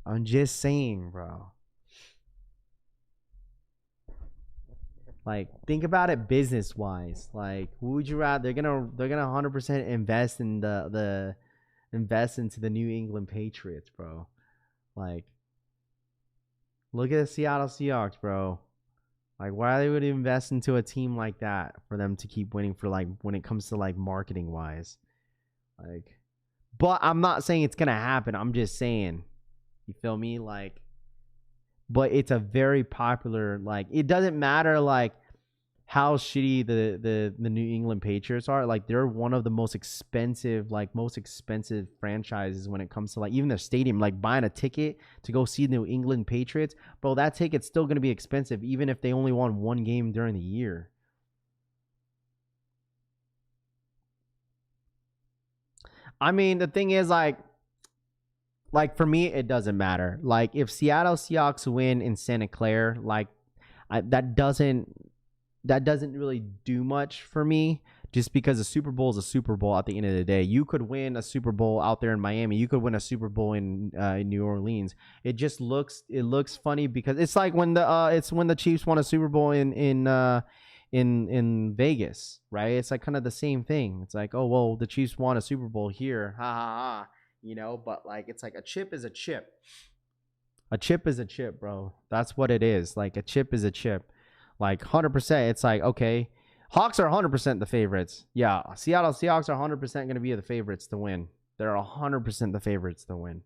I'm just saying, bro. Like, think about it business wise. Like, who would you rather? They're gonna 100% invest in invest into the New England Patriots, bro. Like, look at the Seattle Seahawks, bro. Like, why they would invest into a team like that for them to keep winning for, like, when it comes to, like, marketing wise. Like, but I'm not saying it's gonna happen. I'm just saying, you feel me? Like, but it's a very popular, like, it doesn't matter like how shitty the New England Patriots are. Like, they're one of the most expensive franchises when it comes to, like, even their stadium. Like, buying a ticket to go see the New England Patriots, bro, that ticket's still gonna be expensive even if they only won one game during the year. I mean, the thing is, like for me, it doesn't matter. Like, if Seattle Seahawks win in Santa Clara, like, that doesn't really do much for me, just because a Super Bowl is a Super Bowl at the end of the day. You could win a Super Bowl out there in Miami. You could win a Super Bowl in New Orleans. It just looks funny because it's like when the Chiefs won a Super Bowl in Vegas, right? It's like kind of the same thing. It's like, oh, well, the Chiefs won a Super Bowl here. Ha ha ha. You know, but like, it's like a chip is a chip. A chip is a chip, bro. That's what it is. Like, a chip is a chip. Like, 100%. It's like, okay, Hawks are 100% the favorites. Yeah, Seattle Seahawks are 100% going to be the favorites to win. They're 100% the favorites to win.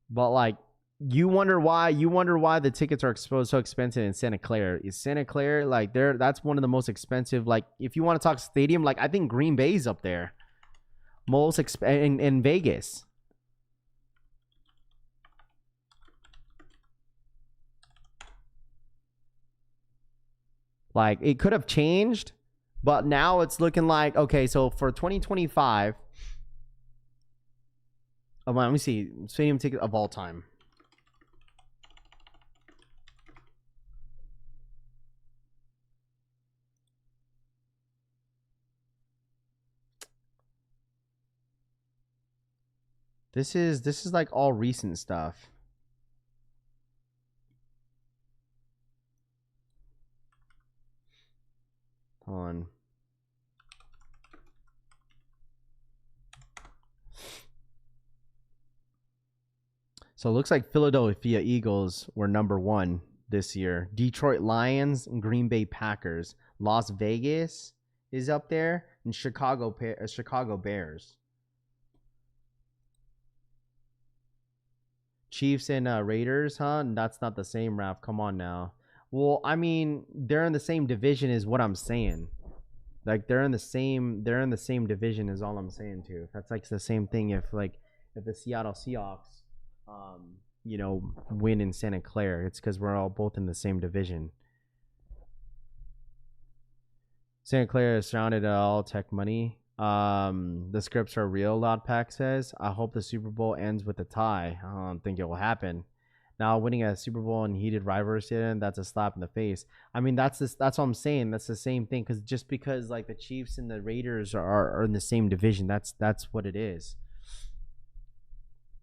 But like, you wonder why the tickets are so expensive in Santa Clara. Is Santa Clara, like, that's one of the most expensive, like, if you want to talk stadium, like, I think Green Bay's up there. In Vegas. Like, it could have changed, but now it's looking like, okay, so for 2025, let me see, stadium ticket of all time. This is like all recent stuff. Hold on. So it looks like Philadelphia Eagles were #1 this year. Detroit Lions and Green Bay Packers. Las Vegas is up there, and Chicago Bears. Chiefs and Raiders, huh? That's not the same, Raf. Come on now. Well, I mean, they're in the same division is what I'm saying. Like, they're in the same division is all I'm saying too. That's like the same thing if the Seattle Seahawks you know, win in Santa Clara. It's because we're all both in the same division. Santa Clara is surrounded at all tech money. The scripts are real, Loud Pack says. I hope the Super Bowl ends with a tie. I don't think it will happen. Now, winning a Super Bowl in heated rivalry, that's a slap in the face. I mean, that's what I'm saying. That's the same thing. Because just because like the Chiefs and the Raiders are in the same division, that's what it is.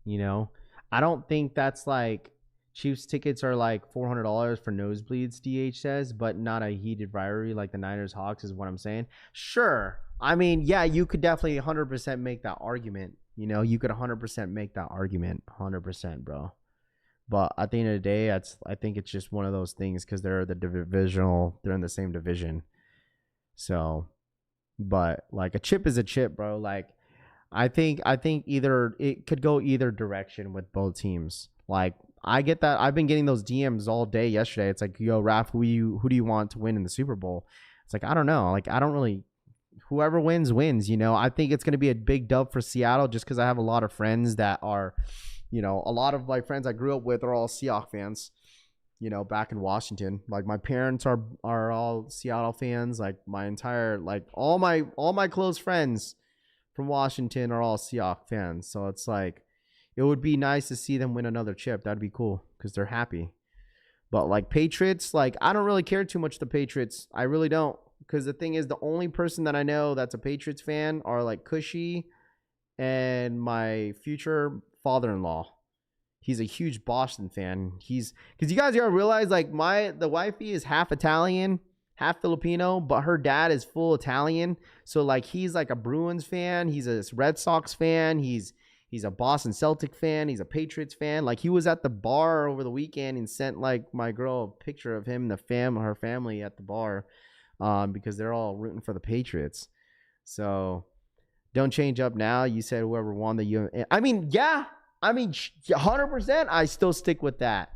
You know, I don't think that's like Chiefs tickets are like $400 for nosebleeds, DH says, but not a heated rivalry like the Niners Hawks is what I'm saying. Sure. I mean, yeah, you could definitely 100% make that argument. You know, you could 100% make that argument. 100%, bro. But at the end of the day, I think it's just one of those things because they're they're in the same division. So, but like a chip is a chip, bro. Like I think either it could go either direction with both teams. Like I get that. I've been getting those DMs all day yesterday. It's like, yo, Raph, who do you want to win in the Super Bowl? It's like, I don't know. Like I don't really. Whoever wins, you know. I think it's going to be a big dub for Seattle just because I have a lot of friends that are, you know, a lot of my friends I grew up with are all Seahawks fans, you know, back in Washington. Like my parents are all Seattle fans. Like my entire, like all my close friends from Washington are all Seahawks fans. So it's like, it would be nice to see them win another chip. That'd be cool because they're happy. But like Patriots, like I don't really care too much the Patriots. I really don't. Because the thing is, the only person that I know that's a Patriots fan are like Cushy and my future father-in-law. He's a huge Boston fan. Because you guys gotta realize, like the wifey is half Italian, half Filipino, but her dad is full Italian. So like he's like a Bruins fan. He's a Red Sox fan. He's a Boston Celtic fan. He's a Patriots fan. Like he was at the bar over the weekend and sent like my girl a picture of him and her family at the bar. Because they're all rooting for the Patriots. So don't change up now. You said whoever won the I mean, yeah. I mean, 100%. I still stick with that.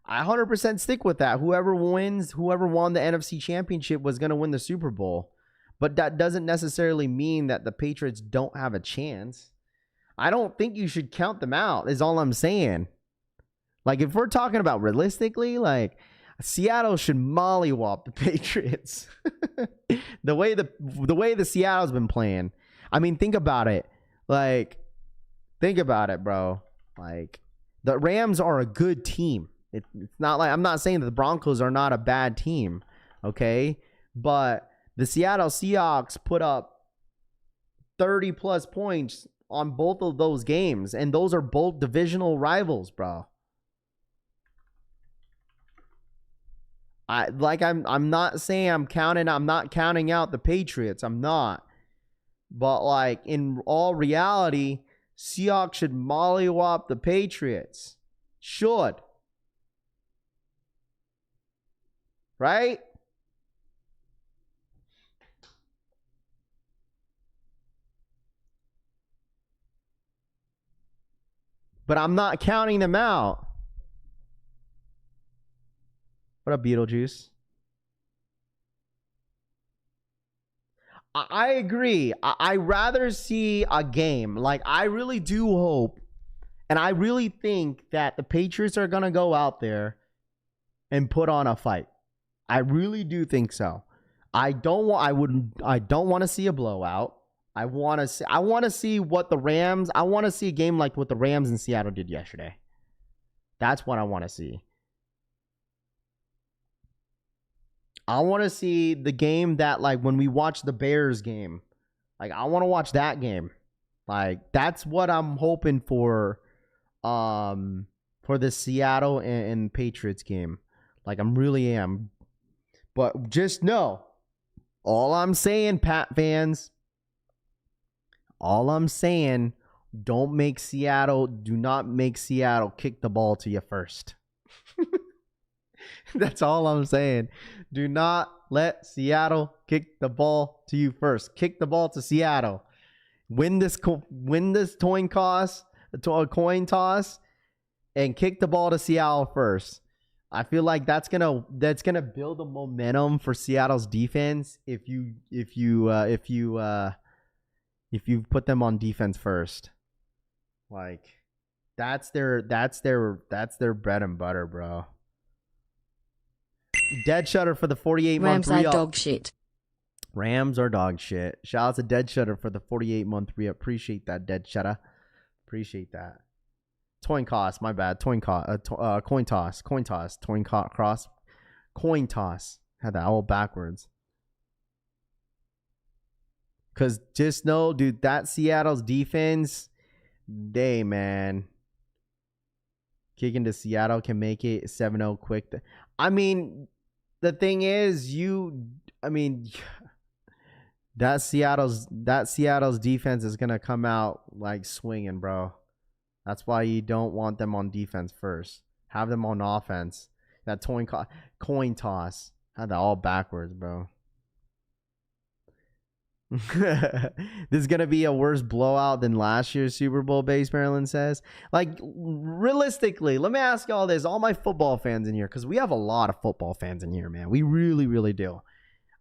I 100% stick with that. Whoever won the NFC Championship was going to win the Super Bowl. But that doesn't necessarily mean that the Patriots don't have a chance. I don't think you should count them out, is all I'm saying. Like, if we're talking about realistically, like, Seattle should mollywop the Patriots. the way the Seattle's been playing. I mean, think about it. Like, think about it, bro. Like, the Rams are a good team. It's not like I'm not saying that the Broncos are not a bad team, okay? But the Seattle Seahawks put up 30 plus points on both of those games, and those are both divisional rivals, bro. I'm not saying I'm not counting out the Patriots. I'm not. But like in all reality, Seahawks should mollywop the Patriots. Should. Right? But I'm not counting them out. What up, Beetlejuice? I agree. I rather see a game. Like, I really do hope, and I really think that the Patriots are going to go out there and put on a fight. I really do think so. I don't want to see a blowout. I want to see what the Rams, I want to see a game like what the Rams in Seattle did yesterday. That's what I want to see. I want to see the game that, like, when we watch the Bears game, like, I want to watch that game. Like, that's what I'm hoping for the Seattle and Patriots game. Like, I'm really am. But just know, all I'm saying, Pat fans, all I'm saying, do not make Seattle kick the ball to you first. That's all I'm saying. Do not let Seattle kick the ball to you first. Kick the ball to Seattle. Win this coin toss, and kick the ball to Seattle first. I feel like that's gonna build a momentum for Seattle's defense if you put them on defense first. Like, that's their bread and butter, bro. Dead Shutter for the 48-month re-up. Rams are dog shit. Rams are dog shit. Shout out to Dead Shutter for the 48-month re-up. Appreciate that, Dead Shutter. Appreciate that. Coin toss, my bad. Coin toss. Coin toss. Had that all backwards. Because just know, dude, that Seattle's defense, day, man. Kicking to Seattle can make it 7-0 quick. I mean, the thing is, that Seattle's defense is gonna come out like swinging, bro. That's why you don't want them on defense first. Have them on offense. That coin toss. Had that all backwards, bro. This is going to be a worse blowout than last year's Super Bowl base, Maryland says. Like, realistically, let me ask y'all this. All my football fans in here, because we have a lot of football fans in here, man. We really, really do.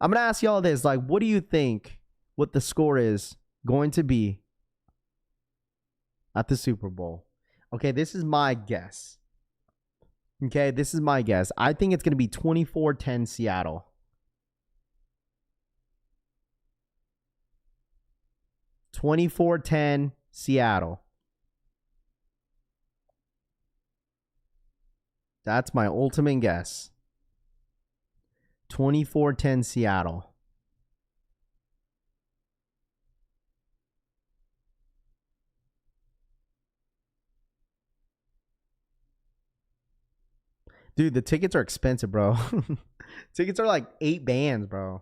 I'm going to ask y'all this. Like, what do you think what the score is going to be at the Super Bowl? Okay, this is my guess. Okay, this is my guess. I think it's going to be 24-10 Seattle. 24-10 Seattle. That's my ultimate guess. 24-10 Seattle. Dude, the tickets are expensive, bro. Tickets are like 8 bands, bro.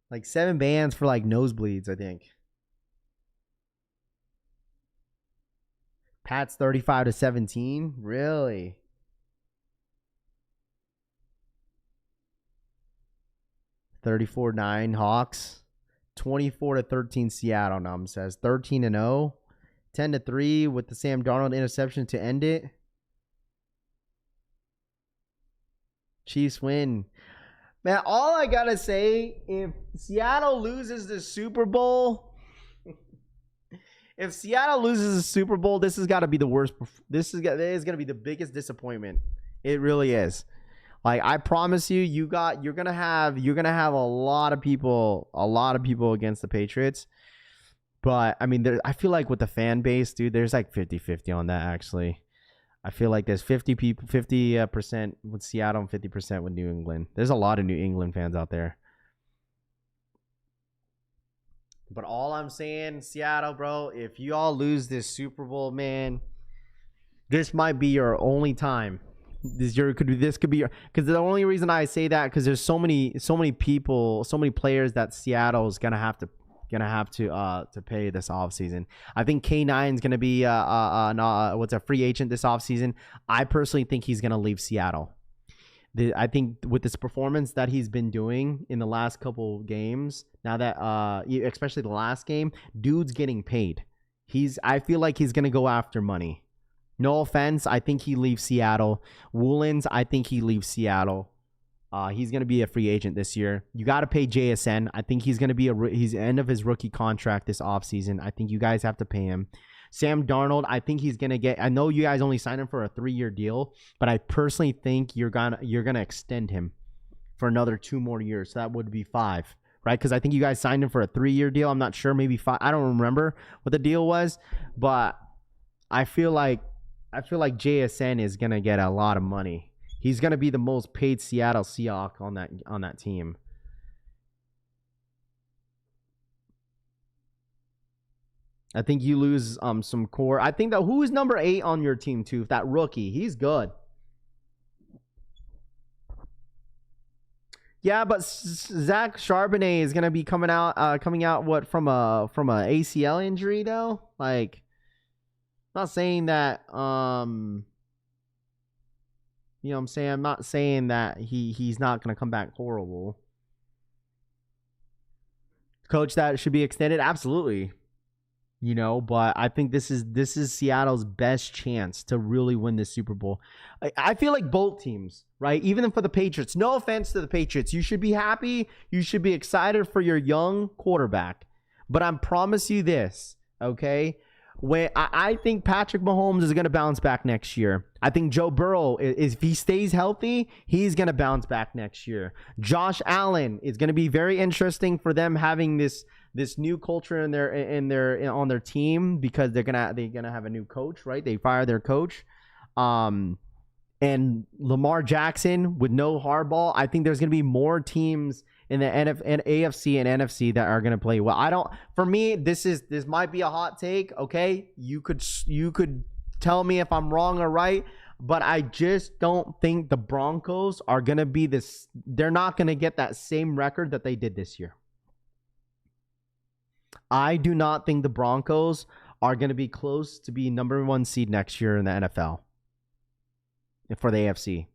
Like 7 bands for like nosebleeds, I think. Pats 35-17? Really? $34-9 Hawks. 24-13 Seattle, Num says. 13-0. 10-3 with the Sam Darnold interception to end it. Chiefs win. Man, all I gotta say, if Seattle loses the Super Bowl, if Seattle loses the Super Bowl, this has got to be the worst. This is going to be the biggest disappointment. It really is. Like, I promise you, you're gonna have a lot of people against the Patriots. But I mean, I feel like with the fan base, dude, there's like 50-50 on that actually. I feel like there's 50% with Seattle and 50% with New England. There's a lot of New England fans out there. But all I'm saying, Seattle, bro, if you all lose this Super Bowl, man, this might be your only time. This could be your, because the only reason I say that, because there's so many people, so many players that Seattle is gonna have to pay this offseason. I think K9 is gonna be a free agent this offseason. I personally think he's gonna leave Seattle. I think with this performance that he's been doing in the last couple games, now that especially the last game, dude's getting paid. I feel like he's gonna go after money. No offense, I think he leaves Seattle. Woolens, I think he leaves Seattle. He's gonna be a free agent this year. You got to pay JSN. I think he's gonna be he's end of his rookie contract this offseason. I think you guys have to pay him. Sam Darnold, I think he's gonna get. I know you guys only signed him for a 3-year deal, but I personally think you're gonna extend him for another 2 more years. So that would be 5, right? Because I think you guys signed him for a 3-year deal. I'm not sure, maybe 5. I don't remember what the deal was, but I feel like JSN is gonna get a lot of money. He's gonna be the most paid Seattle Seahawk on that team. I think you lose some core. I think that who is number 8 on your team too? That rookie, he's good. Yeah, but Zach Charbonnet is gonna be coming out what from a ACL injury though. Like, I'm not saying that you know what I'm saying? I'm not saying that he's not gonna come back horrible. Coach, that should be extended, absolutely. You know, but I think this is Seattle's best chance to really win this Super Bowl. I feel like both teams, right? Even for the Patriots, no offense to the Patriots, you should be happy. You should be excited for your young quarterback. But I promise you this, okay? When I think Patrick Mahomes is going to bounce back next year. I think Joe Burrow, if he stays healthy, he's going to bounce back next year. Josh Allen is going to be very interesting for them having this new culture on their team, because they're gonna have a new coach, right? They fire their coach, and Lamar Jackson with no Harbaugh. I think there's gonna be more teams in the AFC and NFC that are going to play well. For me, this might be a hot take. Okay. You could tell me if I'm wrong or right, but I just don't think the Broncos are going to be this. They're not going to get that same record that they did this year. I do not think the Broncos are going to be close to be number 1 seed next year in the NFL for the AFC.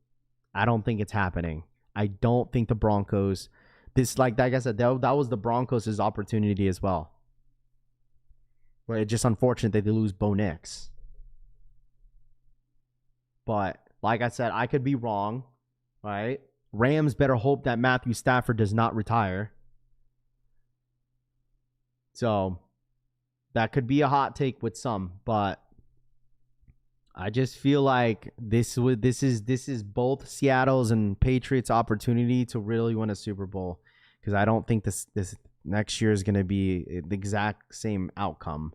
I don't think it's happening. I don't think the Broncos, like I said, that was the Broncos' opportunity as well. But it's just unfortunate that they lose Bo Nix. But like I said, I could be wrong, right? Rams better hope that Matthew Stafford does not retire. So that could be a hot take with some, but I just feel like this is both Seattle's and Patriots' opportunity to really win a Super Bowl, because I don't think this next year is going to be the exact same outcome.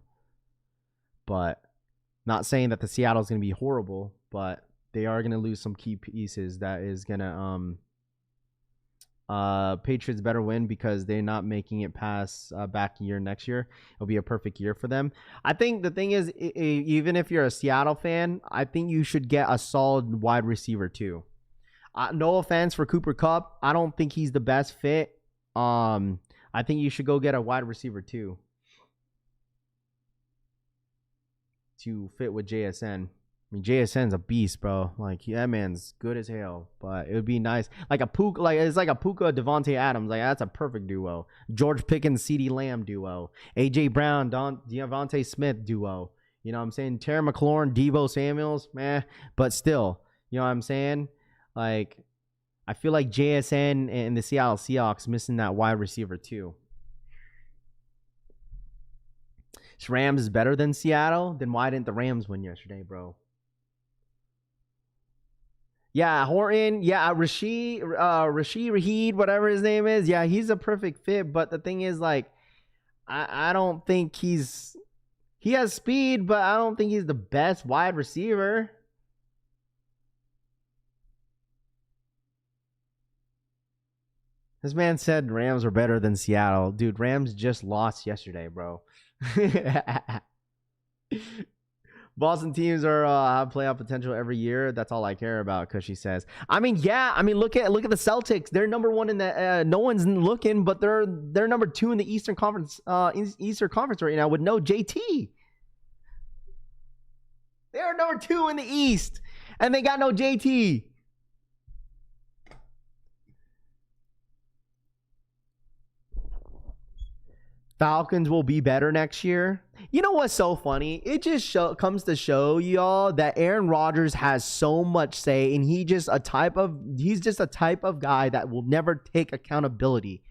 But not saying that the Seattle's going to be horrible, but they are going to lose some key pieces. That is going to Patriots better win because they're not making it past back year next year. It'll be a perfect year for them. I think the thing is, even if you're a Seattle fan, I think you should get a solid wide receiver too. No offense for Cooper Kupp. I don't think he's the best fit. I think you should go get a wide receiver too to fit with JSN. I mean, JSN's a beast, bro. Like, that man's good as hell. But it would be nice. Like it's like a Puka Devontae Adams. Like, that's a perfect duo. George Pickens, CeeDee Lamb duo. AJ Brown, Devontae Smith duo. You know what I'm saying? Terry McLaurin, Deebo Samuels, meh. But still, you know what I'm saying? Like, I feel like JSN and the Seattle Seahawks missing that wide receiver too. Rams is better than Seattle? Then why didn't the Rams win yesterday, bro? Yeah, Horton. Yeah, Rashid, whatever his name is. Yeah, he's a perfect fit. But the thing is, like, I don't think he has speed, but I don't think he's the best wide receiver. This man said Rams are better than Seattle. Dude, Rams just lost yesterday, bro. Boston teams have playoff potential every year. That's all I care about, Cushy says. I mean, yeah. I mean, look at the Celtics. They're number 1 in the. No one's looking, but they're number 2 in the Eastern Conference. Eastern Conference right now with no JT. They're number 2 in the East, and they got no JT. Falcons will be better next year. You know what's so funny? It just comes to show y'all that Aaron Rodgers has so much say, and he's just a type of guy that will never take accountability.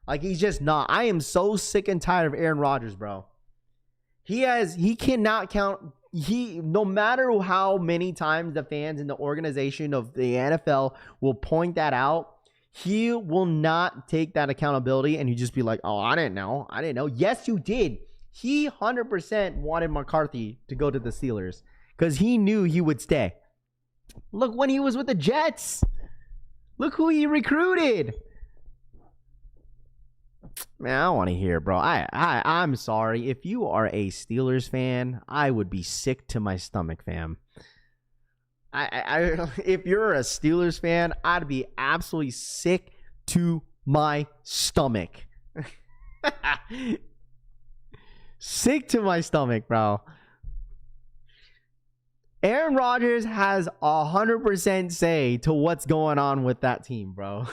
Like, he's just not. I am so sick and tired of Aaron Rodgers, bro. He cannot count. No matter how many times the fans in the organization of the NFL will point that out, he will not take that accountability, and he just be like, oh, I didn't know. Yes, you did. He 100% wanted McCarthy to go to the Steelers because he knew he would stay. Look, when he was with the Jets, look who he recruited. Man, I don't want to hear, bro. I'm sorry. If you are a Steelers fan, I would be sick to my stomach, fam. If you're a Steelers fan, I'd be absolutely sick to my stomach. Sick to my stomach, bro. Aaron Rodgers has 100% say to what's going on with that team, bro.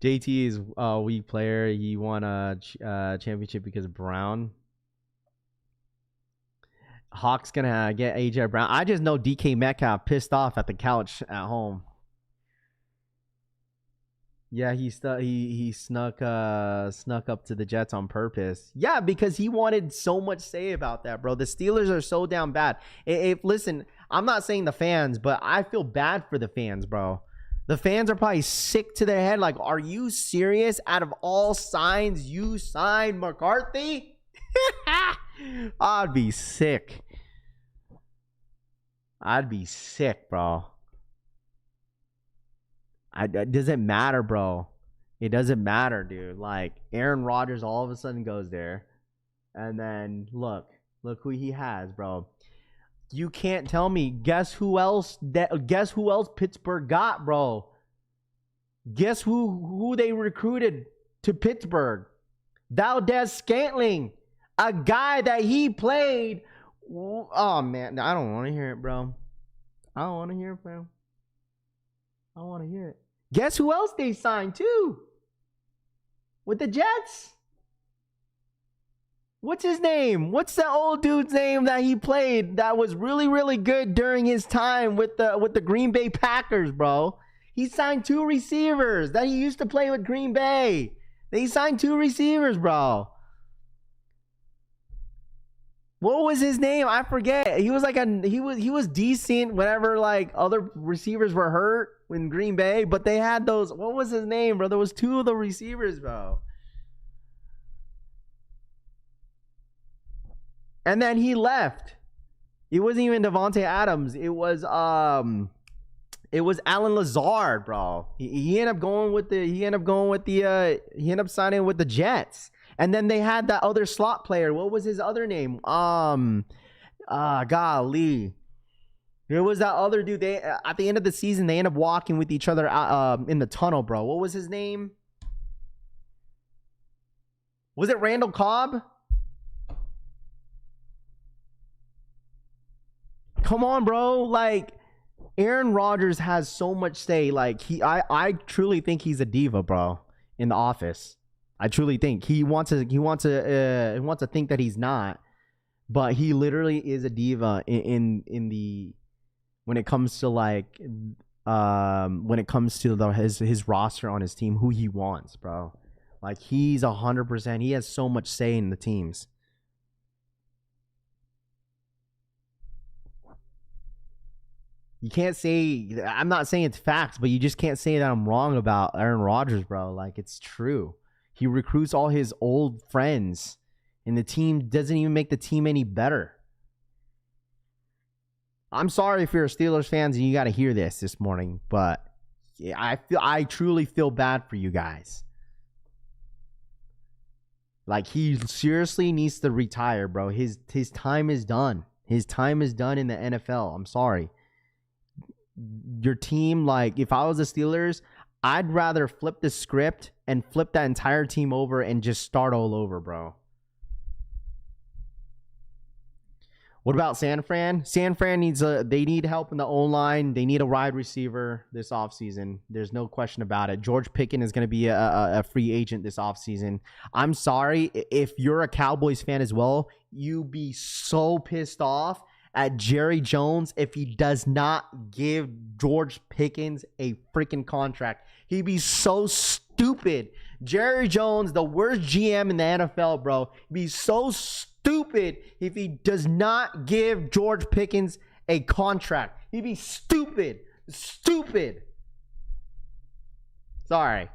JT is a weak player. He won a championship because of Brown. Hawk's gonna get AJ Brown. I just know DK Metcalf pissed off at the couch at home. Yeah, he snuck up to the Jets on purpose. Yeah, because he wanted so much say about that, bro. The Steelers are so down bad. Listen, I'm not saying the fans, but I feel bad for the fans, bro. The fans are probably sick to their head. Like, are you serious? Out of all signs, you signed McCarthy? I'd be sick. I'd be sick, bro. It doesn't matter, bro. It doesn't matter, dude. Like, Aaron Rodgers all of a sudden goes there. And then, look who he has, bro. You can't tell me. Guess who else Pittsburgh got, bro? Guess who they recruited to Pittsburgh? Valdez-Scantling. A guy that he played. Oh, man. I don't want to hear it, bro. I don't want to hear it, bro. I don't want to hear it. Guess who else they signed, too? With the Jets? What's his name? What's the old dude's name that he played that was really, really good during his time with the Green Bay Packers, bro? He signed 2 receivers that he used to play with Green Bay. They signed 2 receivers, bro. What was his name? I forget. He was like he was decent whenever like other receivers were hurt in Green Bay, but they had those. What was his name, bro? There was 2 of the receivers, bro. And then he left. It wasn't even Devontae Adams. It was Alan Lazard, bro. He ended up signing with the Jets. And then they had that other slot player. What was his other name? Golly. It was that other dude. They at the end of the season, they end up walking with each other in the tunnel, bro. What was his name? Was it Randall Cobb? Come on, bro. Like, Aaron Rodgers has so much say. Like, I truly think he's a diva, bro, in the office. I truly think he wants to think that he's not, but he literally is a diva in the when it comes to like his roster on his team, who he wants, bro. Like, he's 100%. He has so much say in the teams. You can't say, I'm not saying it's facts, but you just can't say that I'm wrong about Aaron Rodgers, bro. Like, it's true. He recruits all his old friends, and the team doesn't even make the team any better. I'm sorry if you're a Steelers fans and you got to hear this morning, but yeah, I truly feel bad for you guys. Like, he seriously needs to retire, bro. His time is done. His time is done in the NFL. I'm sorry. Your team, like, if I was the Steelers, I'd rather flip the script and flip that entire team over and just start all over, bro. What about San Fran? San Fran they need help in the O-line. They need a wide receiver this offseason. There's no question about it. George Pickens is going to be a free agent this offseason. I'm sorry, if you're a Cowboys fan as well, you be so pissed off at Jerry Jones if he does not give George Pickens a freaking contract. He'd be so stupid. Jerry Jones, the worst GM in the NFL, bro. He'd be so stupid if he does not give George Pickens a contract. He'd be stupid. Stupid. Sorry.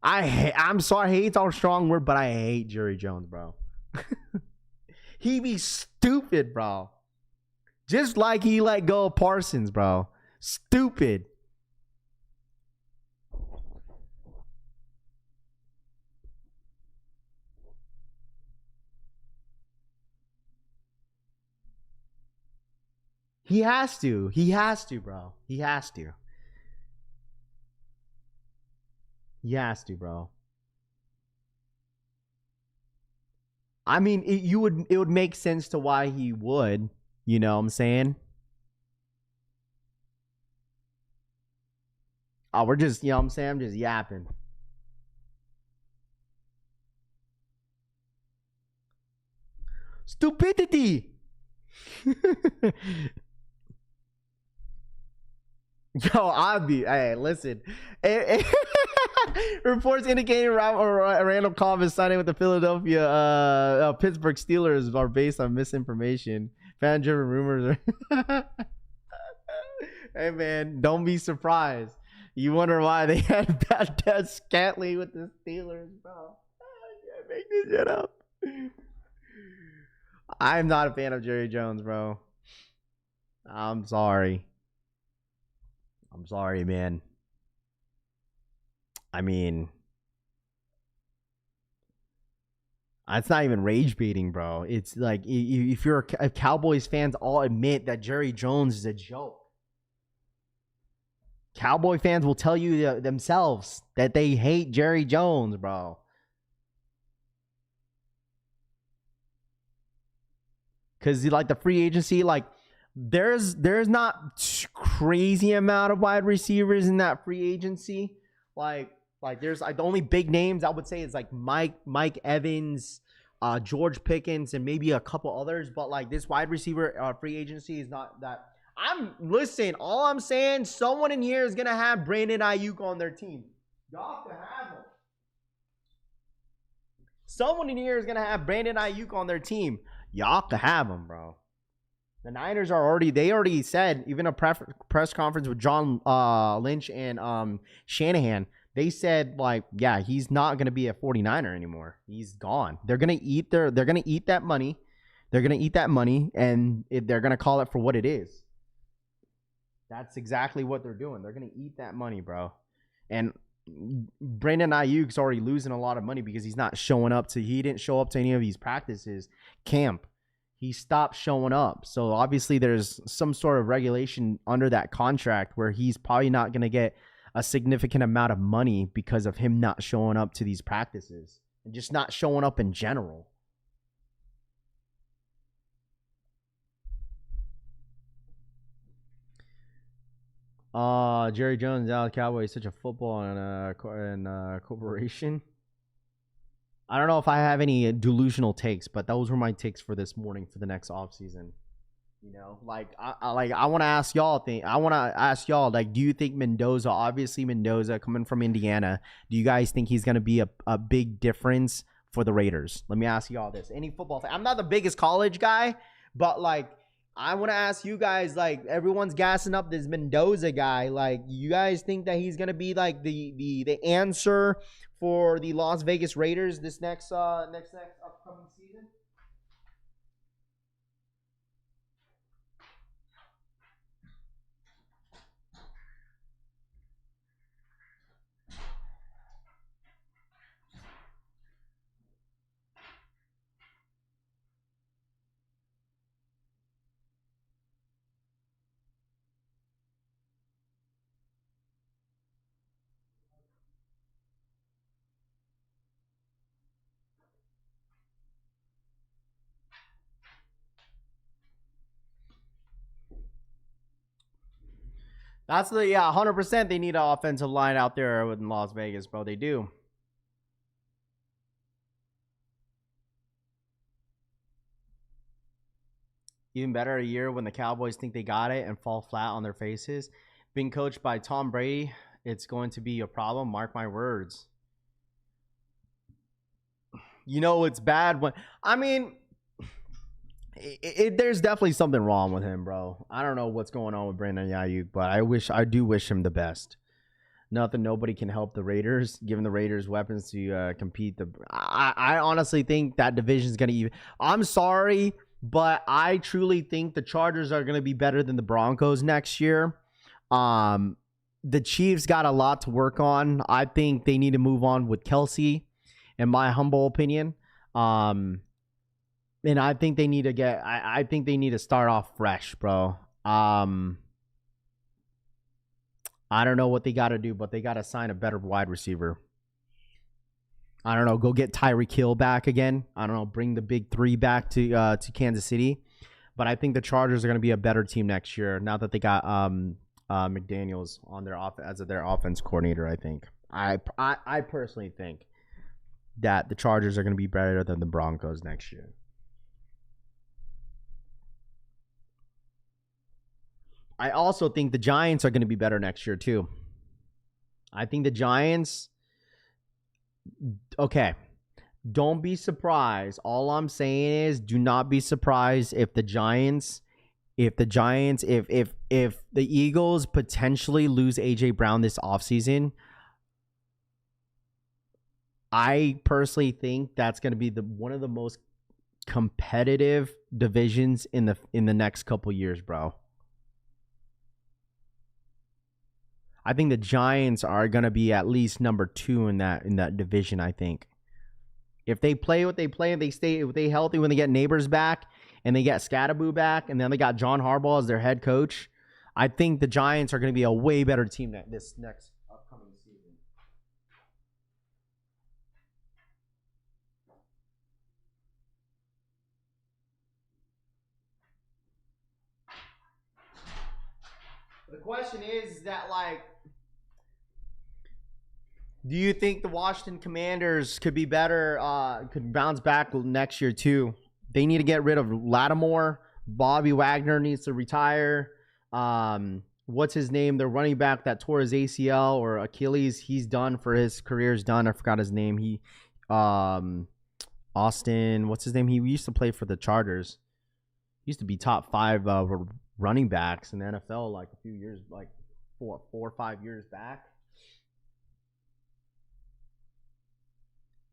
I'm sorry. Hate's all strong word, but I hate Jerry Jones, bro. He'd be stupid, bro. Just like he let go of Parsons, bro. Stupid. He has to. He has to, bro. He has to. He has to, bro. I mean, it would make sense to why he would. You know what I'm saying? Oh, we're just, you know what I'm saying? I'm just yapping. Stupidity. Yo, hey, listen. Reports indicating Randall Cobb is signing with the Philadelphia Pittsburgh Steelers are based on misinformation. Fan-driven rumors are Hey, man, don't be surprised. You wonder why they had Valdez-Scantling with the Steelers, bro. I can't make this shit up. I'm not a fan of Jerry Jones, bro. I'm sorry. I'm sorry, man. I mean, it's not even rage baiting, bro. It's like if you're if Cowboys fans all admit that Jerry Jones is a joke. Cowboy fans will tell you themselves that they hate Jerry Jones, bro. Because like the free agency, like there's not crazy amount of wide receivers in that free agency. Like there's like the only big names I would say is like Mike Evans, George Pickens, and maybe a couple others. But like this wide receiver free agency is not that. Listen, all I'm saying, someone in here is gonna have Brandon Ayuk on their team. Y'all can have him. Someone in here is gonna have Brandon Ayuk on their team. Y'all can have him, bro. The Niners already said, even a press conference with John Lynch and Shanahan, they said like, yeah, he's not gonna be a 49er anymore. He's gone. They're gonna eat that money. They're gonna eat that money, and they're gonna call it for what it is. That's exactly what they're doing. They're going to eat that money, bro. And Brandon Ayuk's already losing a lot of money because he's not showing up he didn't show up to any of these practices, camp. He stopped showing up. So obviously there's some sort of regulation under that contract where he's probably not going to get a significant amount of money because of him not showing up to these practices and just not showing up in general. Jerry Jones, Dallas Cowboys, such a football and corporation. I don't know if I have any delusional takes, but those were my takes for this morning for the next offseason. You know, like I want to ask y'all like, do you think Mendoza, obviously Mendoza coming from Indiana, do you guys think he's going to be a big difference for the Raiders? Let me ask y'all this. Any football fan, I'm not the biggest college guy, but like, I want to ask you guys, like, everyone's gassing up this Mendoza guy. Like, you guys think that he's going to be, like, the answer for the Las Vegas Raiders this next upcoming season? That's 100% they need an offensive line out there in Las Vegas, bro. They do. Even better, a year when the Cowboys think they got it and fall flat on their faces. Being coached by Tom Brady, it's going to be a problem. Mark my words. You know it's bad when... I mean... there's definitely something wrong with him, bro. I don't know what's going on with Brandon Ayuk, but I do wish him the best. Nobody can help the Raiders, giving the Raiders weapons to compete. I honestly think that division is going to even. I'm sorry, but I truly think the Chargers are going to be better than the Broncos next year. The Chiefs got a lot to work on. I think they need to move on with Kelsey, in my humble opinion. And I think they need to I think they need to start off fresh, bro. I don't know what they got to do, but they got to sign a better wide receiver. I don't know. Go get Tyreek Hill back again. I don't know. Bring the big three back to Kansas City. But I think the Chargers are going to be a better team next year now that they got McDaniels on their as their offense coordinator. I think. I personally think that the Chargers are going to be better than the Broncos next year. I also think the Giants are going to be better next year, too. I think the Giants... Okay. Don't be surprised. All I'm saying is do not be surprised if the Eagles potentially lose A.J. Brown this offseason. I personally think that's going to be one of the most competitive divisions in the next couple years, bro. I think the Giants are gonna be at least number 2 in that division. I think if they play what they play and they healthy when they get Neighbors back and they get Scattaboo back and then they got John Harbaugh as their head coach, I think the Giants are gonna be a way better team than this next upcoming season. The question is that, like, do you think the Washington Commanders could be better, could bounce back next year too? They need to get rid of Lattimore. Bobby Wagner needs to retire. What's his name? The running back that tore his ACL or Achilles, he's done for his career's done. I forgot his name. Austin, what's his name? He used to play for the Chargers. He used to be top 5 running backs in the NFL like a few years, like 4 or 5 years back.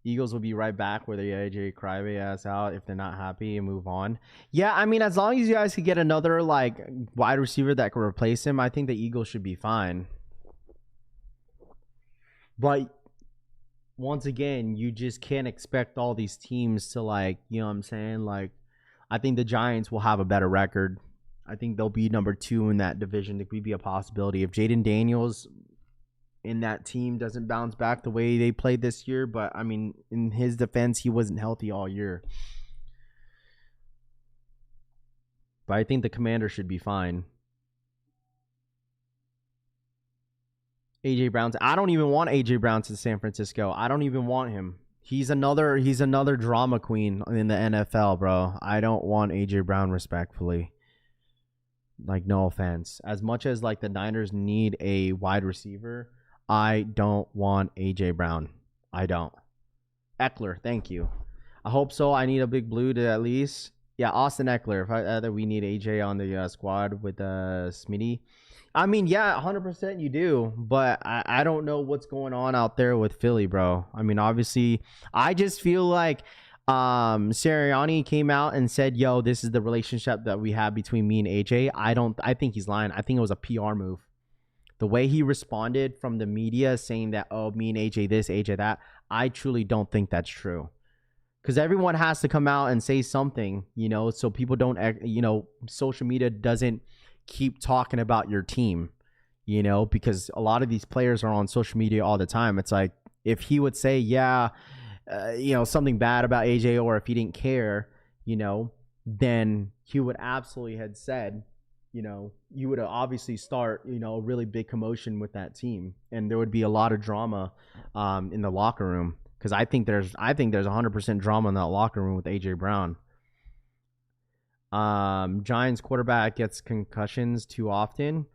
Eagles will be right back where the AJ Crybaby ass out if they're not happy and move on. Yeah, I mean, as long as you guys could get another like wide receiver that could replace him, I think the Eagles should be fine. But once again, you just can't expect all these teams to, like, you know what I'm saying? Like, I think the Giants will have a better record. I think they'll be number 2 in that division. It could be a possibility if Jaden Daniels in that team doesn't bounce back the way they played this year. But, I mean, in his defense, he wasn't healthy all year. But I think the Commanders should be fine. A.J. Brown. I don't even want A.J. Brown to San Francisco. I don't even want him. He's another drama queen in the NFL, bro. I don't want A.J. Brown, respectfully. Like, no offense. As much as, like, the Niners need a wide receiver, I don't want A.J. Brown. I don't. Eckler, thank you. I hope so. I need a big blue to at least. Yeah, Austin Eckler. If we need A.J. on the squad with Smitty. I mean, yeah, 100% you do. But I don't know what's going on out there with Philly, bro. I mean, obviously, I just feel like Sirianni came out and said, yo, this is the relationship that we have between me and AJ. I think he's lying. I think it was a PR move. The way he responded from the media saying that, oh, me and AJ this, AJ that, I truly don't think that's true. Because everyone has to come out and say something, you know, so people don't, you know, social media doesn't keep talking about your team, you know, because a lot of these players are on social media all the time. It's like, if he would say, yeah, you know, something bad about AJ, or if he didn't care, you know, then he would absolutely had said, you know, you would obviously start, you know, a really big commotion with that team, and there would be a lot of drama in the locker room, because I think there's 100% drama in that locker room with AJ Brown. Giants quarterback gets concussions too often.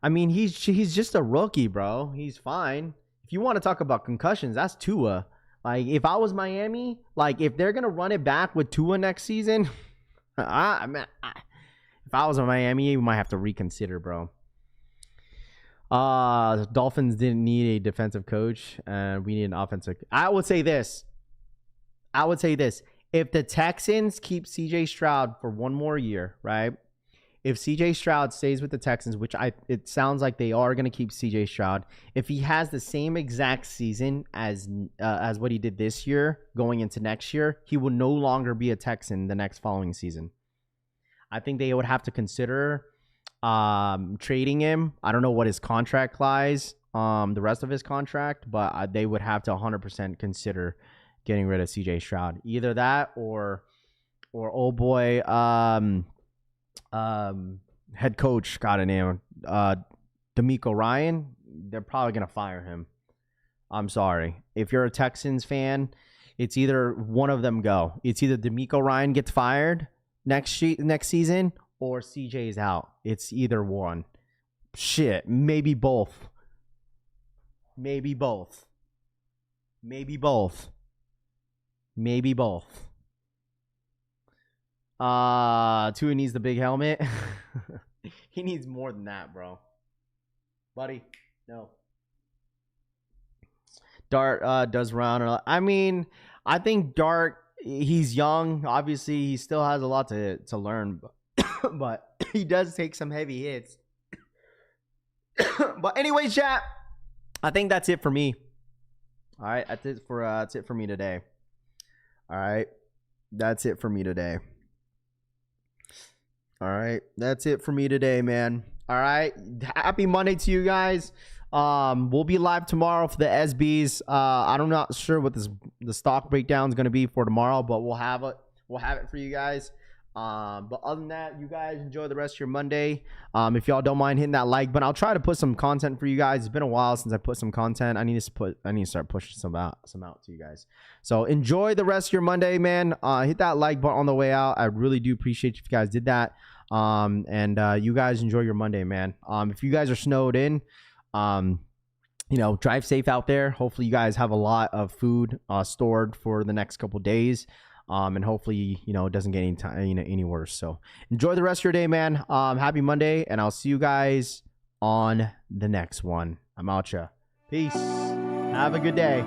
I mean, he's just a rookie, bro. He's fine. If you want to talk about concussions, that's Tua. Like, if I was Miami, like, if they're going to run it back with Tua next season, if I was in Miami, we might have to reconsider, bro. Dolphins didn't need a defensive coach, and we need an offensive. I would say this. If the Texans keep CJ Stroud for one more year, right? If CJ Stroud stays with the Texans, which it sounds like they are going to keep CJ Stroud, if he has the same exact season as what he did this year going into next year, he will no longer be a Texan the next following season. I think they would have to consider trading him. I don't know what his contract lies, the rest of his contract, but they would have to 100% consider getting rid of CJ Stroud. Either that or old boy head coach got a name, D'Amico Ryan. They're probably gonna fire him. I'm sorry. If you're a Texans fan, it's either one of them go. It's either D'Amico Ryan gets fired next season or CJ is out. It's either one. Shit, maybe both. Maybe both. Maybe both. Maybe both. Tua needs the big helmet. He needs more than that, bro. Buddy, no. Dart does round. I mean, I think Dart, he's young. Obviously, he still has a lot to learn, but he does take some heavy hits. But anyways, chat, I think that's it for me. All right, that's it for me today. All right, that's it for me today. All right, that's it for me today, man. All right, happy Monday to you guys. We'll be live tomorrow for the SBs. I'm not sure what the stock breakdown is going to be for tomorrow, but we'll have it for you guys. But other than that, you guys enjoy the rest of your Monday. If y'all don't mind hitting that like button, I'll try to put some content for you guys. It's been a while since I put some content. I need to start pushing some out to you guys. So enjoy the rest of your Monday, man. Hit that like button on the way out. I really do appreciate if you guys did that. And you guys enjoy your Monday, man. If you guys are snowed in, drive safe out there. Hopefully you guys have a lot of food stored for the next couple days. And hopefully, it doesn't get any worse. So enjoy the rest of your day, man. Happy Monday, and I'll see you guys on the next one. I'm out ya. Peace. Have a good day.